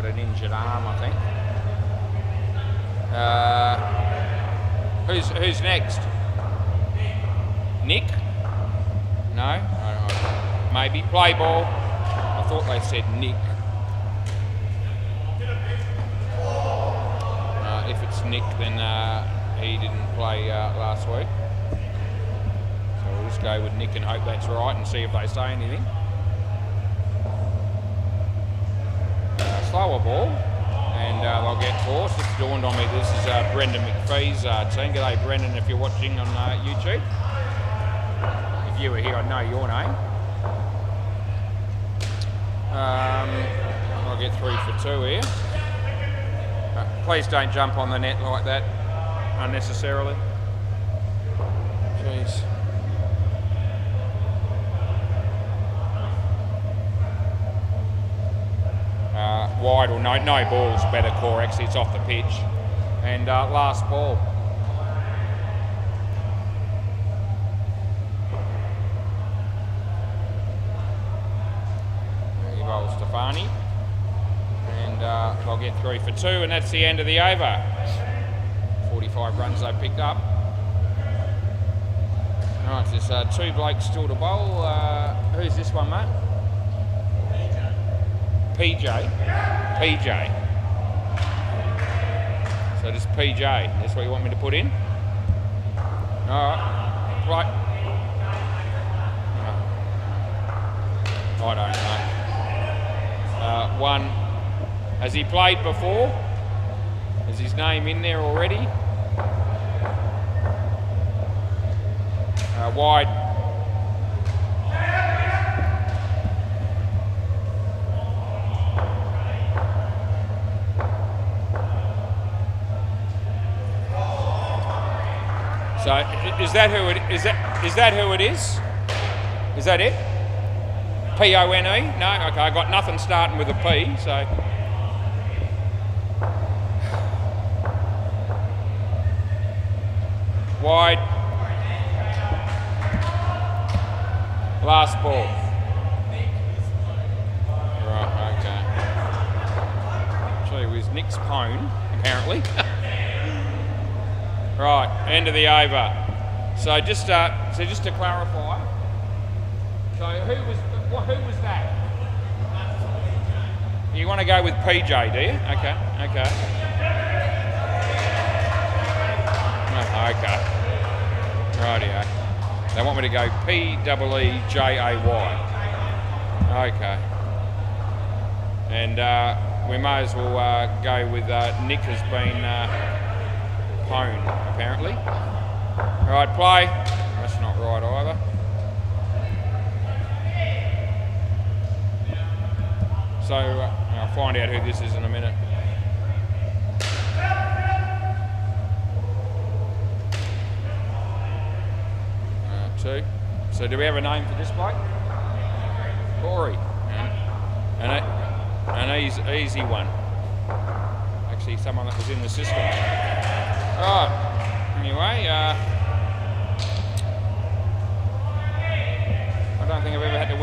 an injured arm, I think. Who's next? Nick? No? Maybe. Play ball. I thought they said Nick. If it's Nick, then he didn't play last week. So we'll just go with Nick and hope that's right and see if they say anything. Slower ball. And they'll get forced. It's dawned on me this is Brendan McPhee's team. G'day Brendan if you're watching on YouTube. If you were here I'd know your name. I'll get 3 for 2 here. Please don't jump on the net like that unnecessarily. Jeez. Wide or no balls, better core actually, it's off the pitch. And last ball. He bowls Stefani. And they'll get 3 for 2, and that's the end of the over. 45 runs they picked up. Right, there's 2 blokes still to bowl. Who's this one, mate? PJ. So just PJ. That's what you want me to put in? Alright. Right. I don't know. One. Has he played before? Is his name in there already? Wide. So is that who it is? Is that who it is? Is that it? P-O-N-E? No? Okay, I got nothing starting with a P, so. Wide. Last ball. Right, okay. Gee whiz, Nick's pone, apparently. Right, end of the over. So just to clarify, so who was that? You want to go with PJ, do you? Okay. Okay. Rightio. They want me to go P-E-E-J-A-Y. Okay. And we may as well go with Nick has been pone, apparently. Right, play. That's not right either. So I'll find out who this is in a minute. Two. So do we have a name for this bloke? Corey. An easy one. Actually, someone that was in the system. Right. Anyway,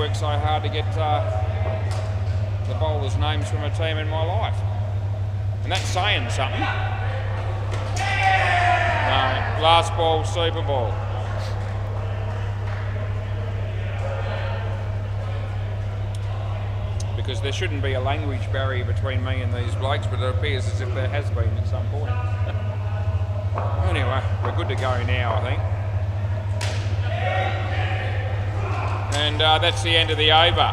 worked so hard to get the bowlers' names from a team in my life. And that's saying something. No, last ball, super ball. Because there shouldn't be a language barrier between me and these blokes, but it appears as if there has been at some point. Anyway, we're good to go now, I think. And that's the end of the over.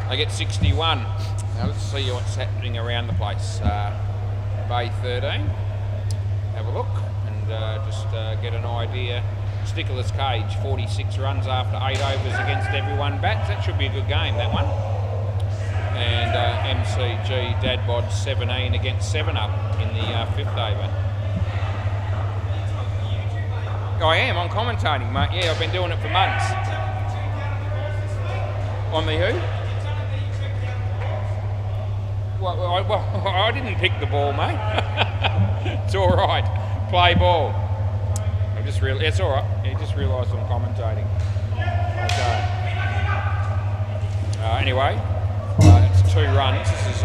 They get 61. Now let's see what's happening around the place. Bay 13. Have a look and just get an idea. Stickerless Cage, 46 runs after 8 overs against everyone bats. That should be a good game, that one. And MCG Dadbod 17 against 7 up in the 5th over. I am, I'm commentating, mate. Yeah, I've been doing it for months. On the who? Well, I didn't pick the ball, mate. It's all right. Play ball. I just realised, it's all right. I just realised I'm commentating. Okay. Anyway, it's 2 runs. This is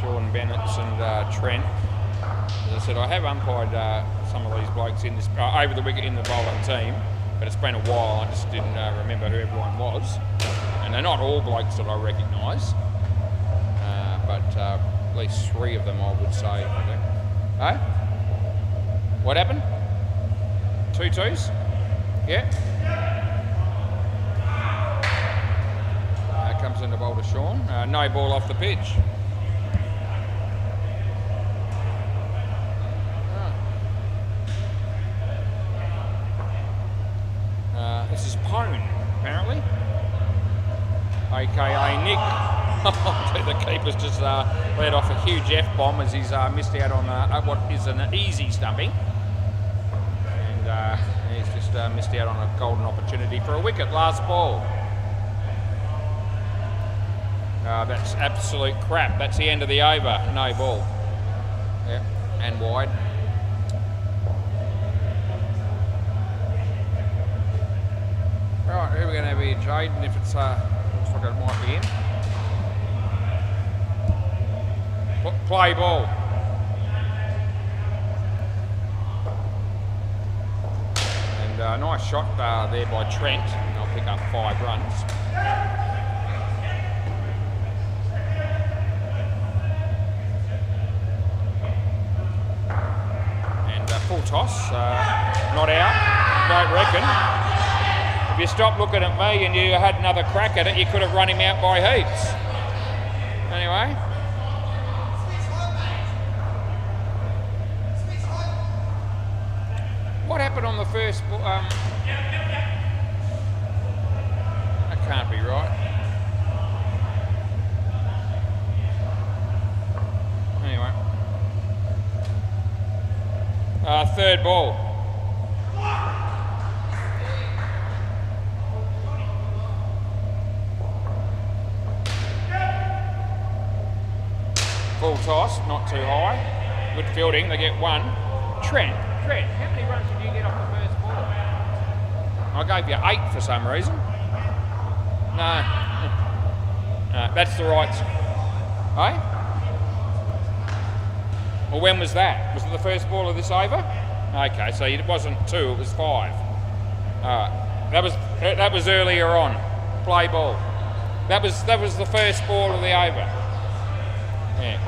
Sean Bennett and Trent. As I said, I have umpired some of these blokes in this over the wicket in the bowling team, but it's been a while. I just didn't remember who everyone was, and they're not all blokes that I recognise, but at least 3 of them I would say. Hey, what happened? 2 twos? Yeah. Comes in the bowl to Sean. No ball off the pitch. This is Pone, apparently. AKA Nick. The keeper's just let off a huge F-bomb as he's missed out on what is an easy stumping. And he's just missed out on a golden opportunity for a wicket. Last ball. That's absolute crap. That's the end of the over. No ball. Yeah, and wide. Right, who are we going to have here, Jaden? If it's looks like it might be in. Play ball. And nice shot there by Trent. I'll pick up 5 runs. Full toss, not out, don't reckon. If you stopped looking at me and you had another crack at it, you could have run him out by heaps. Anyway. What happened on the first ball? That can't be right. Anyway. 3rd ball. Full toss, not too high. Good fielding, they get 1. Trent, how many runs did you get off the first ball? I gave you 8 for some reason. No, that's the right. Hey? Well, when was that? Was it the first ball of this over? Okay, so it wasn't 2, it was 5. That was earlier on. Play ball. That was the first ball of the over. Yeah.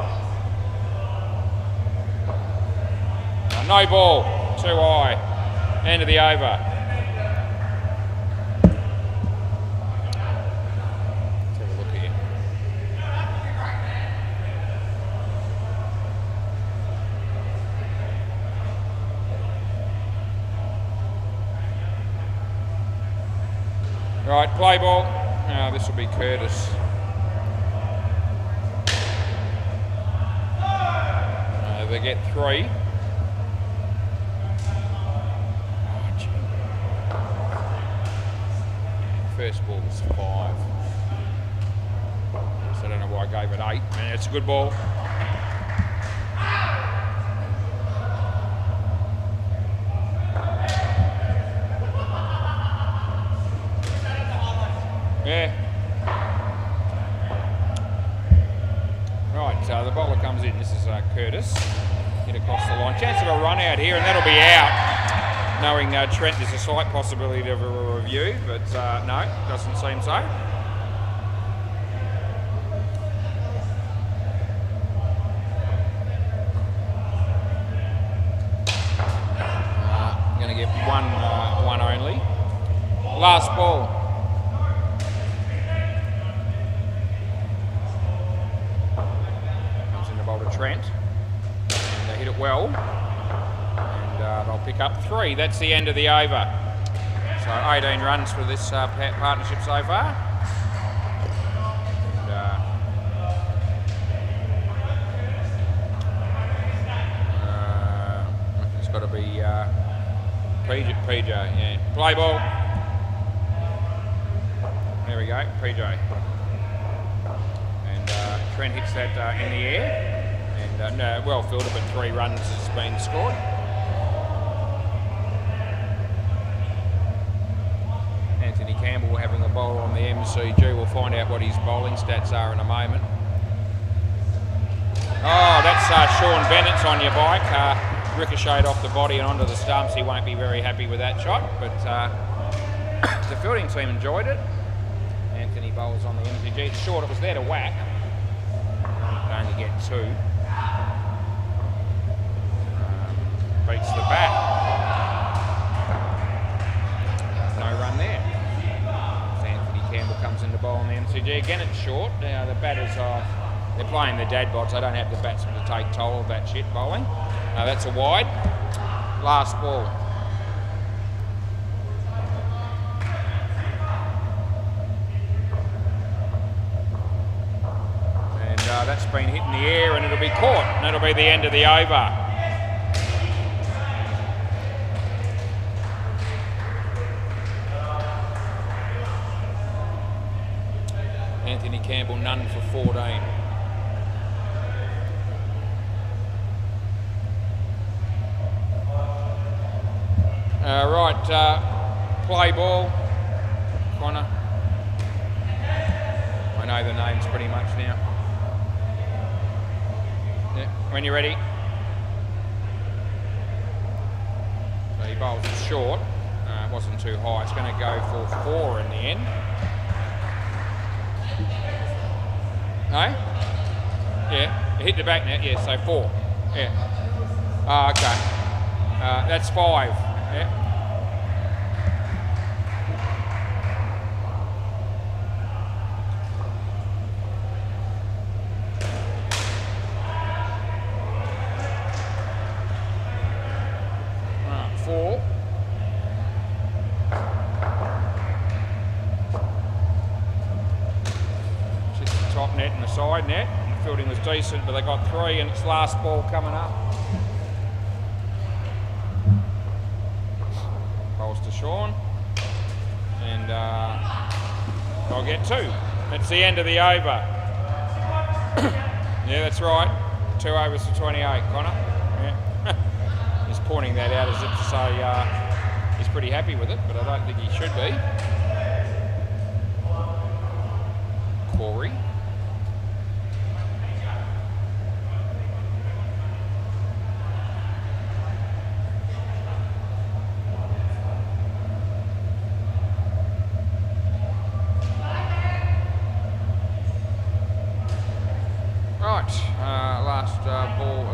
No ball. Too high. End of the over. Let's have a look here. Right, play ball. This will be Curtis. They get 3. First ball was 5. So I don't know why I gave it 8. Man, it's a good ball. chance of a run out here, and that'll be out. Knowing Trent, there's a slight possibility of a review, but no, doesn't seem so. Going to get one only. Last ball. Comes in the bowl to Trent. And they hit it well. And they'll pick up 3. That's the end of the over. So 18 runs for this partnership so far. And, it's got to be PJ, yeah. Play ball. There we go, PJ. And Trent hits that in the air. And no, well fielded, but 3 runs has been scored. Anthony Campbell having a bowl on the MCG. We'll find out what his bowling stats are in a moment. Oh, that's Sean Bennett's on your bike. Ricocheted off the body and onto the stumps. He won't be very happy with that shot, but the fielding team enjoyed it. Anthony bowls on the MCG. It's short, it was there to whack. Could only get 2. Beats the bat. No run there. So Anthony Campbell comes in to bowl on the MCG. Again, it's short. The batters they're playing the dad bots. They don't have the batsmen to take toll of that shit bowling. That's a wide. Last ball. And that's been hit in the air and it'll be caught. And it'll be the end of the over. Anthony Campbell, none for 14. Play ball. Connor. I know the names pretty much now. Yeah, when you're ready. So he bowls it short. It wasn't too high. It's going to go for 4 in the end. No? Yeah, it hit the back net. Yeah, so 4. Yeah. Oh, okay. That's 5. Yeah. Net and the side net. The fielding was decent, but they got 3 and it's last ball coming up. Bowls to Sean. And they'll get 2. That's the end of the over. Yeah, that's right. 2 overs to 28, Connor. Yeah. He's pointing that out as if to say he's pretty happy with it, but I don't think he should be. Corey.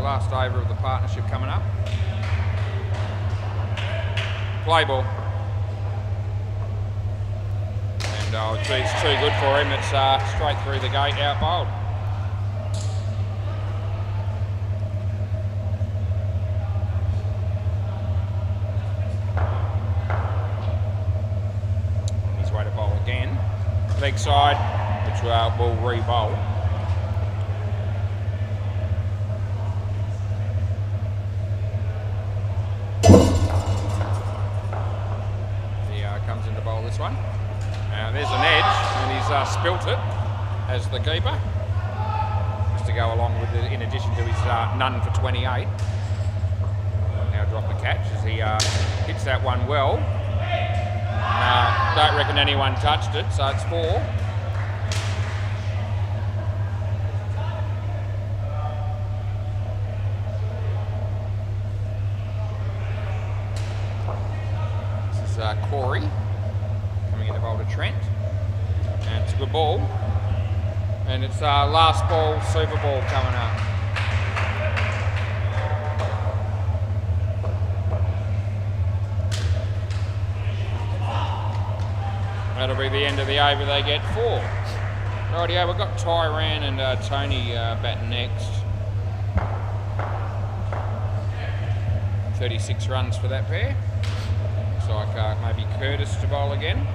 Last over of the partnership coming up. Play ball. And oh gee, it's too good for him. It's straight through the gate, out bowled. On his way to bowl again. Leg side, which will re-bowl. Comes in to bowl this one. There's an edge, and he's spilt it as the keeper. Just to go along with it, in addition to his none for 28. Now drop the catch as he hits that one well. Don't reckon anyone touched it, so it's 4. Corey coming into bowl to Trent. And it's a good ball. And it's last ball, super ball coming up. That'll be the end of the over. They get 4. Rightio, we've got Tyran and Tony batting next. 36 runs for that pair. Looks like maybe Curtis to bowl again.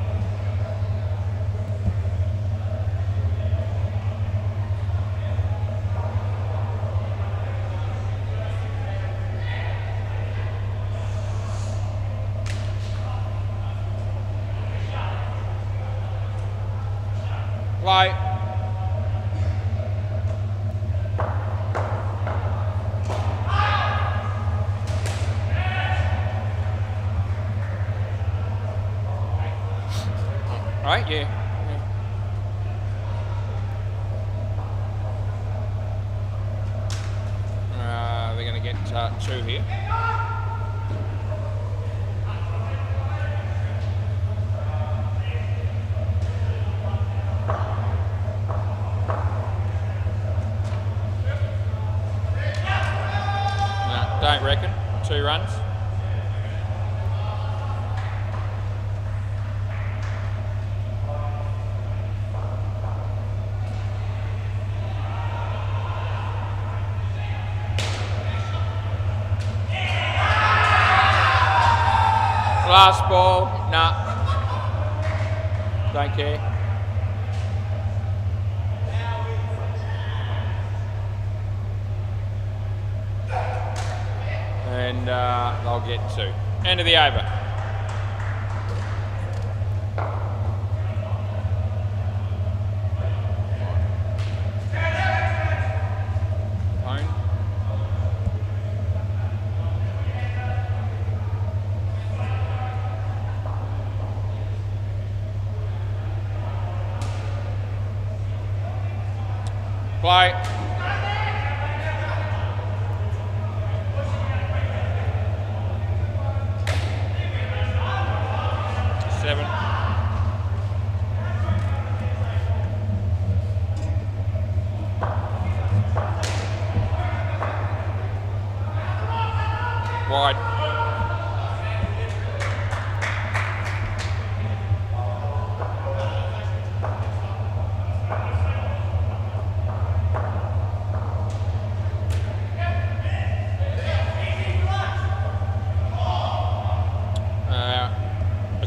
Play. Right, yeah. They're going to get 2 here. Don't reckon. 2 runs. Last ball. Nah. Don't care. And they'll get 2. End of the over. Home. Play. 7. Wide.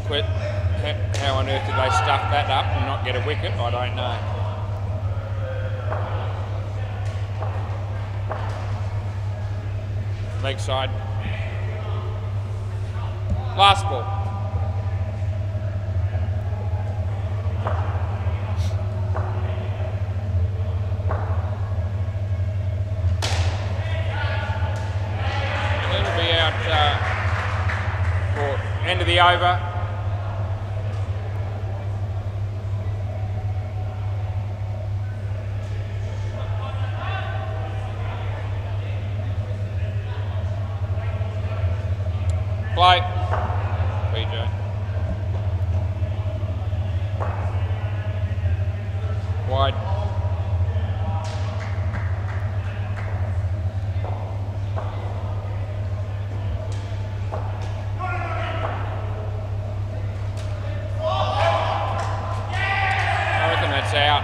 Quit. How on earth did they stuff that up and not get a wicket? I don't know. Leg side. Last ball. And it'll be out for end of the over. Play. BJ. Wide. I reckon that's out.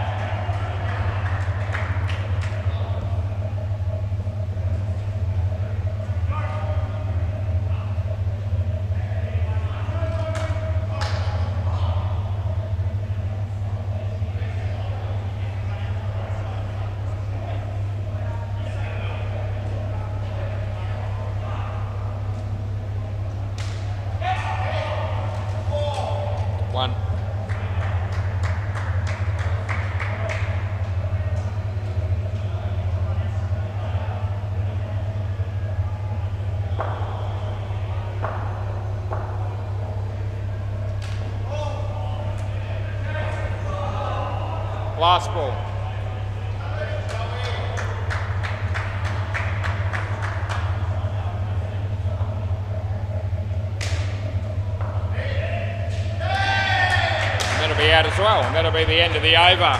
One. Last ball. be out as well, and that'll be the end of the over.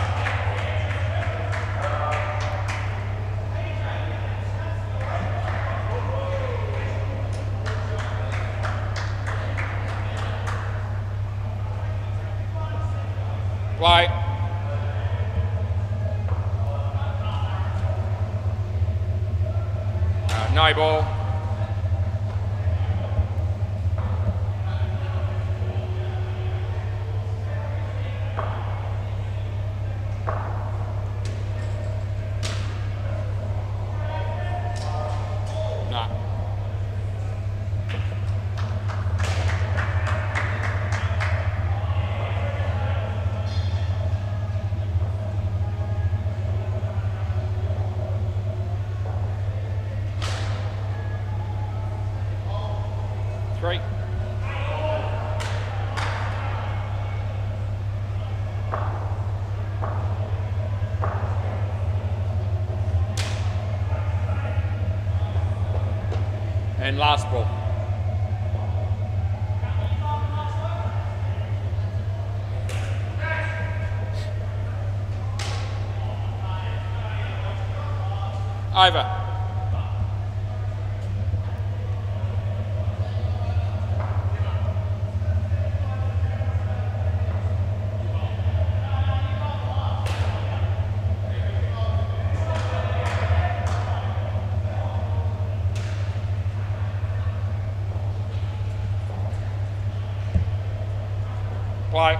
Play. No ball. No. Three. And last ball. Over. Play.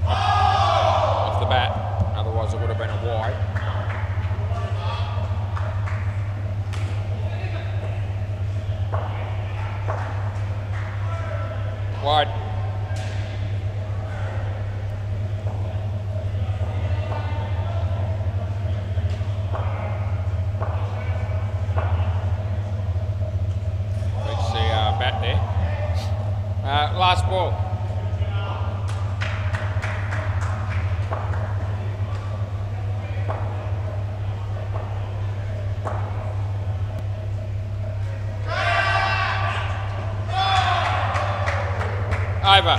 Off the bat, otherwise it would have been a wide. Wide. Bat there. Last ball. Over.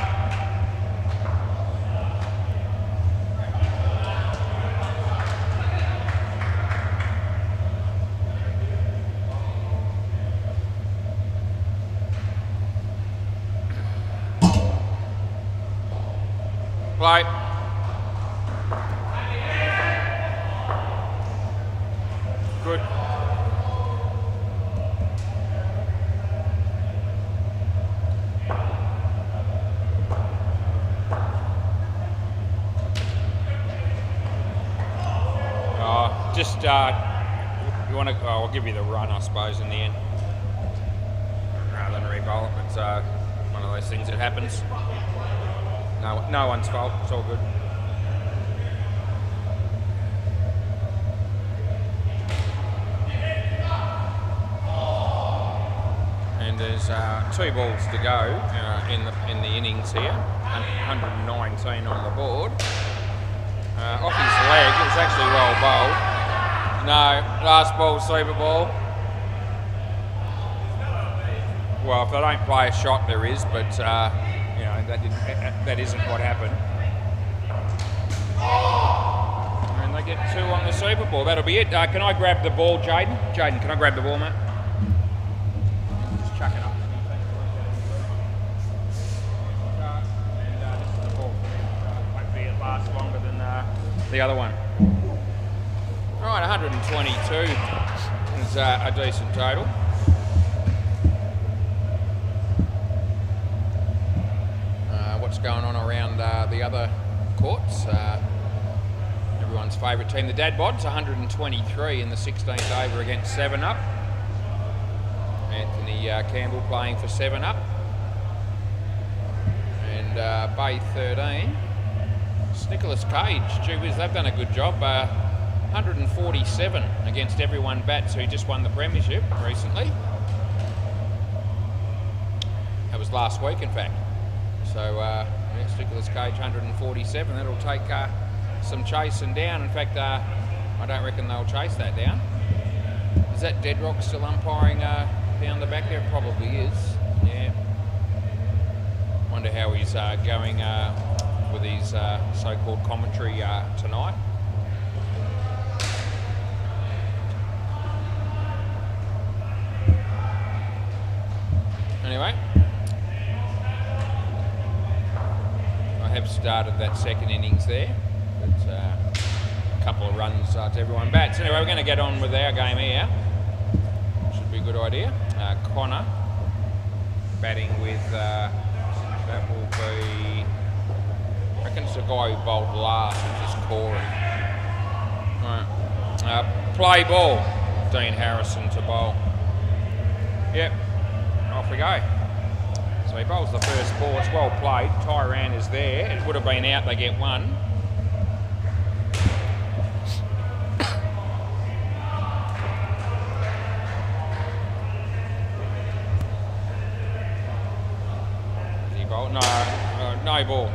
Play. Good. Just, you want to, I'll give you the run, I suppose, in the end. Rather than re-bowl it, it's one of those things that happens. No one's fault, it's all good. And there's 2 balls to go in the innings here. 119 on the board. Off his leg, it was actually well bowled. No, last ball, super ball. Well, if they don't play a shot, there is, but you know, that isn't what happened. And they get 2 on the super ball. That'll be it. Can I grab the ball, Jaden? Jaden, can I grab the ball, mate? Just chuck it up. And this is the ball. Hopefully it lasts longer than the other one. Right, 122 is a decent total. What's going on around the other courts? Everyone's favourite team, the Dad Bods, 123 in the 16th over against 7 Up. Anthony Campbell playing for 7 Up. And Bay 13. It's Nicholas Cage. Gee whiz, they've done a good job. 147 against everyone bats who just won the premiership recently. That was last week, in fact. So, Nicholas Cage 147. That'll take some chasing down. In fact, I don't reckon they'll chase that down. Is that Deadrock still umpiring down the back there? It probably is. Yeah. Wonder how he's going with his so-called commentary tonight. Anyway, I have started that second innings there. It's a couple of runs to everyone bats. Anyway, we're going to get on with our game here. Should be a good idea. Connor batting with, that will be, I reckon it's the guy who bowled last, which is Corey. Right. Play ball. Dean Harrison to bowl. Yep. Off we go. So he bowls the first ball. It's well played. Tyran is there. It would have been out. They get one. Did he bowl? No, no ball.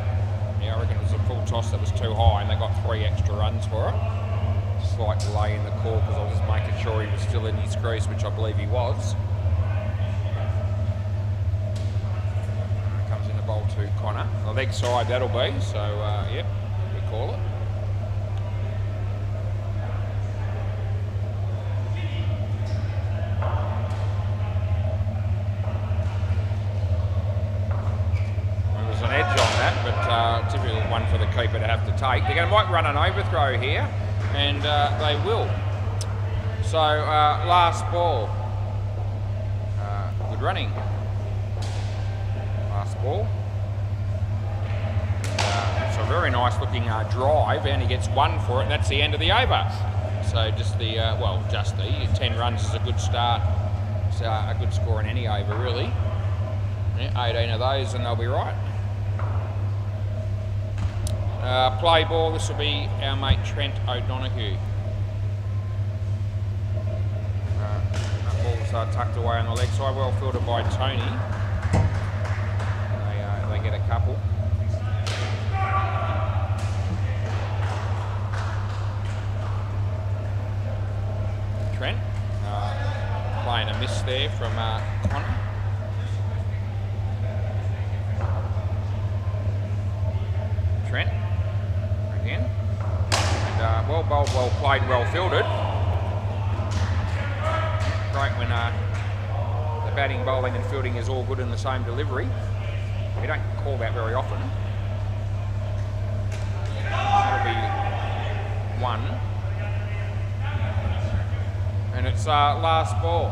Yeah, I reckon it was a full toss that was too high, and they got 3 extra runs for it. Slight delay in the call because I was just making sure he was still in his crease, which I believe he was. Bowl to Connor. The leg side that'll be, so yep, we call it. There was an edge on that, but typical one for the keeper to have to take. They're going to might run an overthrow here, and they will. So last ball. Good running. Ball. It's a very nice looking drive, and he gets 1 for it. That's the end of the over. So just the 10 runs is a good start. It's a good score in any over, really. Yeah, 18 of those, and they'll be right. Play ball. This will be our mate Trent O'Donoghue. That ball's tucked away on the leg side, well fielded by Tony. Get a couple. Trent playing a miss there from Connor. Trent again, and well bowled, well played, well fielded. Great when the batting, bowling and fielding is all good in the same delivery. We don't call that very often. That'll be 1. And it's last ball.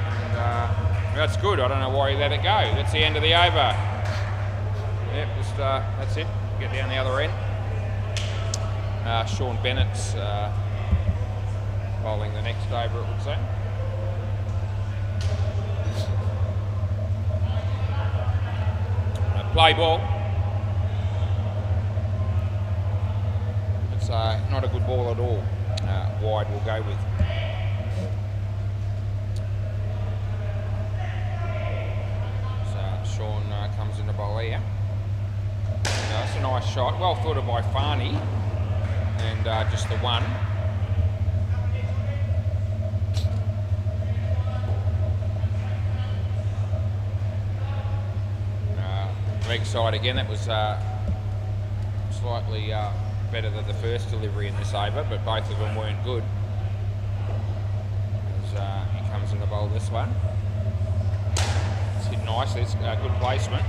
And, that's good. I don't know why he let it go. That's the end of the over. Yep, just that's it. Get down the other end. Sean Bennett's bowling the next over, it would seem. Play ball. It's not a good ball at all. Wide we'll go with. So Sean comes in the bowl here. That's a nice shot. Well fielded by Farney. And just the 1. Leg side again, that was slightly better than the first delivery in this over, but both of them weren't good. As he comes in the bowl this one. It's hit nicely, it's a good placement.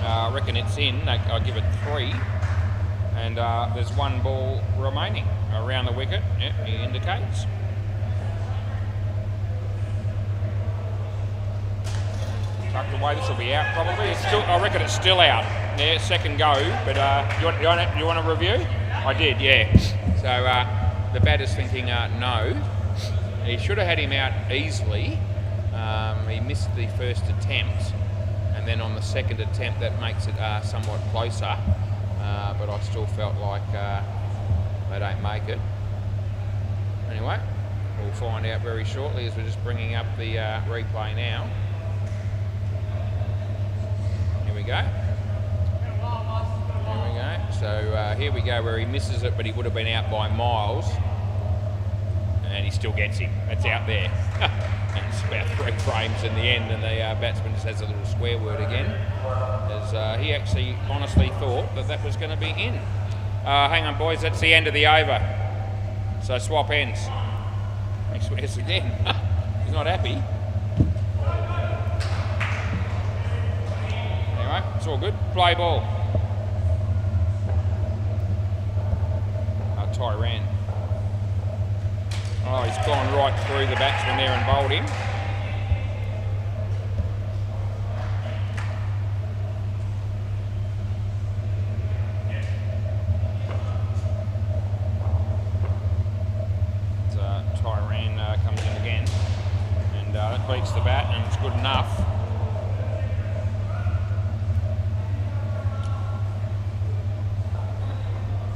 I reckon it's in, I'll give it 3. And there's 1 ball remaining around the wicket, yep, he indicates. Tucked away, this will be out probably. It's still, I reckon it's still out. Yeah, second go, but you want a review? I did, yeah. So the batter's thinking no. He should have had him out easily. He missed the first attempt, and then on the second attempt that makes it somewhat closer. But I still felt like they don't make it. Anyway, we'll find out very shortly as we're just bringing up the replay now. we go. There we go. So here we go where he misses it, but he would have been out by miles. And he still gets him. That's out there. And it's about 3 frames in the end, and the batsman just has a little square word again, as he actually honestly thought that was going to be in. Hang on, boys, that's the end of the over. So swap ends. He swears again. He's not happy. Anyway, it's all good. Play ball. Tyran. Oh, he's gone right through the batsman there and bowled him. Tyran comes in again, and that beats the bat, and it's good enough.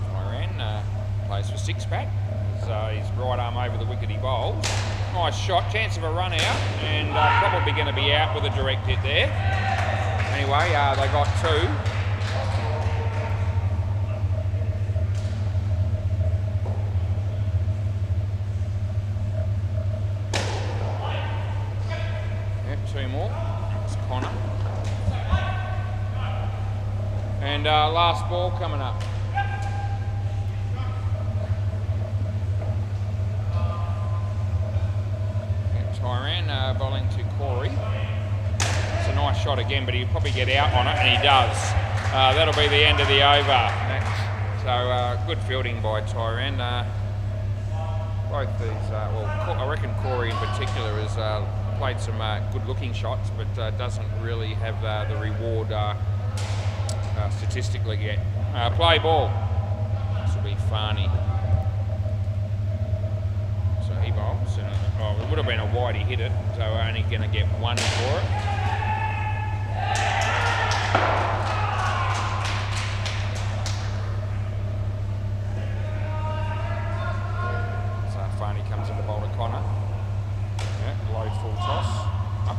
Tyran plays for 6-pack. So he's right arm over the wicket he bowls. Nice shot, chance of a run out, and probably going to be out with a direct hit there. Anyway, they got 2. Yep, 2 more. It's Connor. And last ball coming up. Tyran bowling to Corey. It's a nice shot again, but he'll probably get out on it, and he does. That'll be the end of the over. So good fielding by Tyran. Both these, I reckon Corey in particular has played some good-looking shots, but doesn't really have the reward statistically yet. Play ball. This will be Farney. So he bowls, and it would have been a wide, he hit it, so we're only going to get 1 for it. So Farney comes in to bowl to Connor. Yeah, low full toss. Up.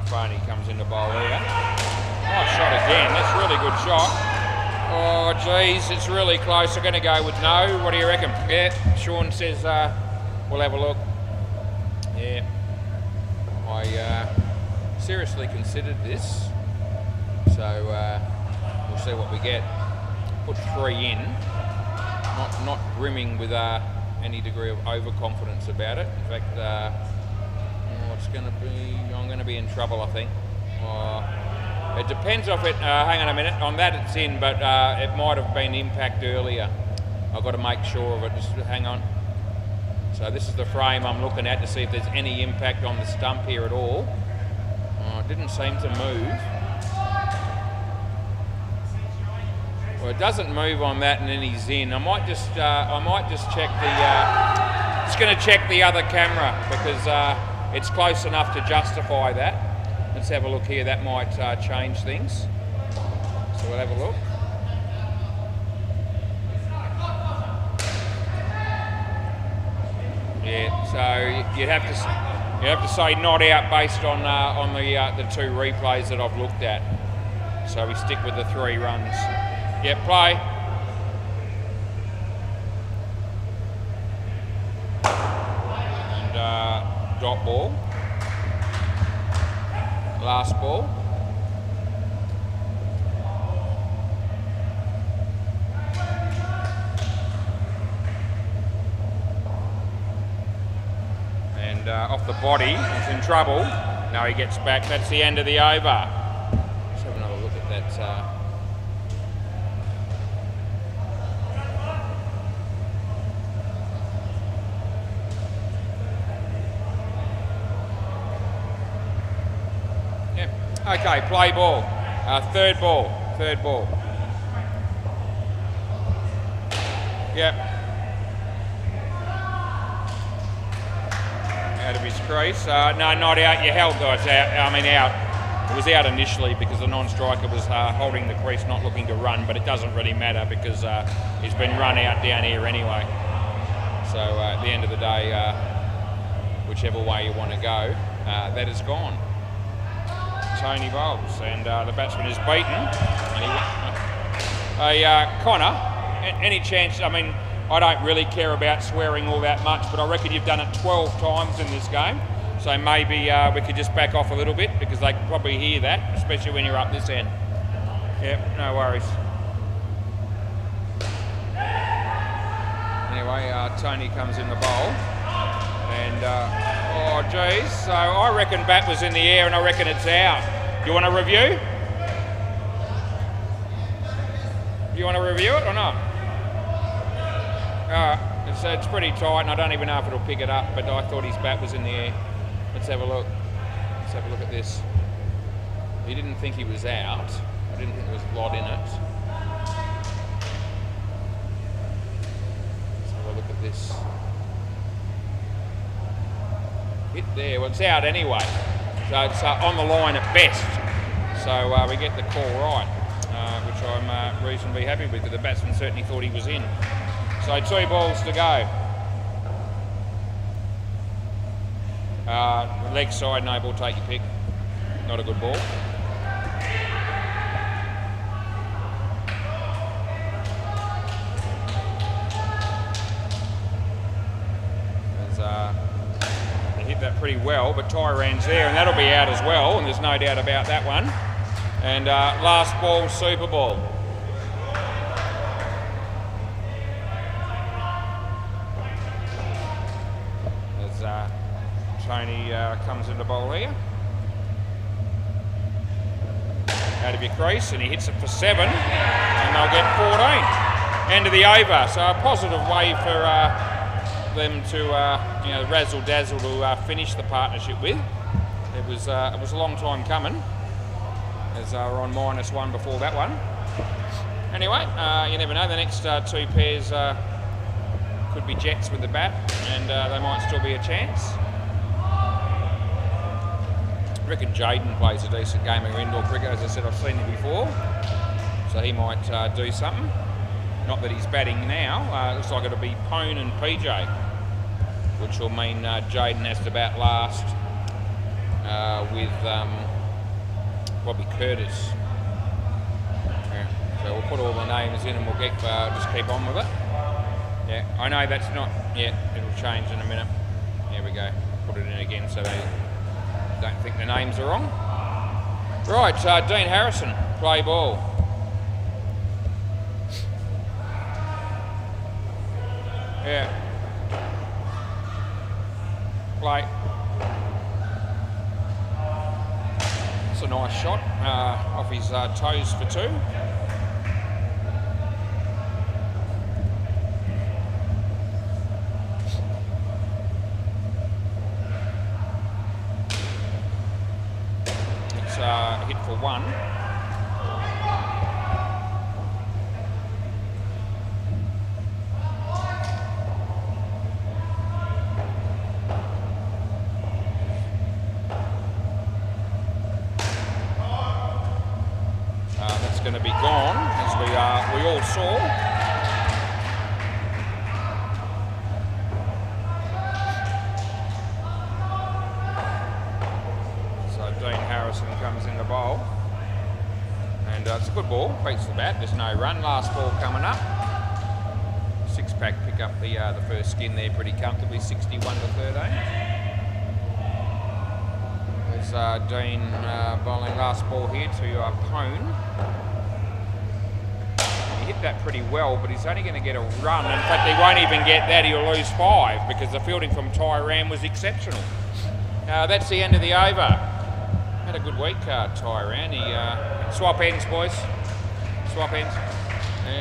Farney comes in to bowl here. Nice shot again. That's a really good shot. Oh, geez, it's really close. I'm going to go with no. What do you reckon? Yeah, Sean says we'll have a look. Yeah, I seriously considered this, so we'll see what we get. Put 3 in. Not brimming with any degree of overconfidence about it. In fact, it's going to be, I'm going to be in trouble, I think. It depends if it, hang on a minute, on that it's in, but it might have been impact earlier. I've got to make sure of it, just hang on. So this is the frame I'm looking at to see if there's any impact on the stump here at all. It didn't seem to move. Well, it doesn't move on that, and then he's in. I might just check the, just going to check the other camera, because it's close enough to justify that. Let's have a look here. That might change things. So we'll have a look. Yeah. So you have to say not out based on the 2 replays that I've looked at. So we stick with the 3 runs. Yeah. Play. And dot ball. Last ball. And off the body, he's in trouble. No, he gets back. That's the end of the over. Let's have another look at that. Okay, play ball. Third ball. Yep. Out of his crease. No, not out. You held guys out. I mean out. It was out initially because the non-striker was holding the crease, not looking to run, but it doesn't really matter because he's been run out down here anyway. So at the end of the day, whichever way you want to go, that is gone. Tony bowls, and the batsman is beaten. And Connor, any chance? I mean, I don't really care about swearing all that much, but I reckon you've done it 12 times in this game. So maybe we could just back off a little bit because they can probably hear that, especially when you're up this end. Yep, no worries. Anyway, Tony comes in the bowl. And, oh geez, so I reckon bat was in the air and I reckon it's out. You want to review? You want to review it or not? It's pretty tight and I don't even know if it'll pick it up, but I thought his bat was in the air. Let's have a look. Let's have a look at this. He didn't think he was out. I didn't think there was blood in it. Let's have a look at this. Hit there. Well, it's out anyway. So it's on the line at best. So we get the call right, which I'm reasonably happy with. The batsman certainly thought he was in. So 2 balls to go. Leg side, no ball, take your pick. Not a good ball. They hit that pretty well, but Tyran's there, and that'll be out as well, and there's no doubt about that one. And last ball, super ball. Tony comes into bowl here. Out of your crease, and he hits it for 7, and they'll get 14. End of the over. So a positive way for them to, razzle dazzle to finish the partnership with. It was a long time coming, as they were on -1 before that one. Anyway, you never know. The next 2 pairs could be Jets with the bat, and they might still be a chance. I reckon Jaden plays a decent game of indoor cricket. As I said, I've seen him before, so he might do something. Not that he's batting now. Looks like it'll be Pone and PJ, which will mean Jaden has to bat last with probably Curtis. Yeah. So we'll put all the names in and we'll get just keep on with it. Yeah, I know that's not. Yeah, it'll change in a minute. There we go. Put it in again so they don't think the names are wrong. Right, Dean Harrison, play ball. Yeah. Play. It's a nice shot off his toes for 2. Hit for 1. That's going to be gone, as we all saw. Comes in the bowl, and it's a good ball, beats the bat, there's no run. Last ball coming up. 6-pack pick up the first skin there pretty comfortably, 61 to 13. There's Dean bowling last ball here to Pone. He hit that pretty well, but he's only going to get a run. In fact, he won't even get that, he'll lose 5 because the fielding from Tyran was exceptional. That's the end of the over. Had a good week, Tyran. He swap ends, boys. Swap ends.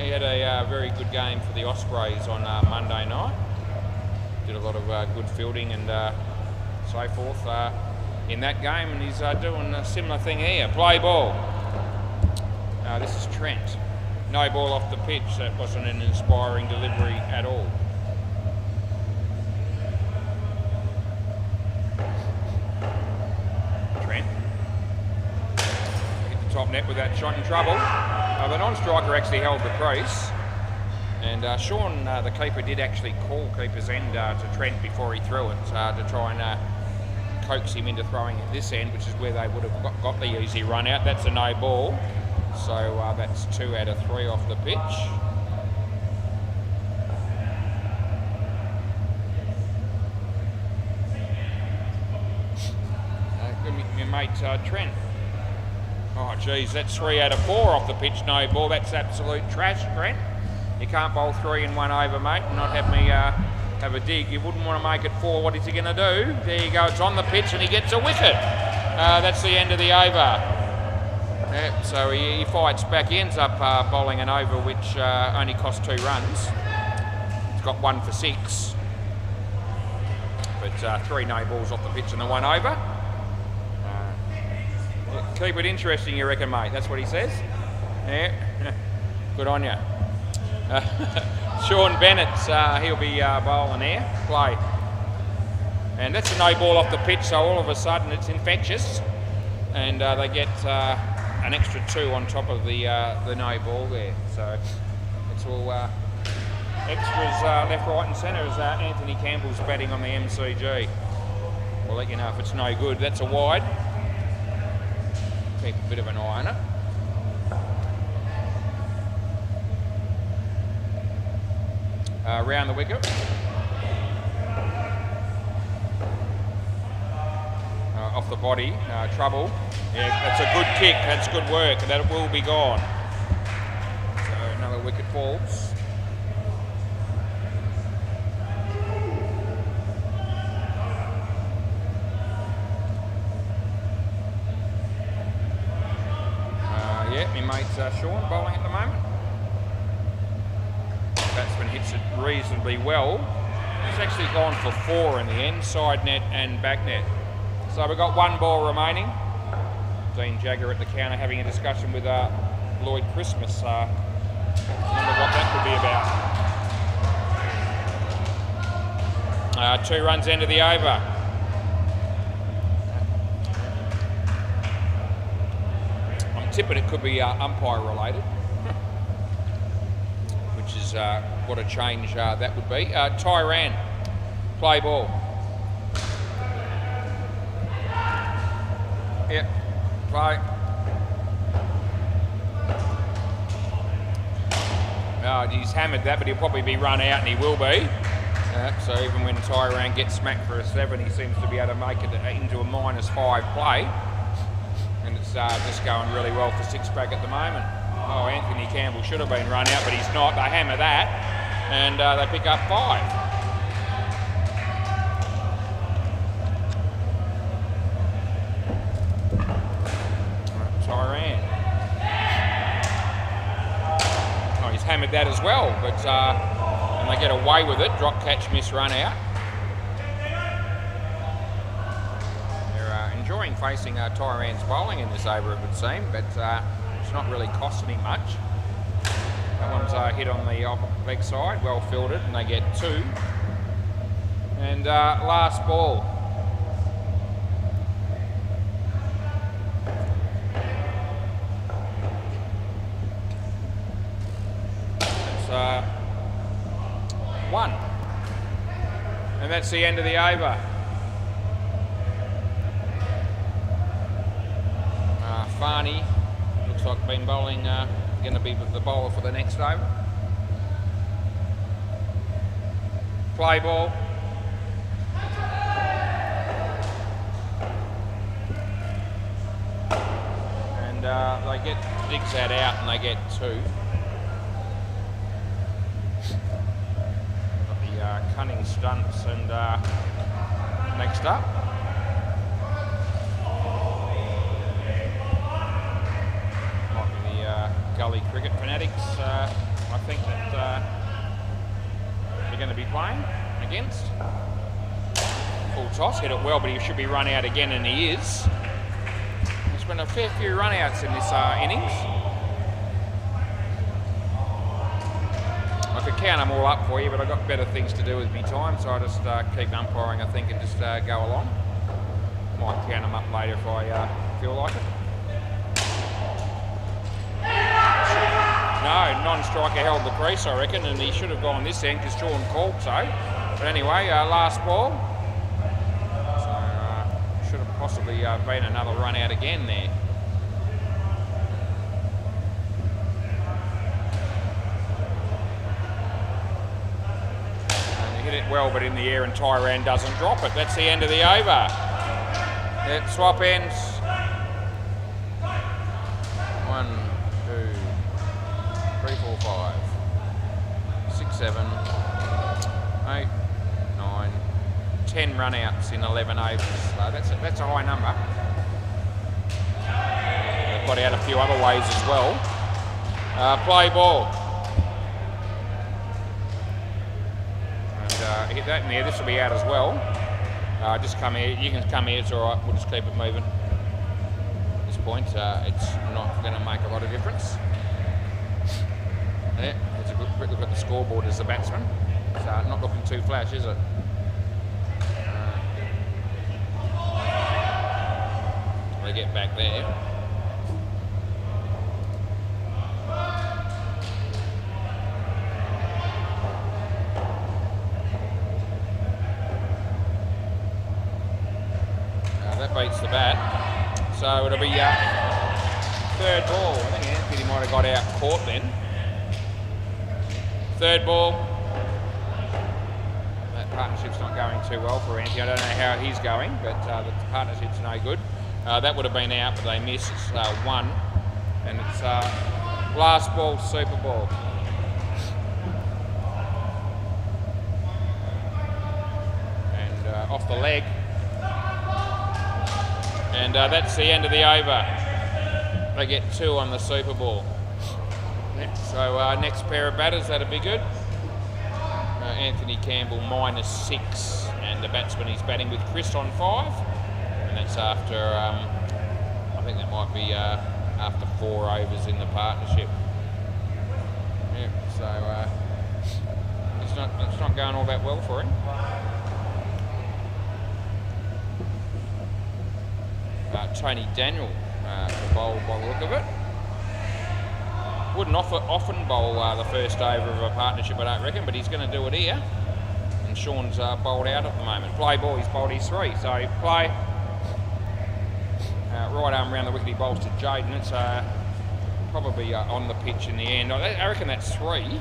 He had a very good game for the Ospreys on Monday night. Did a lot of good fielding and so forth in that game, and he's doing a similar thing here. Play ball. This is Trent. No ball off the pitch. That wasn't an inspiring delivery at all. top net with that shot in trouble. The non-striker actually held the crease. And Sean, the keeper, did actually call keeper's end to Trent before he threw it to try and coax him into throwing at this end, which is where they would have got the easy run out. That's a no ball. So that's 2 out of 3 off the pitch. Good your mate Trent. Oh geez, that's 3 out of 4 off the pitch, no ball. That's absolute trash, Trent. You can't bowl 3 in 1 over, mate, and not have me have a dig. You wouldn't want to make it 4. What is he going to do? There you go, it's on the pitch and he gets a wicket. That's the end of the over. Yeah, so he fights back. He ends up bowling an over which only cost 2 runs. He's got 1 for 6. But 3 no balls off the pitch and the 1 over. Keep it interesting, you reckon, mate? That's what he says. Yeah, good on you. Sean Bennett, he'll be bowling there. Play. And that's a no ball off the pitch, so all of a sudden it's infectious. And they get an extra 2 on top of the no ball there. So it's all extras left, right and centre as Anthony Campbell's batting on the MCG. We'll let you know if it's no good. That's a wide. Keep a bit of an eye on it. Round the wicket. Off the body, trouble. Yeah, that's a good kick, that's good work, and that will be gone. So another wicket falls. Yeah, my mate Sean bowling at the moment. Batsman hits it reasonably well. He's actually gone for 4 in the end, side net and back net. So we've got 1 ball remaining. Dean Jagger at the counter having a discussion with Lloyd Christmas. Wonder what that could be about. 2 runs end of the over. I'm tipping it could be umpire related. Which is what a change that would be. Tyran, play ball. Yep, play. He's hammered that, but he'll probably be run out, and he will be. So even when Tyran gets smacked for a 7, he seems to be able to make it into a -5 play. And it's just going really well for 6-pack at the moment. Oh, Anthony Campbell should have been run out, but he's not. They hammer that, and they pick up 5. Tyran. Oh, he's hammered that as well, but and they get away with it. Drop, catch, miss, run out. They're enjoying facing Tyran's bowling in this over, it would seem, but it's not really costing him much. That one's hit on the leg side, well fielded, and they get 2. And last ball. It's 1. And that's the end of the over. Farney. Looks like been bowling, going to be the bowler for the next over. Play ball. And they digs that out and they get 2. Got the cunning stunts and next up. Gully cricket fanatics, I think that they're going to be playing against. Full toss, hit it well, but he should be run out again, and he is. There's been a fair few run outs in this innings. I could count them all up for you, but I've got better things to do with me time, so I just keep umpiring, I think, and just go along. Might count them up later if I feel like it. non-striker held the crease, I reckon, and he should have gone this end because Sean called so. But anyway, last ball. So should have possibly been another run out again there. And he hit it well, but in the air, and Tyran doesn't drop it. That's the end of the over. Swap ends. 1, 2, 3, 4, 5, 6, 7, 8, 9, 10 run-outs in 11 overs. So that's a high number. They've got out a few other ways as well. Play ball. And hit that in there. This will be out as well. Just come here. You can come here. It's all right. We'll just keep it moving. At this point, it's not going to make a lot of difference. Yeah, it's a good look at the scoreboard as the batsman. It's not looking too flash, is it? They get back there. That beats the bat. So it'll be third ball. I think Anthony might have got out caught then. Third ball. That partnership's not going too well for Anthony. I don't know how he's going, but the partnership's no good. That would have been out, but they missed. It's 1. And it's last ball, super ball. And off the leg. And that's the end of the over. They get 2 on the Super Ball. So next pair of batters, that'll be good. Anthony Campbell -6, and the batsman he's batting with Chris on 5. And that's after, I think that might be after 4 overs in the partnership. Yeah, so it's not going all that well for him. Tony Daniel to bowl by the look of it. Wouldn't often bowl the first over of a partnership, I don't reckon, but he's going to do it here. And Sean's bowled out at the moment. Play ball, he's bowled his 3. So play. Right arm around the wicket, he bowls to Jaden. It's probably on the pitch in the end. I reckon that's 3.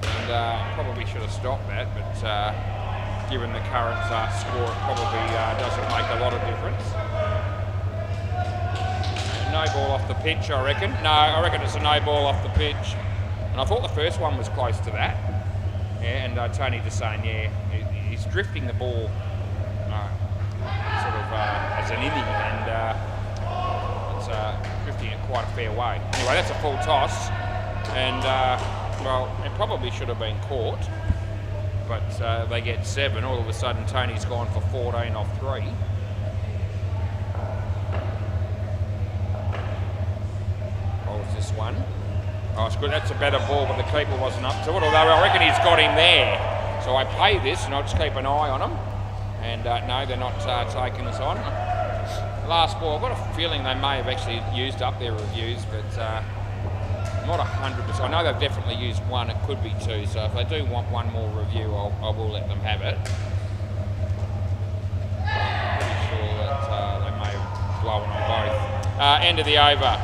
And probably should have stopped that, but given the current score, it probably doesn't make a lot of difference. No ball off the pitch, I reckon. No, I reckon it's a no ball off the pitch. And I thought the first one was close to that. Yeah, and Tony just saying, yeah, he's drifting the ball sort of as an inning, and it's drifting it quite a fair way. Anyway, that's a full toss, and well, it probably should have been caught, but they get 7. All of a sudden, Tony's gone for 14 off 3. This one. Oh, it's good. That's a better ball, but the keeper wasn't up to it. Although I reckon he's got him there. So I play this, and I'll just keep an eye on him. And no, they're not taking this on. Last ball. I've got a feeling they may have actually used up their reviews, but I'm not 100%. I know they've definitely used 1. It could be 2. So if they do want 1 more review, I will let them have it. I'm pretty sure that they may have blown on both. End of the over.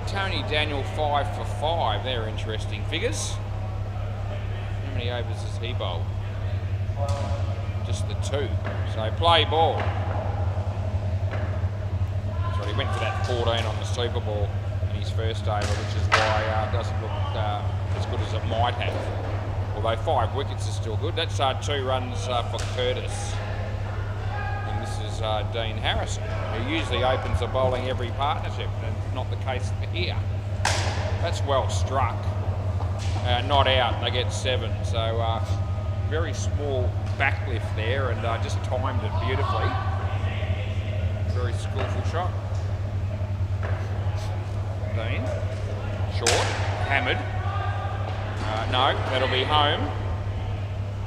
Tony Daniel 5 for 5. They're interesting figures. How many overs has he bowled? Just the 2. So play ball. So he went for that 14 on the Super Ball in his first over, which is why it doesn't look as good as it might have. Although 5 wickets is still good. That's 2 runs for Curtis. And this is Dean Harrison, who usually opens the bowling every partnership, and not the case here. That's well struck. Not out, they get 7. So very small backlift there, and just timed it beautifully. Very skillful shot. Dean, short, hammered. No, that'll be home.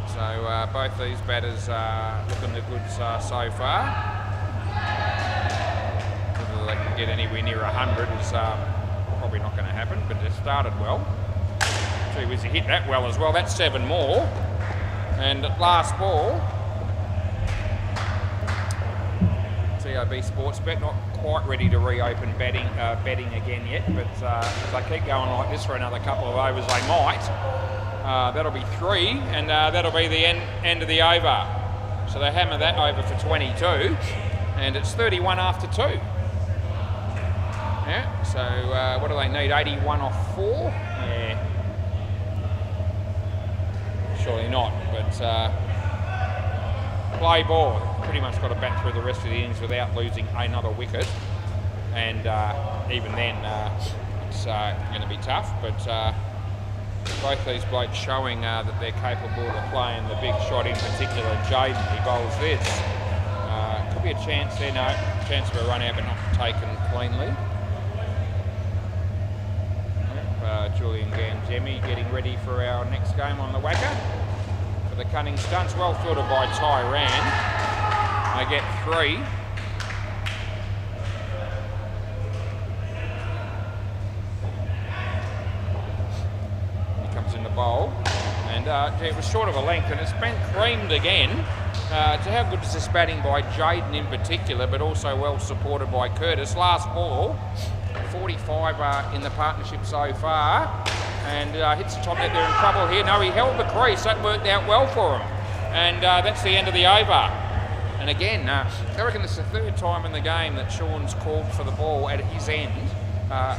So both these batters are looking the goods so far. they can get anywhere near 100 is probably not going to happen, but they started well. Gee whiz, he hit that well as well. That's 7 more. And last ball, TOB Sportsbet not quite ready to reopen betting again yet, but if they keep going like this for another couple of overs, they might. That'll be 3, and that'll be the end of the over. So they hammer that over for 22, and it's 31 after 2. Yeah, so what do they need? 81 off 4? Yeah. Surely not, but play ball. Pretty much got to bat through the rest of the innings without losing another wicket, and even then it's going to be tough, but both these blokes showing that they're capable of playing the big shot, in particular Jaden. He bowls this. Could be a chance there, no. Chance of a run out, but not taken cleanly. Julian Ganjemi getting ready for our next game on the WACA. For the cunning stunts, well fielded by Tyran. They get 3. He comes in the bowl, and it was short of a length, and it's been creamed again. To how good is this batting by Jaden in particular, but also well supported by Curtis. Last ball, 45 in the partnership so far, and hits the top net. They're in trouble here. No, he held the crease. That worked out well for him, and that's the end of the over. And again, I reckon this is the 3rd time in the game that Sean's called for the ball at his end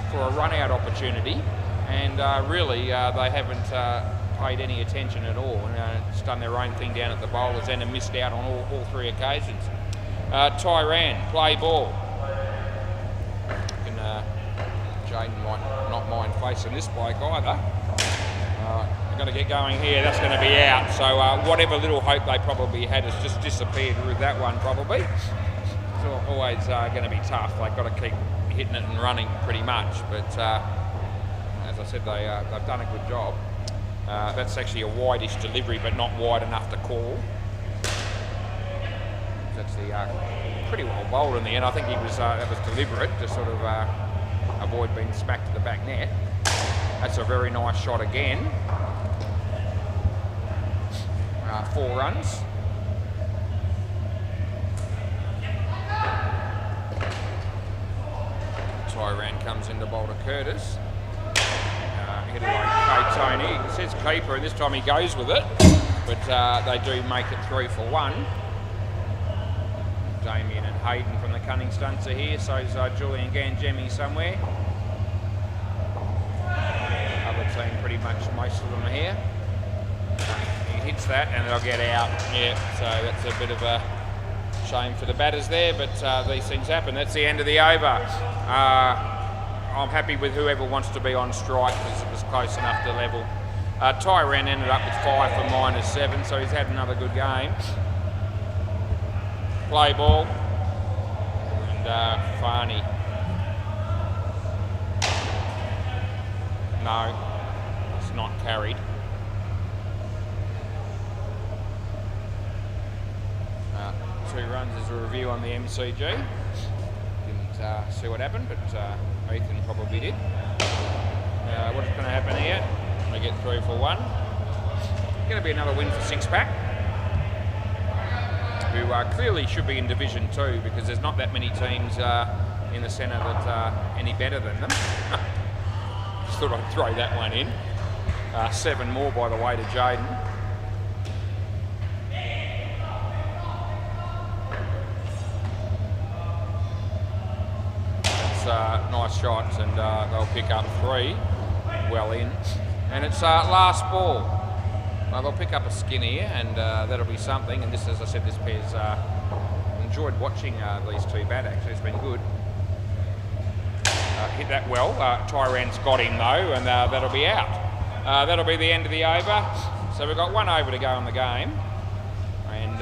for a run-out opportunity, and really they haven't paid any attention at all. It's done their own thing down at the bowler's end and missed out on all 3 occasions. Tyran, play ball. Jaden might not mind facing this bloke either. They've got to get going here. That's going to be out. So whatever little hope they probably had has just disappeared with that one probably. It's always going to be tough. They've got to keep hitting it and running pretty much. But as I said, they've done a good job. That's actually a wide-ish delivery, but not wide enough to call. That's pretty well bowled in the end. I think that was deliberate to sort of avoid being smacked to the back net. That's a very nice shot again. 4 runs. Tyran comes into bowl to Curtis. Hit it like Tony. It says keeper, and this time he goes with it. But they do make it 3 for 1. Damien and Hayden from the cunning stunts are here. So is Julian Ganjemi somewhere. Other team, pretty much most of them are here. He hits that and they'll get out. Yeah, so that's a bit of a shame for the batters there, but these things happen. That's the end of the over. I'm happy with whoever wants to be on strike because it was close enough to level. Tyran ended up with 5 for -7, so he's had another good game. Play ball. And Farney. No, it's not carried. Two runs as a review on the MCG. Didn't see what happened, but Ethan probably did. What's going to happen here? They get 3 for 1. Going to be another win for Six Pack, who clearly should be in Division 2 because there's not that many teams in the centre that are any better than them. Just thought I'd throw that one in. 7 more, by the way, to Jaden. Nice shots, and they'll pick up 3 well in, and it's last ball. Well, they'll pick up a skin here, and that'll be something. And this, as I said, this pair's enjoyed watching these two bat. Actually, it's been good. Hit that well. Tyran's got him though, and that'll be out. That'll be the end of the over. So we've got 1 over to go in the game, and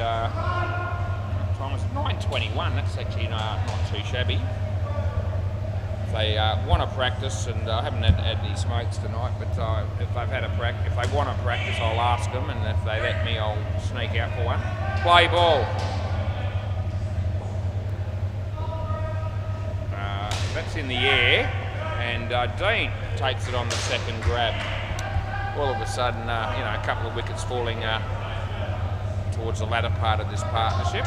time is 9:21. That's actually not too shabby. They want to practice, and I haven't had any smokes tonight, but if they want to practice, I'll ask them, and if they let me, I'll sneak out for one. Play ball. That's in the air, and Dean takes it on the second grab. All of a sudden, a couple of wickets falling towards the latter part of this partnership.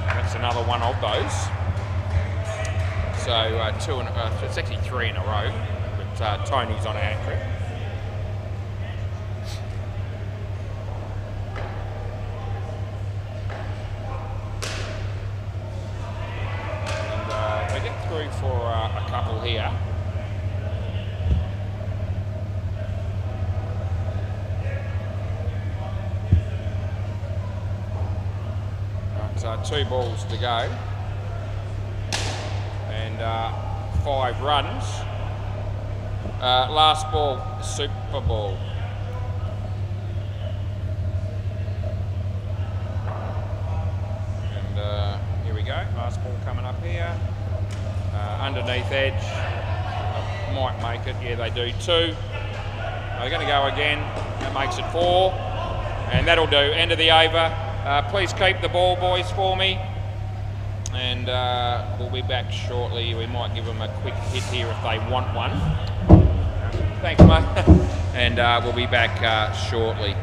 That's another one of those. So it's actually 3 in a row, but Tony's on a hat-trick. And we get through for a couple here. But 2 balls to go. And 5 runs. Last ball, super ball. And here we go. Last ball coming up here. Underneath edge. Might make it. Yeah, they do. 2. They're going to go again. That makes it 4. And that'll do. End of the over. Please keep the ball, boys, for me. And we'll be back shortly. We might give them a quick hit here if they want one. Thanks, mate. And we'll be back shortly.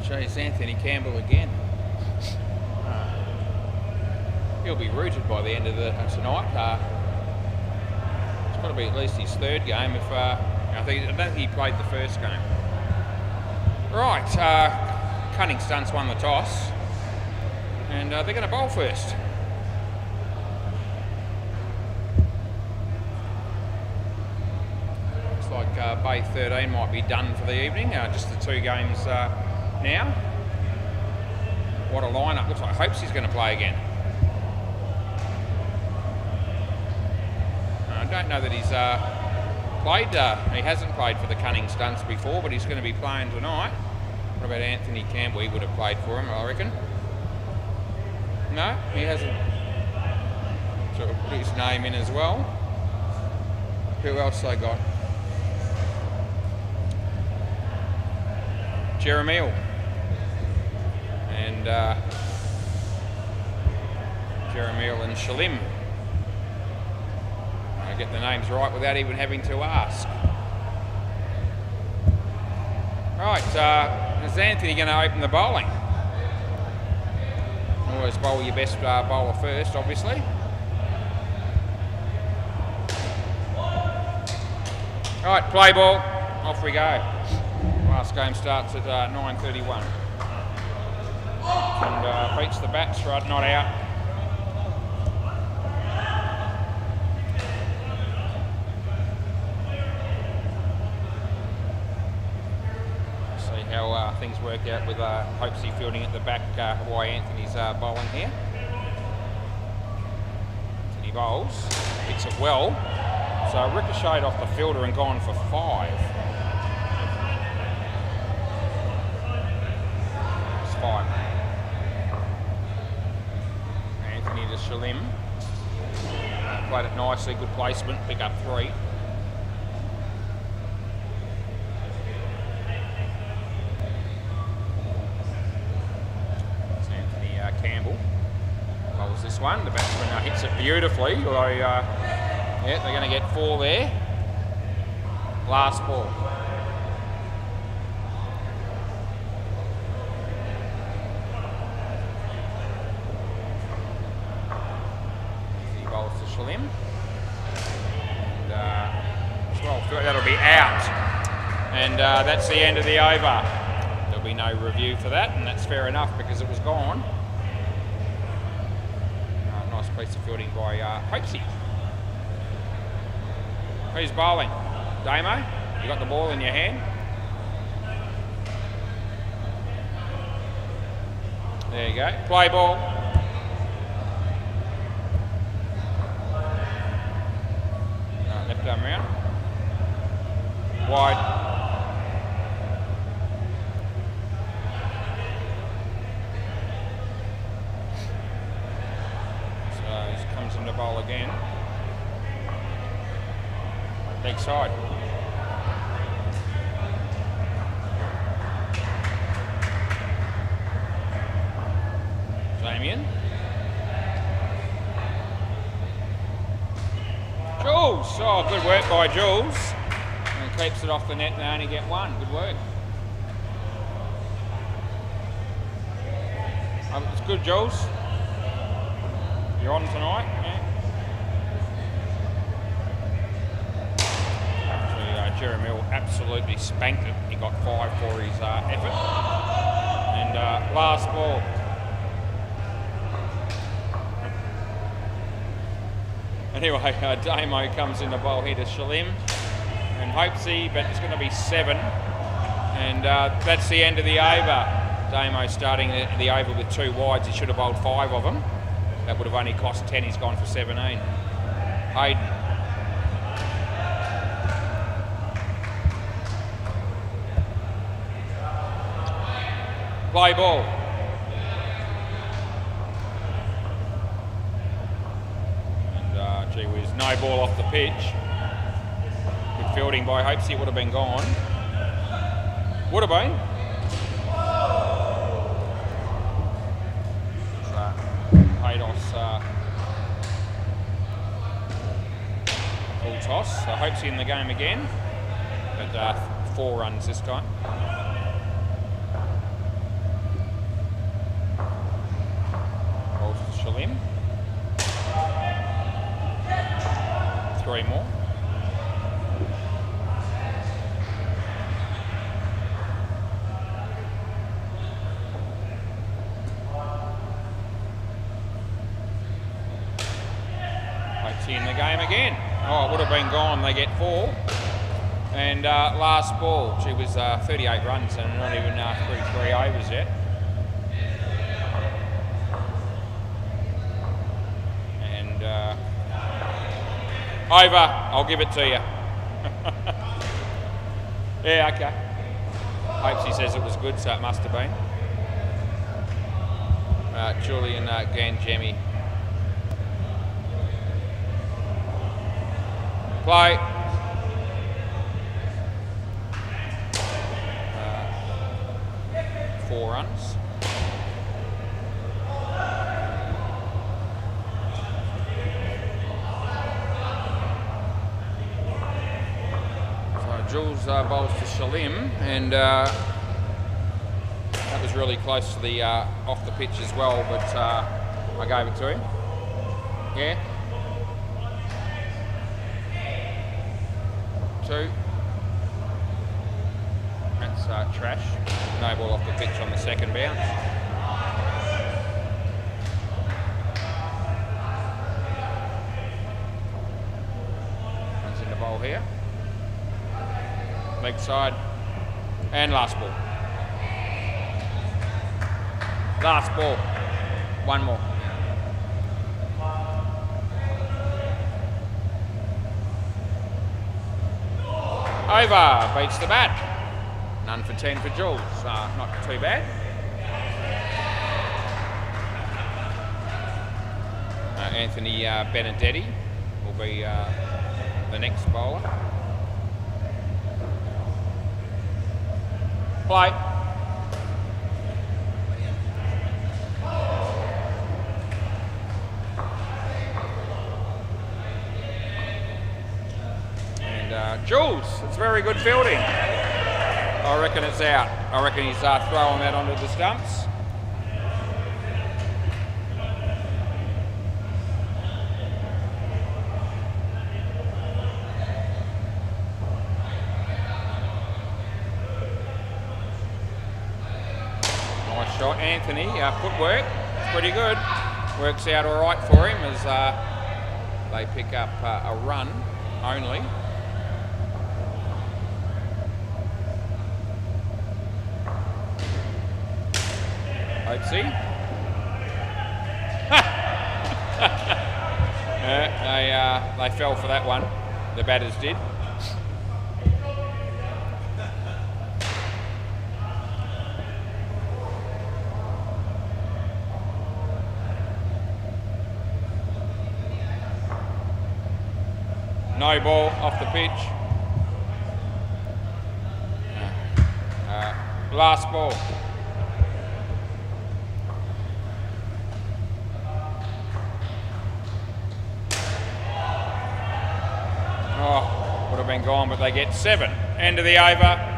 Geez, Anthony Campbell again. He'll be rooted by the end of tonight. It's got to be at least his third game. I don't think he played the first game. Right, Cunning Stunts won the toss, and they're going to bowl first. Looks like Bay 13 might be done for the evening. Just the two games now. What a lineup! Looks like Hopes he's going to play again. I don't know that he's played. He hasn't played for the Cunning Stunts before, but he's going to be playing tonight. What about Anthony Campbell? He would have played for him, I reckon. No, he hasn't. So we'll put his name in as well. Who else they got? Jeremiel. And Jeremiel and Shalim. I get the names right without even having to ask. Right, is Anthony going to open the bowling? Always bowl your best bowler first, obviously. Right, play ball. Off we go. Last game starts at 9:31. And beats the bats, right, not out. How things work out with Hopesy fielding at the back, why Anthony's bowling here. Anthony bowls, hits it well, so ricocheted off the fielder and gone for 5. It's 5. Anthony to Shalim, played it nicely, good placement, pick up 3. Campbell bowls this one. The batsman hits it beautifully. Although, yeah, they're going to get 4 there. Last ball. He bowls to Shalim. And 12, that'll be out. And that's the end of the over. There'll be no review for that, and that's fair enough because it was gone. Nice piece of fielding by Hopesy. Who's bowling? Damo? You got the ball in your hand? There you go. Play ball. Left arm round. Wide. To bowl again. Big side. Damien. Jules. Oh, good work by Jules. And keeps it off the net and they only get 1. Good work. It's good, Jules. You're on tonight, yeah? Actually, Jeremiel absolutely spanked it. He got 5 for his effort. And last ball. Anyway, Damo comes in the bowl here to Shalim and Hopesy, but it's going to be 7. And that's the end of the over. Damo starting the over with 2 wides. He should have bowled 5 of them. That would have only cost 10. He's gone for 17. Hayden. Play ball. And gee whiz, no ball off the pitch. Good fielding by Hopesy. It would have been gone. Would have been. Full toss. So Hopesy in the game again, but 4 runs this time. Shalim. 3 more. Hopes in the game again. Oh, it would have been gone. They get 4. And last ball, she was 38 runs and not even through 3 overs yet. And over, I'll give it to you. Yeah, okay. Hopes he says it was good, so it must have been. Julian Ganjemi. Play. 4 runs. So Jules bowls to Shalim, and that was really close to the off the pitch as well, but I gave it to him. Yeah. 2. That's trash. No ball off the pitch on the second bounce. Comes in the bowl here. Leg side. And last ball. Last ball. 1 more. Over. Beats the bat. None for 10 for Jules. Not too bad. Anthony Benedetti will be the next bowler. Play. And Jules, it's very good fielding. I reckon it's out. I reckon he's throwing that onto the stumps. Nice shot, Anthony. Footwork, it's pretty good. Works out all right for him as they pick up a run only. Hopesy. They fell for that one. The batters did. No ball off the pitch. Last ball. Oh, would have been gone, but they get 7. End of the over.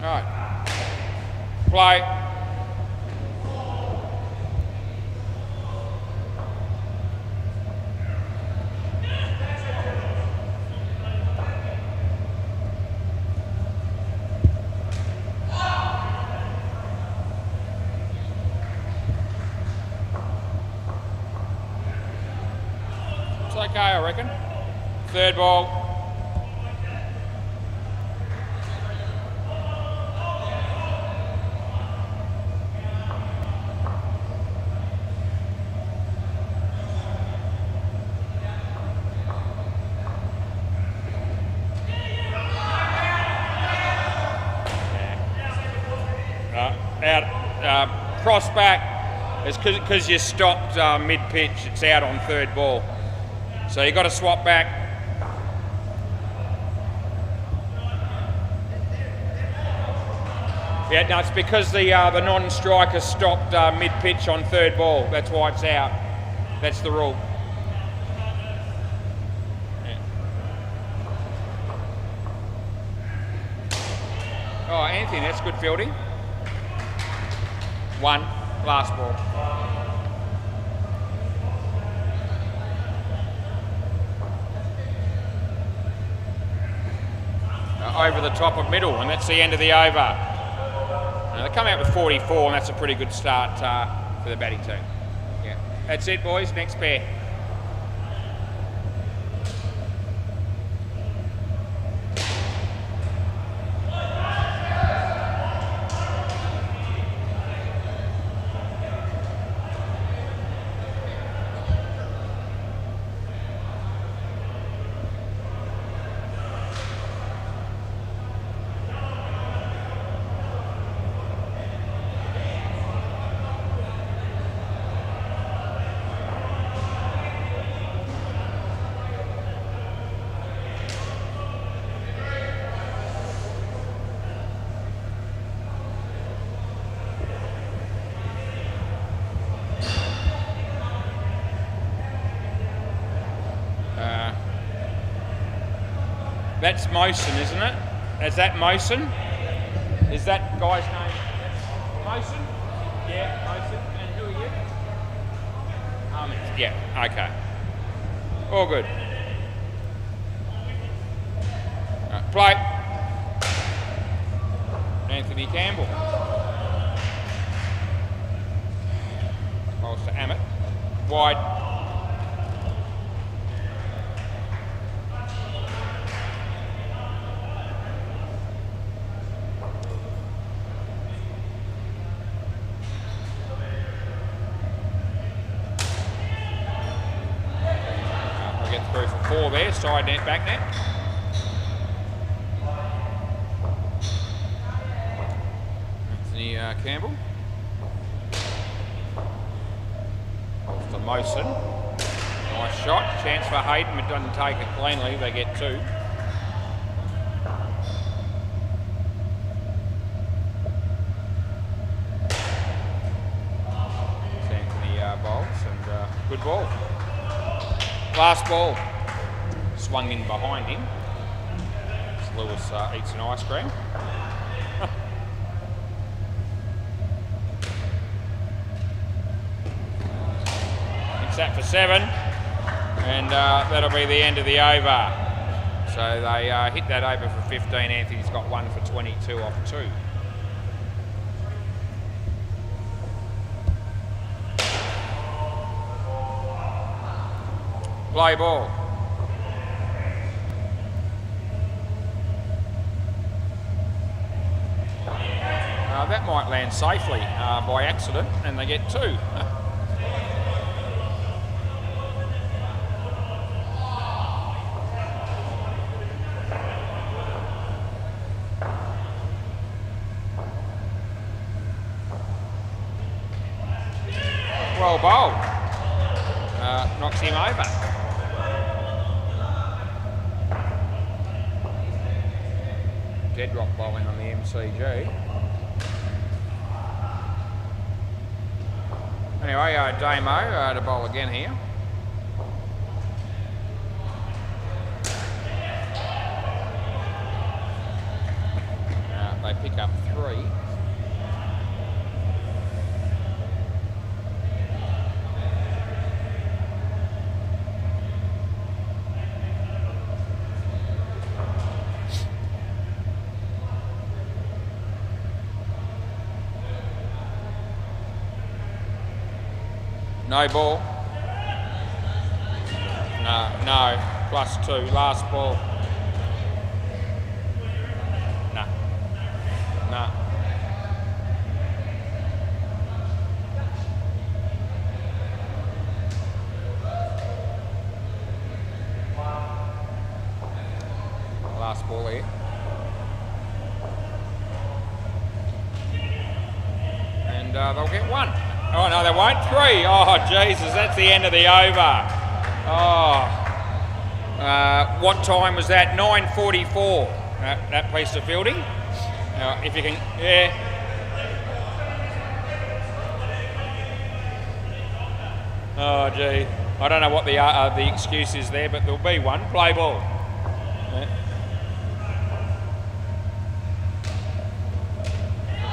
Right. Play. Okay, I reckon. Third ball. Out. Cross back. It's because you stopped mid-pitch. It's out on third ball. So you've got to swap back. Yeah, no, it's because the non-striker stopped mid-pitch on third ball. That's why it's out. That's the rule. Anthony. That's good fielding. 1, last ball. Over the top of middle, and that's the end of the over. Now they come out with 44, and that's a pretty good start for the batting team. Yeah, that's it, boys. Next pair. That's Mosen, isn't it? Is that Mosen? Is that guy's name? Mosen? Yeah, Mosen. And who are you? Ahmed. Yeah, okay. All good. Play. Anthony Campbell. Balls to Amit. Wide. There, side net, back net. Anthony Campbell. Off to Mosen. Nice shot. Chance for Hayden, but doesn't take it cleanly. They get 2. It's Anthony bowls, and good ball. Last ball. Swung in behind him. As Lewis eats an ice cream. It's that for 7, and that'll be the end of the over. So they hit that over for 15. Anthony's got 1 for 22 off 2. Play ball. That might land safely by accident, and they get 2. Well bowled. Knocks him over. Dead drop bowling on the MCG. Anyway, Damo to bowl again here. They pick up 3. No ball. No. +2. Last ball. No. Last ball here. And they'll get 1. Oh, no, they won't. 3. Oh, Jesus, that's the end of the over. Oh. What time was that? 9:44. That piece of fielding. If you can, yeah. Oh, gee. I don't know what the excuse is there, but there'll be one. Play ball. Yeah.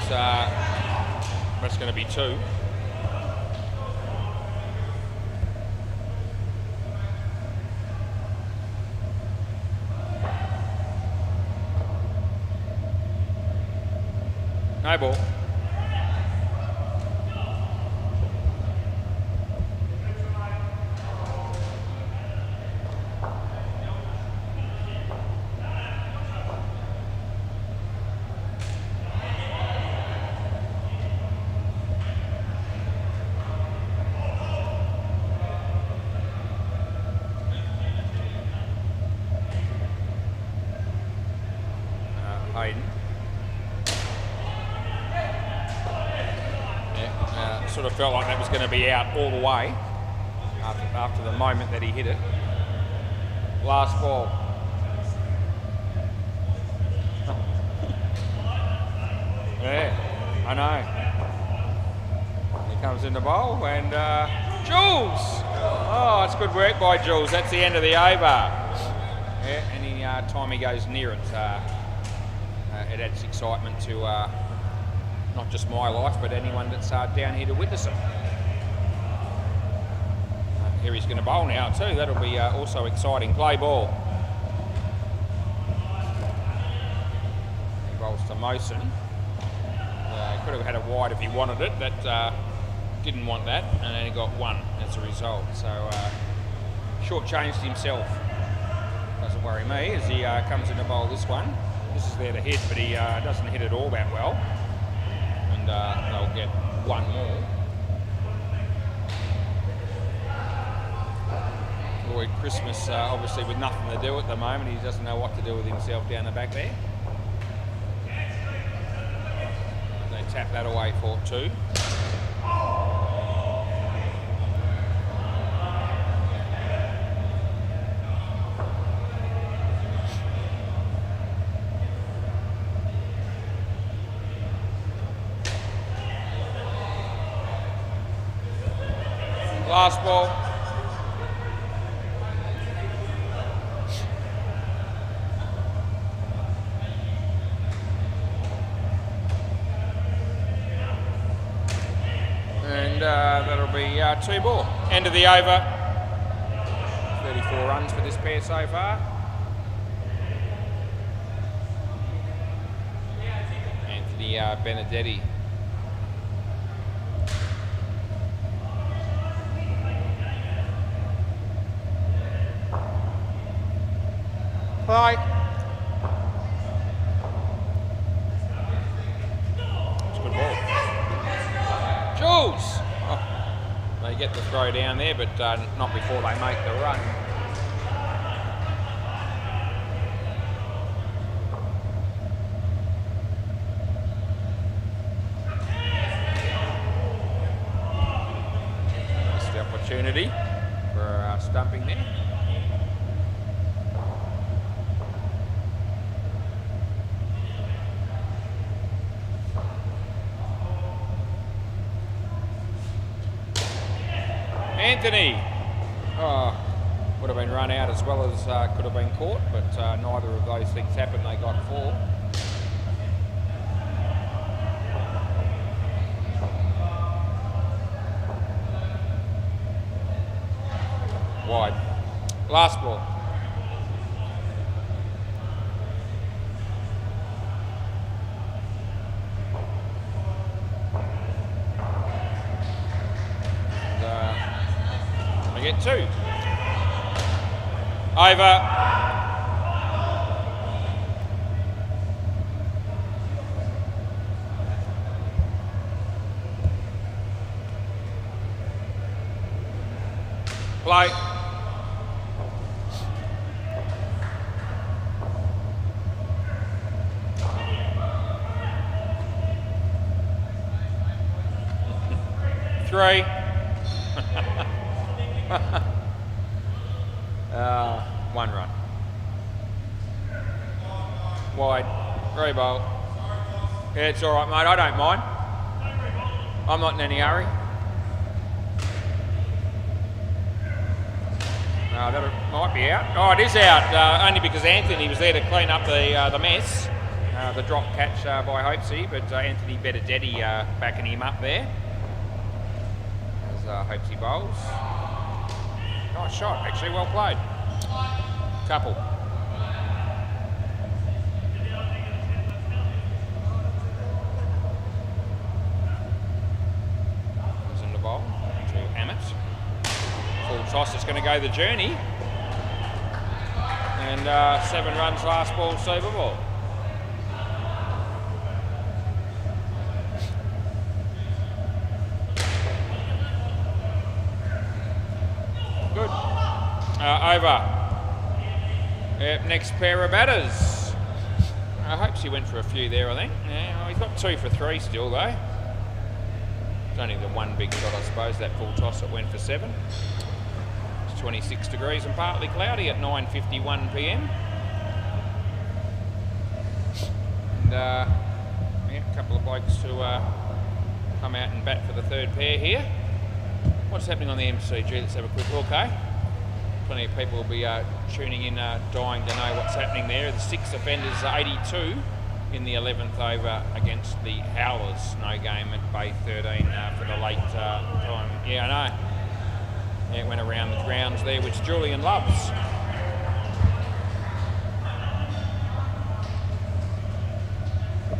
that's going to be 2. No ball. Hayden. Yeah, sort of felt like that was going to be out all the way after the moment that he hit it. Last ball. Yeah, I know. He comes in the bowl and Jules! Oh, it's good work by Jules. That's the end of the over. Yeah, any time he goes near it, it adds excitement to not just my life, but anyone that's down here to witness it. Here he's going to bowl now too. That'll be also exciting. Play ball. He bowls to Mosen. Could have had a wide if he wanted it, but didn't want that, and then he got 1 as a result. So short-changed himself. Doesn't worry me as he comes in to bowl this one. This is there to hit, but he doesn't hit it all that well. And they'll get 1 more. Lloyd Christmas, obviously with nothing to do at the moment. He doesn't know what to do with himself down the back there. They tap that away for 2. Last ball. And that'll be 2 ball. End of the over. 34 runs for this pair so far. Anthony Benedetti. Play. It's a good ball. Jules! Oh, they get the throw down there, but not before they make the run. Missed the opportunity for stumping there. Anthony, would have been run out as well as could have been caught, but neither of those things happened. They got 4. Wide. Last ball. Get 2. Over. Play. Three. 1 run. Wide. 3 ball. Yeah, it's all right, mate. I don't mind. I'm not in any hurry. No, that might be out. Oh, it is out. Only because Anthony was there to clean up the mess. The drop catch by Hopesy, but Anthony Benedetti backing him up there. As Hopesy bowls. Nice shot, actually, well played. Couple. Comes in the bowl to Ammett. Full toss, it's going to go the journey. And 7 runs last ball, Super Ball. Good. Over. Yep, next pair of batters. I hope she went for a few there, I think. Yeah, well, he's got 2 for 3 still, though. It's only the one big shot, I suppose, that full toss that went for 7. It's 26 degrees and partly cloudy at 9:51 p.m. And, yeah, a couple of blokes to come out and bat for the third pair here. What's happening on the MCG? Let's have a quick look, eh? Plenty of people will be tuning in, dying to know what's happening there. The 6 offenders are 82 in the 11th over against the Howlers. No game at Bay 13 for the late time. Yeah, I know. Yeah, it went around the grounds there, which Julian loves.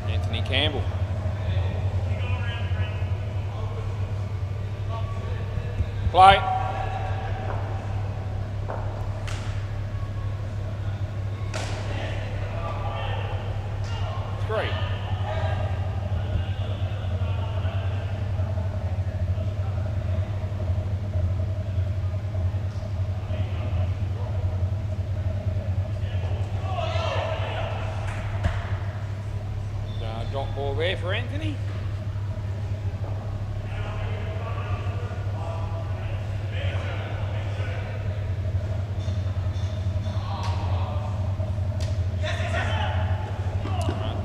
Anthony Campbell. Play. 3. Drop ball there for Anthony.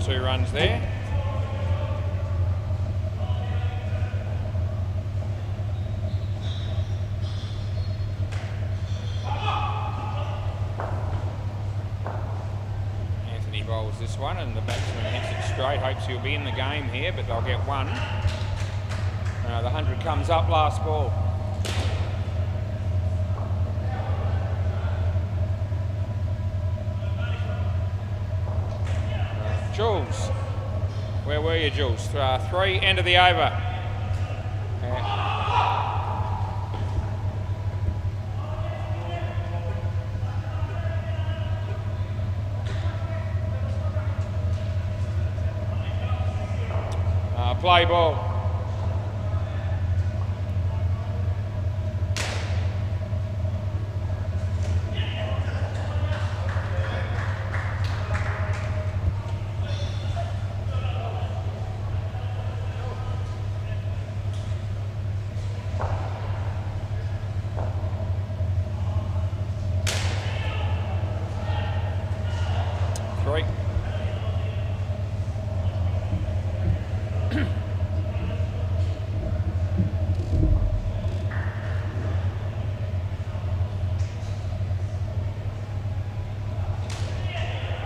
Two runs there. Anthony bowls this one and the batsman hits it straight. Hopes he'll be in the game here, but they'll get one. The 100 comes up last ball. Jules, where were you, Jules? 3, end of the over. Play ball.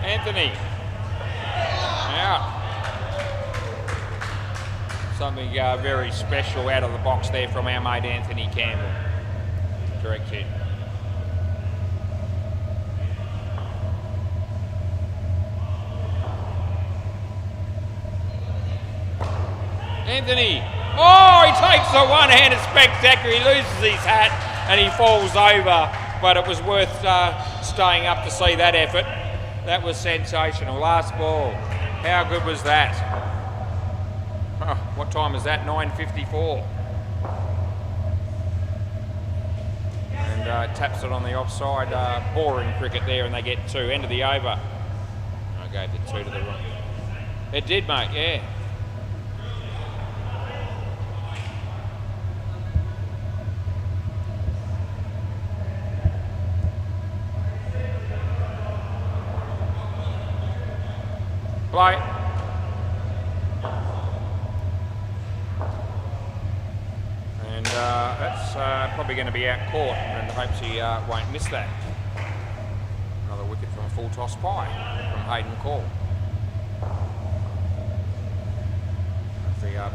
Anthony. Out. Something very special out of the box there from our mate Anthony Campbell. Direct hit. Anthony. Oh, he takes the one-handed spectacular. He loses his hat and he falls over. But it was worth staying up to see that effort. That was sensational. Last ball. How good was that? Oh, what time is that? 9:54. And taps it on the offside. Boring cricket there, and they get 2. End of the over. I gave the 2 to the wrong. It did, mate. Yeah. Play. And that's probably going to be out court, and hopes he won't miss that. Another wicket from a full toss pie from Hayden Call.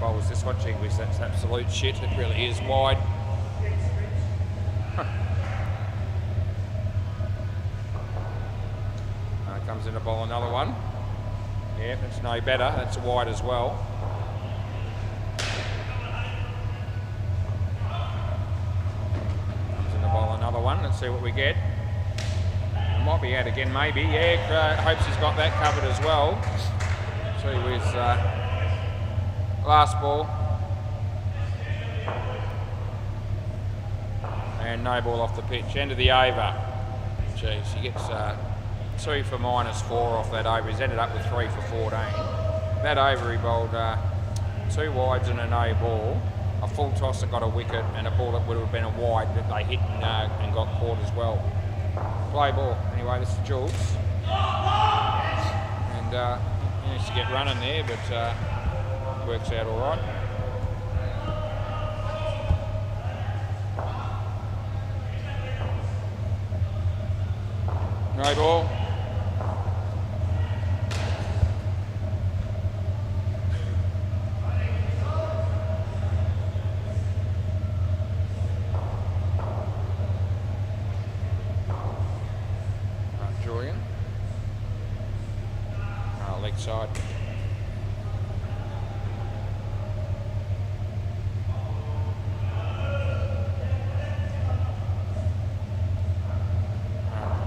bowls this one. Gee whiz, that's absolute shit. It really is wide. Comes in to bowl another one. Yeah, that's no better. That's wide as well. Comes in to bowl another one. Let's see what we get. It might be out again, maybe. Yeah, hopes he's got that covered as well. See with last ball. And no ball off the pitch. End of the over. Jeez, he gets 2 for -4 off that over. He's ended up with 3 for 14. That over he bowled 2 wides and a no ball. A full toss that got a wicket and a ball that would have been a wide that they hit and got caught as well. Play ball. Anyway, this is Jules. And he needs to get running there, but works out all right. No ball. Julian. Leg side.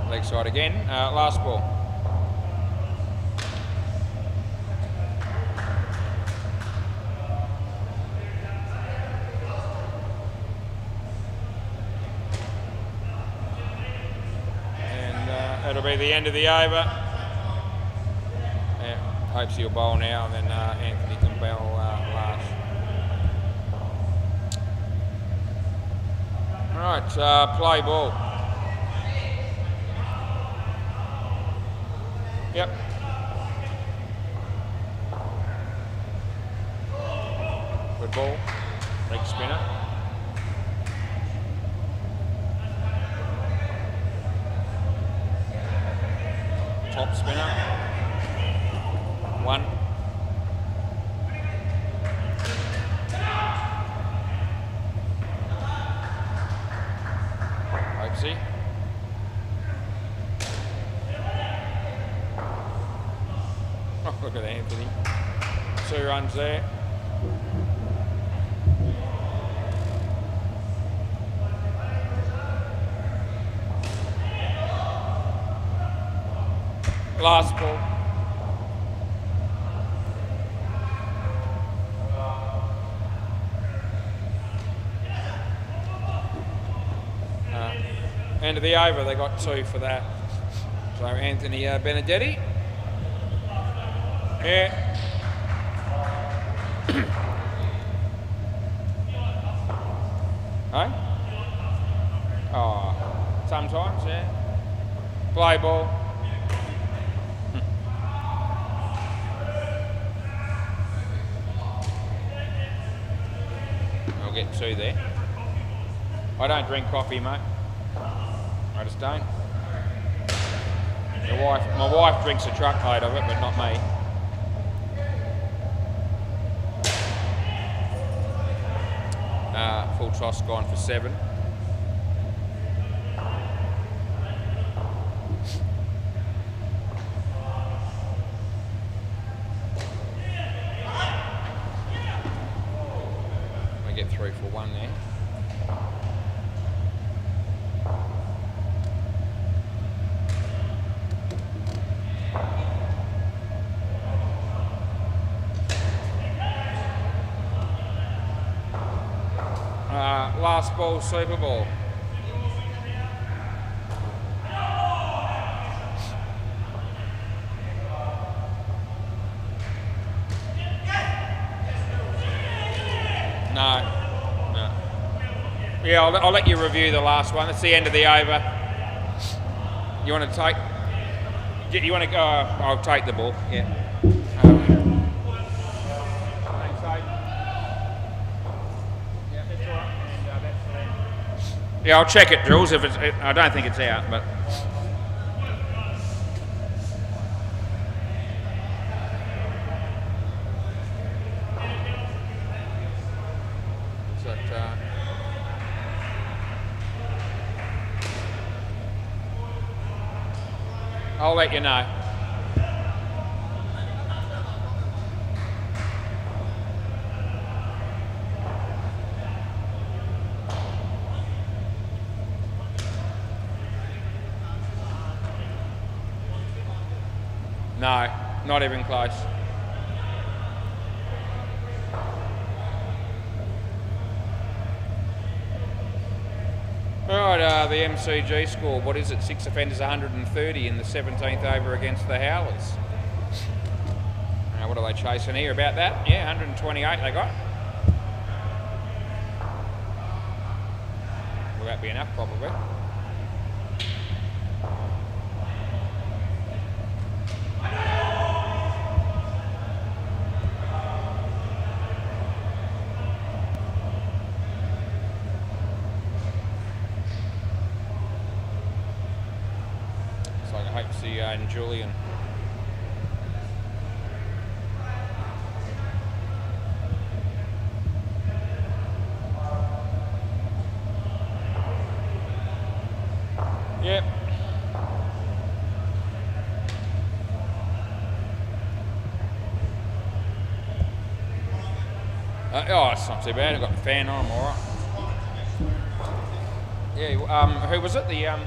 Leg side again. Last ball. That'll be the end of the over. Yeah, hopes he'll bowl now, and then Anthony can bowl last. Right, play ball. Yep. Good ball. Leg spinner. Top spinner. 1. Hopesy. Oh, look at Anthony. 2 runs there. Last ball. End of the over, they got 2 for that. So Anthony Benedetti. Yeah. Hey? Oh, sometimes, yeah. Play ball. I'll get 2 there. I don't drink coffee, mate. I just don't. My wife drinks a truckload of it, but not me. Full toss gone for 7. I get 3 for 1 there. Last ball, Super Bowl. No. Yeah, I'll let you review the last one. It's the end of the over. You want to take? You want to go? I'll take the ball. Yeah. Yeah, I'll check it, Jules. If it's, I don't think it's out, but. but I'll let you know. No, not even close. Right, the MCG score, what is it? 6 offenders, 130 in the 17th over against the Howlers. What are they chasing here? About that? Yeah, 128 they got. Will that be enough, probably? So I hope to see and Julian. Yep. Oh, it's not too bad. I've got the fan on, I'm alright. Yeah, who was it? Yeah,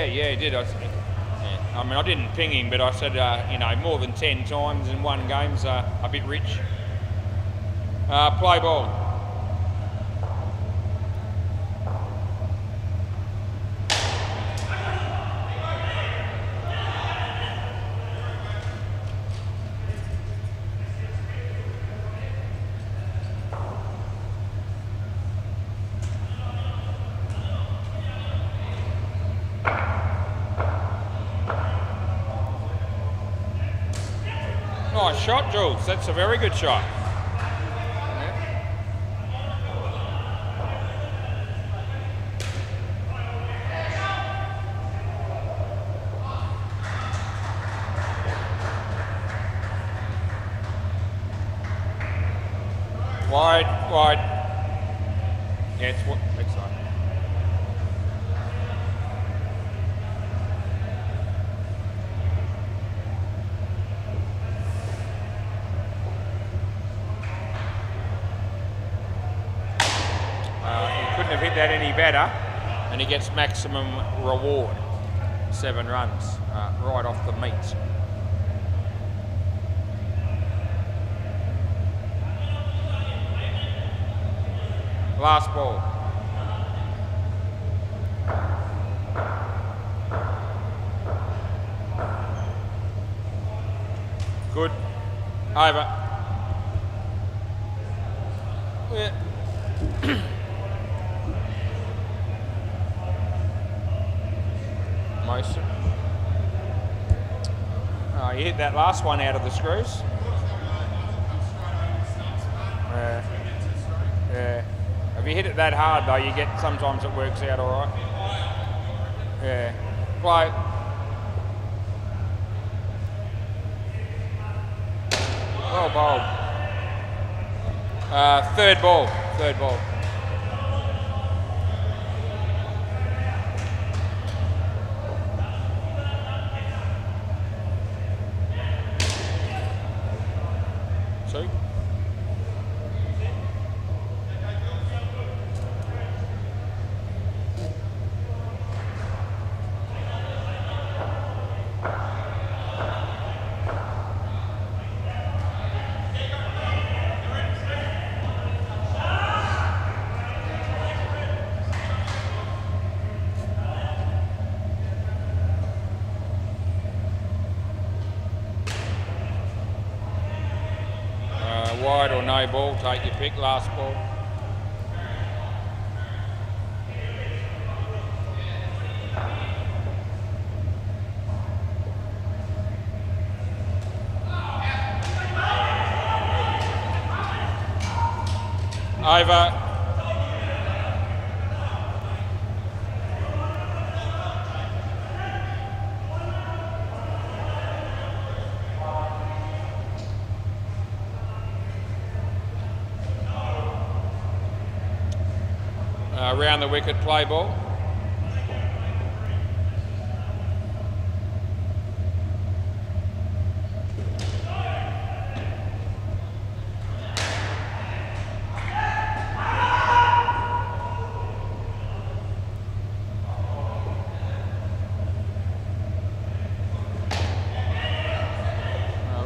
he did. I mean, I didn't ping him, but I said, more than 10 times in one game's a bit rich. Play ball. Nice shot, Jules. That's a very good shot. Wide. Yeah, it's what next time. Couldn't have hit that any better, and he gets maximum reward. 7 runs, right off the meat. Last ball. Good. Over. Yeah. Motion. Oh, you hit that last one out of the screws. Yeah. If you hit it that hard though, you get, sometimes it works out all right. Yeah. Play. Well bowled. Third ball. Two. Wide or no ball, take your pick, last ball. Over. Round the wicket, play ball.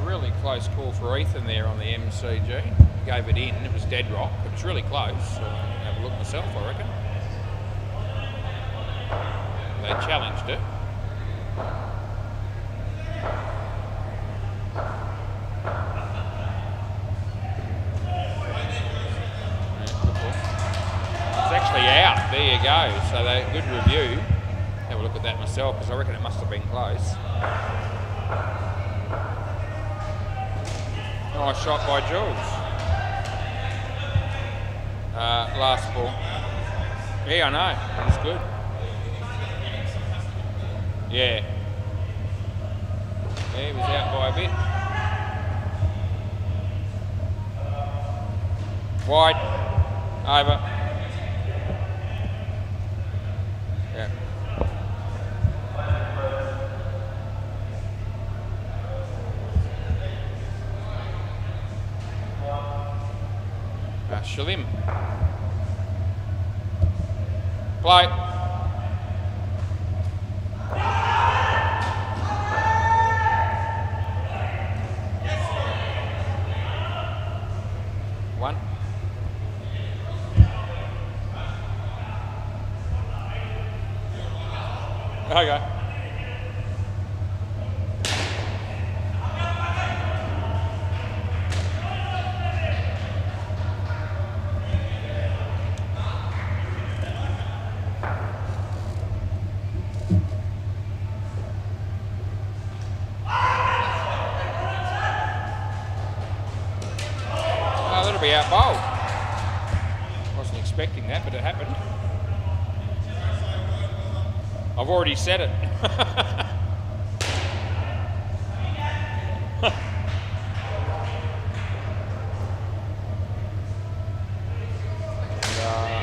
Really close call for Ethan there on the MCG. Gave it in, it was dead rock. It was really close. Have a look myself, I reckon. They challenged it. It's actually out. There you go. So good review. Have a look at that myself because I reckon it must have been close. Nice shot by Jules. Last ball. Yeah, I know. It was good. Yeah. Yeah, he was out by a bit. Wide. Over. Yeah. Shalim. Play. One. Okay. That'll be out bowled. Wasn't expecting that, but it happened. I've already said it.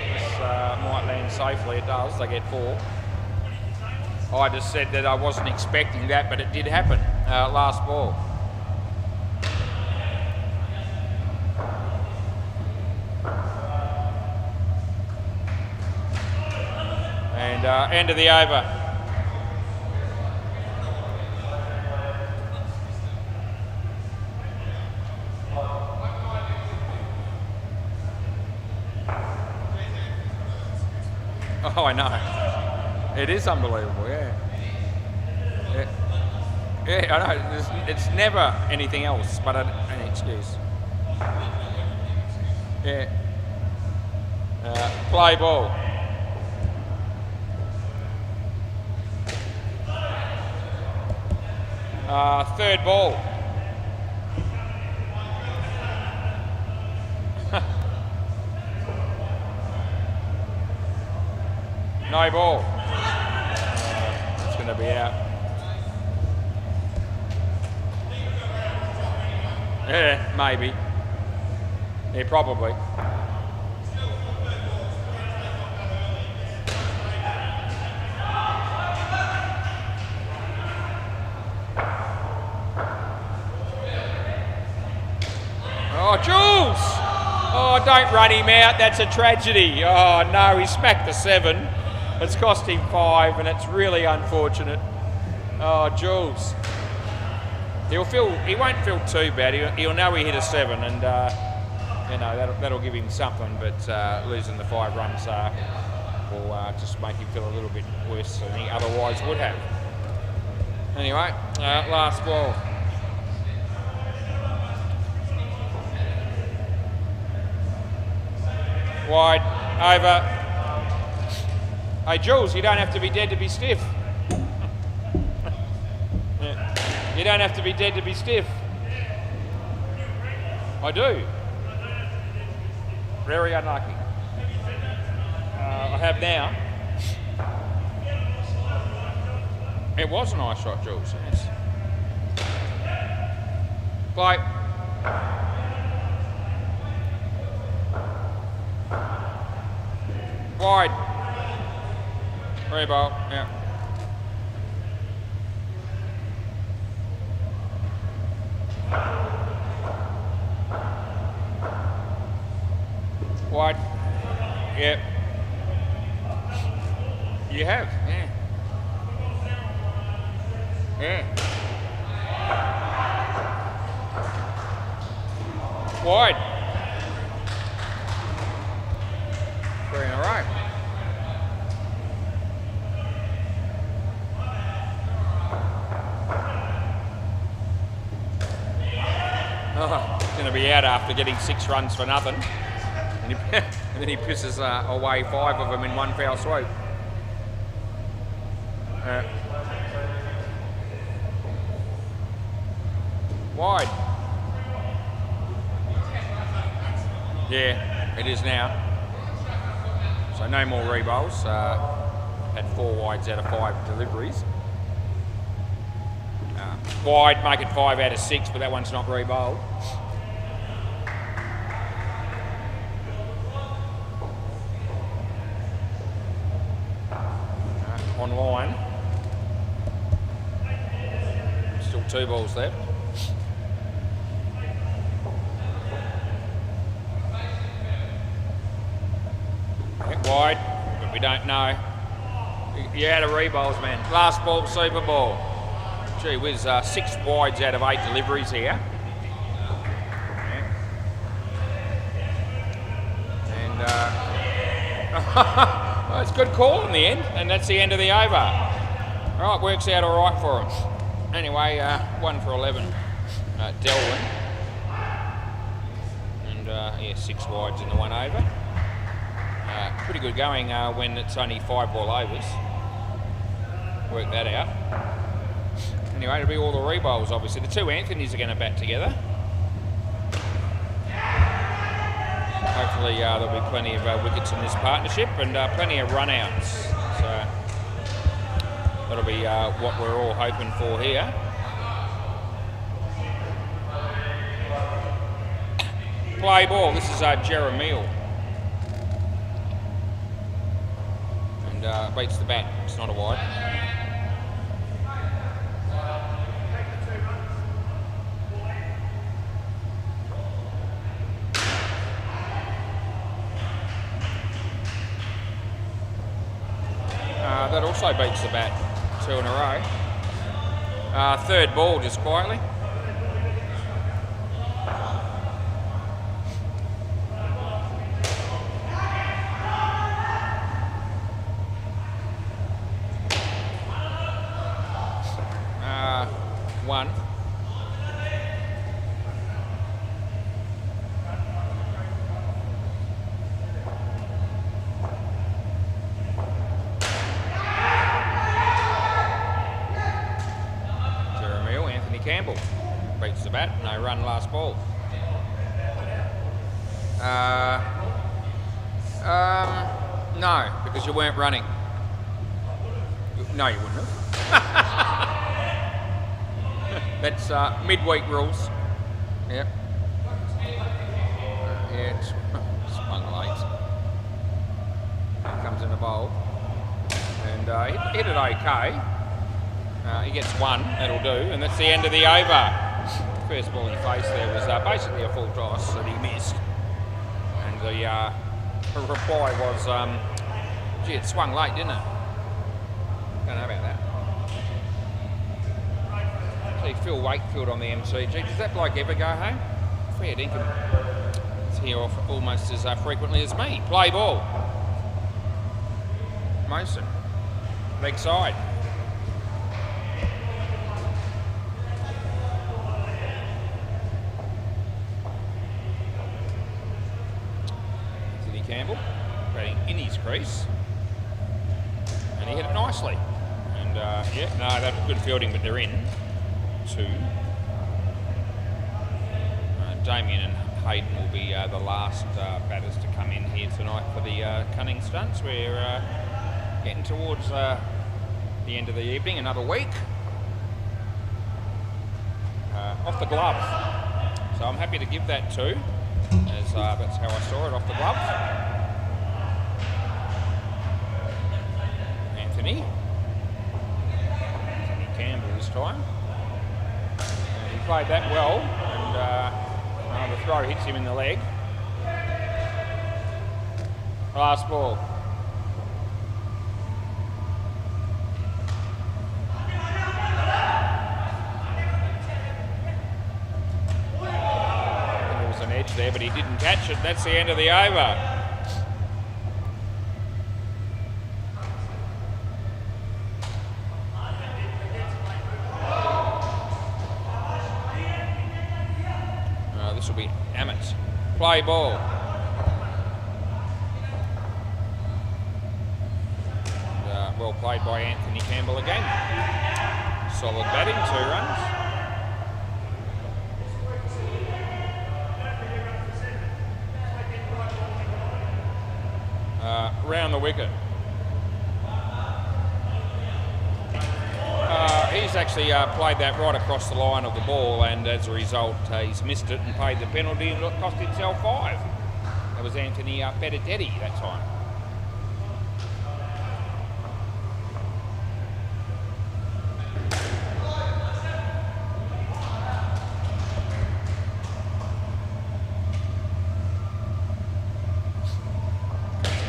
This might land safely. It does. They get 4. I just said that I wasn't expecting that, but it did happen. Last ball. And end of the over. Oh, I know. It is unbelievable, yeah. Yeah, I know. It's never anything else but an excuse. Yeah. Play ball. Third ball. No ball. It's going to be out. Yeah, maybe. Yeah, probably. Oh, Jules! Oh, don't run him out. That's a tragedy. Oh, no, he smacked the 7. It's cost him 5, and it's really unfortunate. Oh, Jules. He won't feel too bad. He'll know he hit a 7, and you know that'll give him something. But losing the 5 runs will just make him feel a little bit worse than he otherwise would have. Anyway, last ball. Wide, over. Hey, Jules, you don't have to be dead to be stiff. Yeah. You don't have to be dead to be stiff. I do. Very unlucky. I have now. It was a nice shot, Jules, yes. Play. Wide. Reball, yeah. Wide. Yep. You have, yeah. Yeah. Wide. 3 in a row. Oh, he's going to be out after getting 6 runs for nothing. And, and then he pisses away 5 of them in one foul swoop. Wide. Yeah, it is now. So no more reballs. Had 4 wides out of 5 deliveries. Wide, make it 5 out of 6, but that one's not rebowled. On line. Still 2 balls left. Wide, but we don't know. You're out of rebowls, man. Last ball, Super Bowl. Gee whiz, 6 wides out of 8 deliveries here. And well, it's a good call in the end, and that's the end of the over. All right, works out all right for him. Anyway, 1 for 11, Delwyn. And yeah, 6 wides in the 1 over. Pretty good going when it's only 5 ball overs. Work that out. Anyway, it'll be all the rebowls, obviously. The 2 Anthonys are going to bat together. Hopefully there'll be plenty of wickets in this partnership and plenty of run-outs. So that'll be what we're all hoping for here. Play ball. This is Jeremiel. And beats the bat. It's not a wide. That also beats the bat. 2 in a row. 3rd ball, just quietly. One. Campbell beats the bat, no run last ball. No, because you weren't running. No, you wouldn't have. That's midweek rules. Yep. Yeah, it's swung late. Comes in the bowl. And he hit it okay. He gets 1, that'll do, and that's the end of the over. First ball he faced there was basically a full toss that he missed. And the reply was, gee, it swung late, didn't it? Don't know about that. See Phil Wakefield on the MCG. Does that bloke ever go home? Fair dinkum. It's here off almost as frequently as me. Play ball. Mason. Leg side. Campbell, batting in his crease, and he hit it nicely. And yeah, no, that was good fielding, but they're in 2. Damien and Hayden will be the last batters to come in here tonight for the cunning stunts. We're getting towards the end of the evening, another week. Off the glove, so I'm happy to give that to. As that's how I saw it, off the glove. time. And he played that well, and the throw hits him in the leg. Last ball. There was an edge there, but he didn't catch it. That's the end of the over. This will be Amit's play ball. Well played by Anthony Campbell again. Solid batting, 2 runs. Round the wicket. He's actually played that right across the line of the ball, and as a result he's missed it and paid the penalty and cost himself 5. That was Anthony Benedetti that time.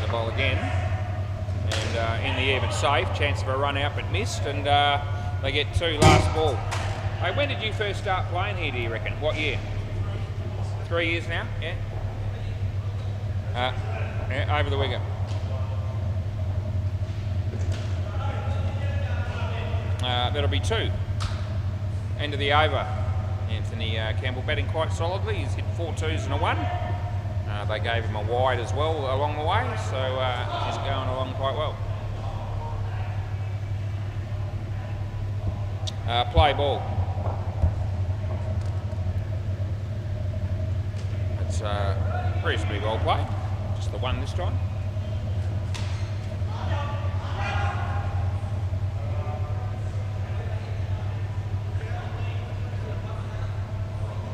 The ball again, and in the air but safe, chance of a run out but missed, and they get 2 last ball. Hey, when did you first start playing here, do you reckon? What year? 3 years now? Yeah? Yeah, over the wicket. That'll be 2. End of the over. Anthony Campbell batting quite solidly. He's hit 4 2s and a 1. They gave him a wide as well along the way, so he's going along quite well. Play ball. It's reasonably well played. Just the 1 this time.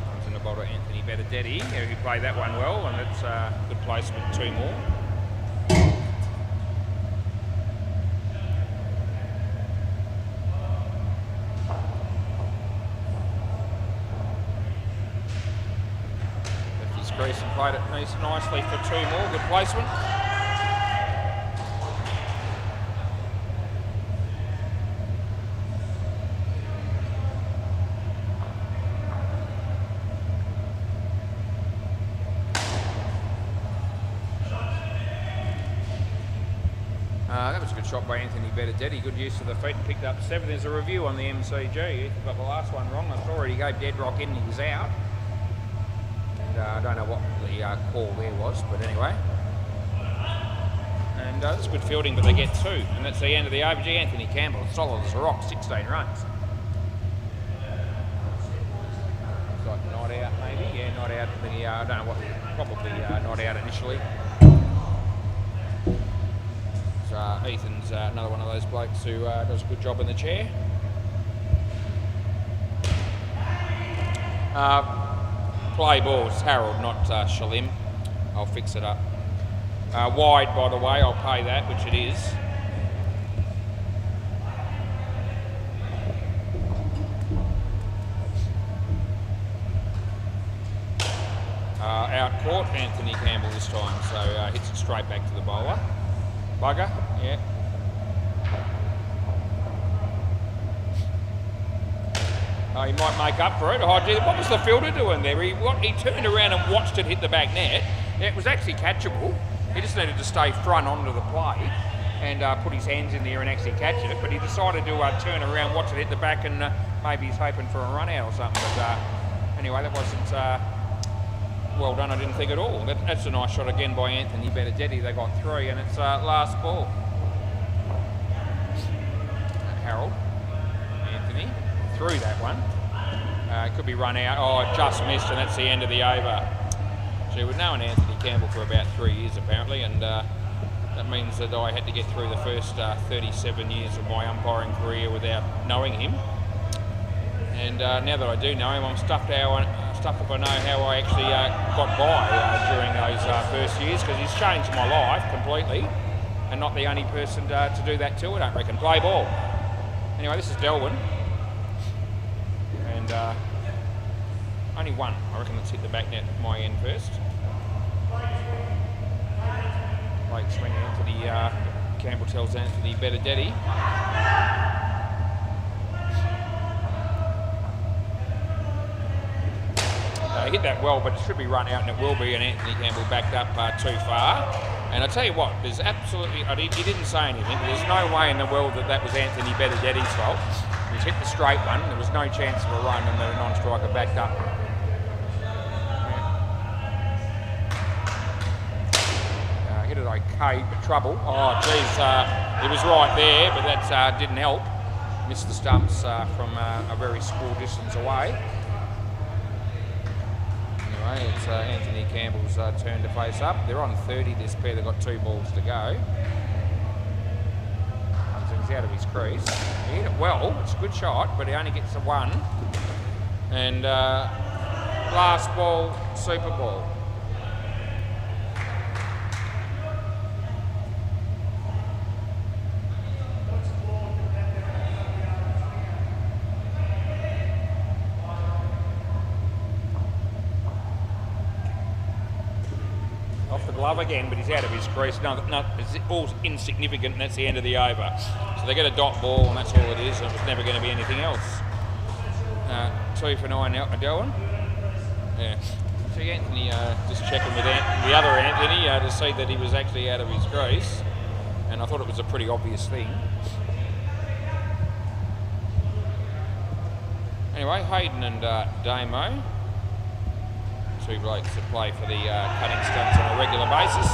Comes in the ball to Anthony Benedetti, who played that one well, and it's a good placement, 2 more. Crease and played it nicely for 2 more. Good placement. That was a good shot by Anthony Benedetti. Good use of the feet and picked up 7. There's a review on the MCG. He got the last one wrong. I saw it. He gave dead rock in and he was out. I don't know what the call there was, but anyway. And that's good fielding, but they get 2. And that's the end of the over. Anthony Campbell, solid as a rock, 16 runs. Looks like not out maybe. Yeah, not out. I don't know what, probably not out initially. So Ethan's another one of those blokes who does a good job in the chair. Play balls, Harold, not Shalim. I'll fix it up. Wide, by the way, I'll pay that, which it is. Out court, Anthony Campbell this time, so hits it straight back to the bowler. Bugger, yeah. He might make up for it. Oh, gee, what was the fielder doing there? He turned around and watched it hit the back net. It was actually catchable. He just needed to stay front onto the play and put his hands in there and actually catch it. But he decided to turn around, watch it hit the back, and maybe he's hoping for a run out or something. But anyway, that wasn't well done, I didn't think at all. That's a nice shot again by Anthony Benedetti. They got 3, and it's last ball. Harold, Anthony. Through that one. Could be run out. Oh, it just missed, and that's the end of the over. Gee, we've known Anthony Campbell for about 3 years apparently, and that means that I had to get through the first 37 years of my umpiring career without knowing him. And now that I do know him, I'm stuffed if I know how I actually got by during those first years, because he's changed my life completely, and not the only person to do that too, I don't reckon. Play ball. Anyway, this is Delwyn. and only one. I reckon let's hit the back net at my end first. Blake swinging into the Campbell tells Anthony Benedetti. Hit that well, but it should be run out, and it will be, and Anthony Campbell backed up too far. And I tell you what, there's absolutely, he didn't say anything, but there's no way in the world that was Anthony Benedetti's fault. He's hit the straight one, there was no chance of a run, and the non-striker backed up. Hit it okay, but trouble. Oh, geez, it was right there, but that didn't help. Missed the stumps from a very small distance away. Anyway, it's Anthony Campbell's turn to face up. They're on 30 this pair, they've got 2 balls to go. So he's out of his crease. He hit it well, it's a good shot, but he only gets the 1. And last ball, super ball. Glove again, but he's out of his crease. No, it's all insignificant, and that's the end of the over. So they get a dot ball, and that's all it is, and it's never going to be anything else. 2 for 9 out Dylan. Yeah. So Anthony just checking with the other Anthony to see that he was actually out of his crease, and I thought it was a pretty obvious thing. Anyway, Hayden and Damo. 2 blokes that play for the cutting stumps on a regular basis.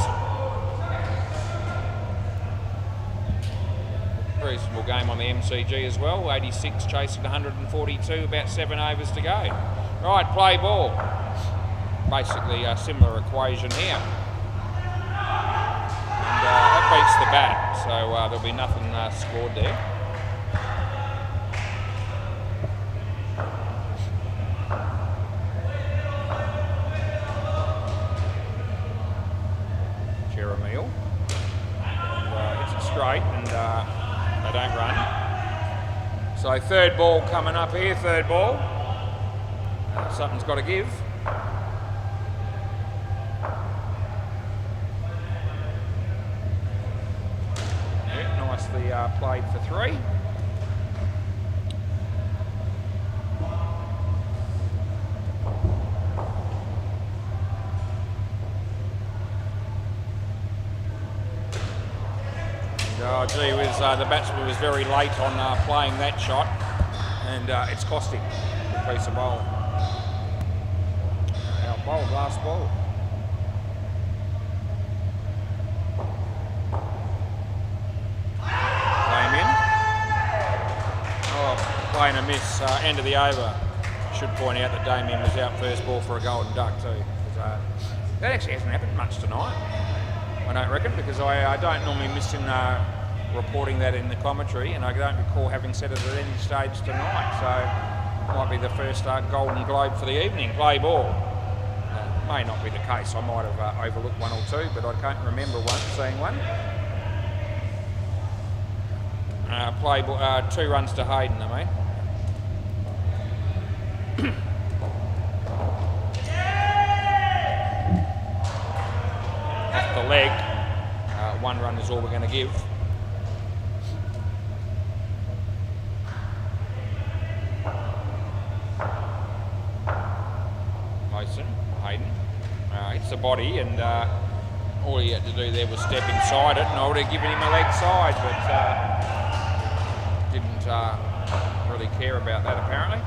Reasonable game on the MCG as well. 86 chasing 142, about 7 overs to go. Right, play ball. Basically a similar equation here. And that beats the bat, so there'll be nothing scored there. And they don't run. So 3rd ball coming up here, 3rd ball. Something's got to give. Yeah, nicely played for 3. Oh, gee whiz, the batsman was very late on playing that shot, and it's cost him a piece of bowl. Out bowl, last ball. Damien. Oh, playing a miss, end of the over. Should point out that Damien was out first ball for a golden duck too. That actually hasn't happened much tonight, I don't reckon, because I don't normally miss in reporting that in the commentary, and I don't recall having said it at any stage tonight, so it might be the first golden globe for the evening. Play ball. May not be the case, I might have overlooked 1 or 2, but I can't remember seeing one. Play ball, 2 runs to Hayden, I mean. Off the leg, 1 run is all we're going to give. Hayden hits the body, and all he had to do there was step inside it, and I would have given him a leg side, but didn't really care about that apparently.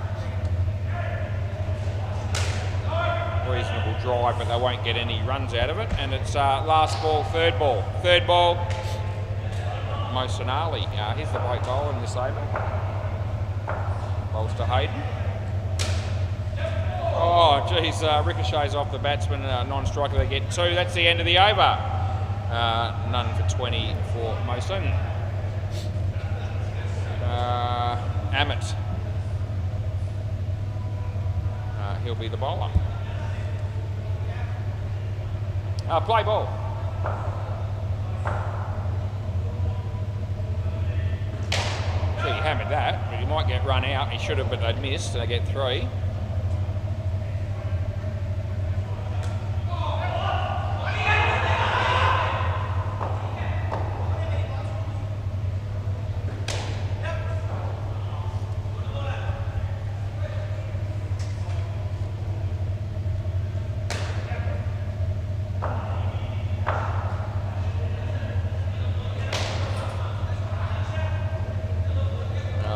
Reasonable drive, but they won't get any runs out of it, and it's last ball, 3rd ball. 3rd ball, Mo Sonali. Here's the bloke bowling this over. Bowls to Hayden. Oh, geez, ricochets off the batsman, non-striker, they get 2. That's the end of the over. None for 20 for Moson. Amit. He'll be the bowler. Play ball. Gee, he hammered that, but he might get run out. He should have, but they'd missed. They get 3.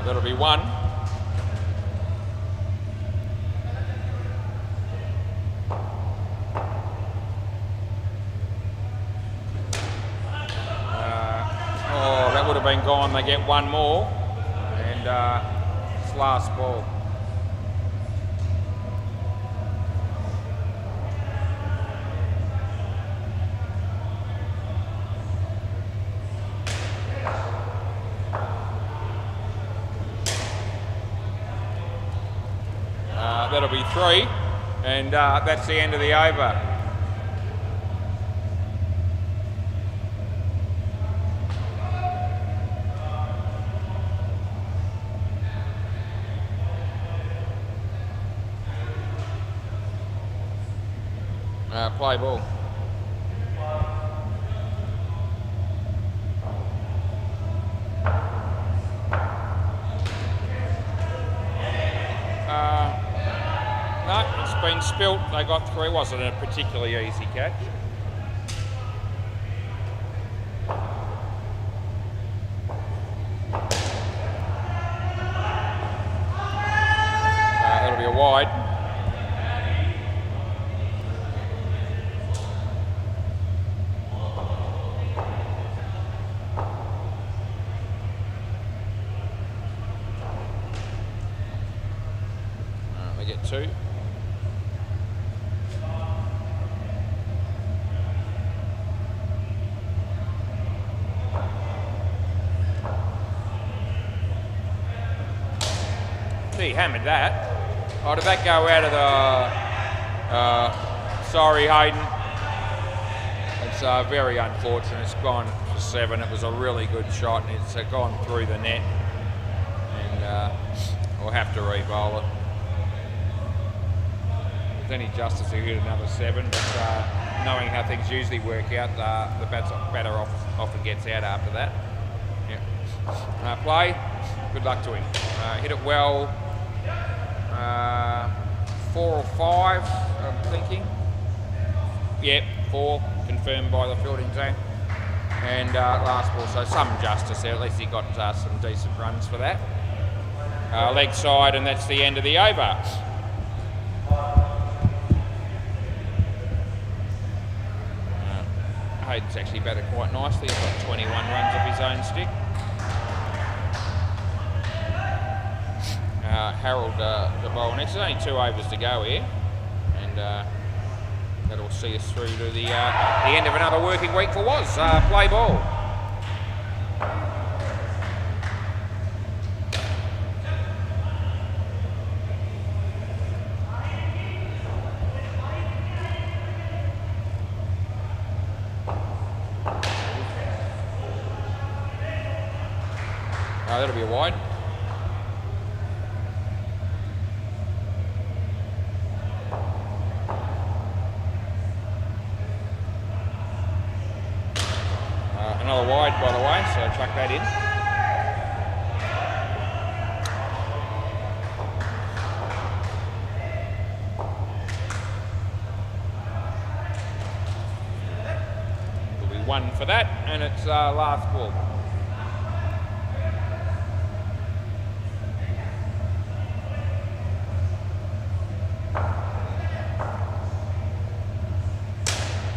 That'll be 1. That would have been gone. They get 1 more, and it's last ball. That'll be 3, and that's the end of the over. Play ball. No, it's been spilt. They got 3. Wasn't a particularly easy catch. That'll be a wide. They get 2. He hammered that. Oh, did that go out of the... sorry, Hayden. It's very unfortunate. It's gone for 7. It was a really good shot, and it's gone through the net. And we'll have to re-bowl it. If there's any justice, he'll hit another 7, but knowing how things usually work out, the batter often gets out after that. Yeah. Play. Good luck to him. Hit it well. 4 or 5, I'm thinking. Yep, 4, confirmed by the fielding team. And last ball, so some justice there. At least he got some decent runs for that. Leg side, and that's the end of the over. Hayden's actually batted quite nicely. He's got 21 runs of his own stick. Harold the bowl next. There's only 2 overs to go here, and that'll see us through to the end of another working week for Woz. Play ball. That'll be a wide. Another wide, by the way, so chuck that in. There'll be 1 for that, and it's last ball.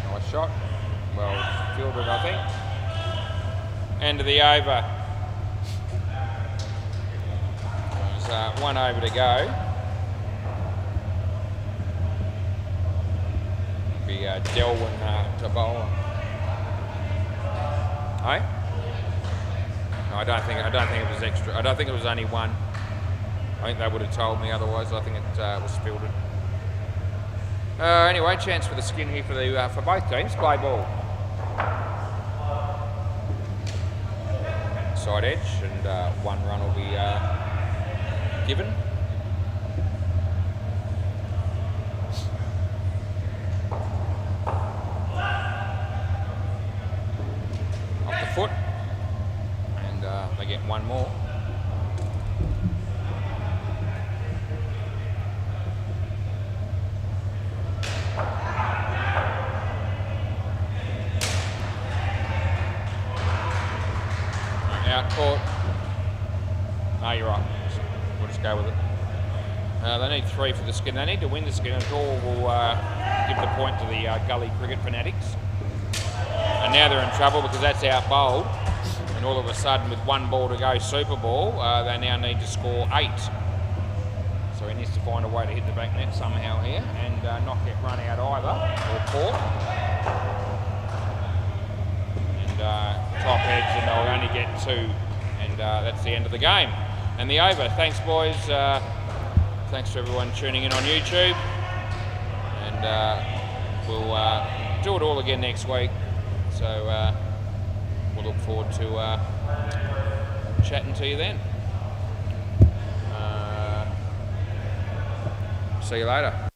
Nice shot. Well fielded, I think. End of the over. There's 1 over to go. Be Delwyn to bowl. Hey? No, I don't think it was extra. I don't think it was only 1. I think they would have told me otherwise. I think it was fielded. Anyway, chance for the skin here for both teams. Play ball. Side edge, and 1 run will be given. Off the foot, and they get one more. Out court. No, you're right. We'll just go with it. They need 3 for the skin. They need to win the skin. A draw will give the point to the Gully Cricket fanatics. And now they're in trouble because that's out bowled. And all of a sudden, with 1 ball to go Super Ball, they now need to score 8. So he needs to find a way to hit the back net somehow here and not get run out either, or caught. Top edge, and they'll only get 2, and that's the end of the game and the over. Thanks, boys. Thanks to everyone tuning in on YouTube, and we'll do it all again next week. So we'll look forward to chatting to you then. See you later.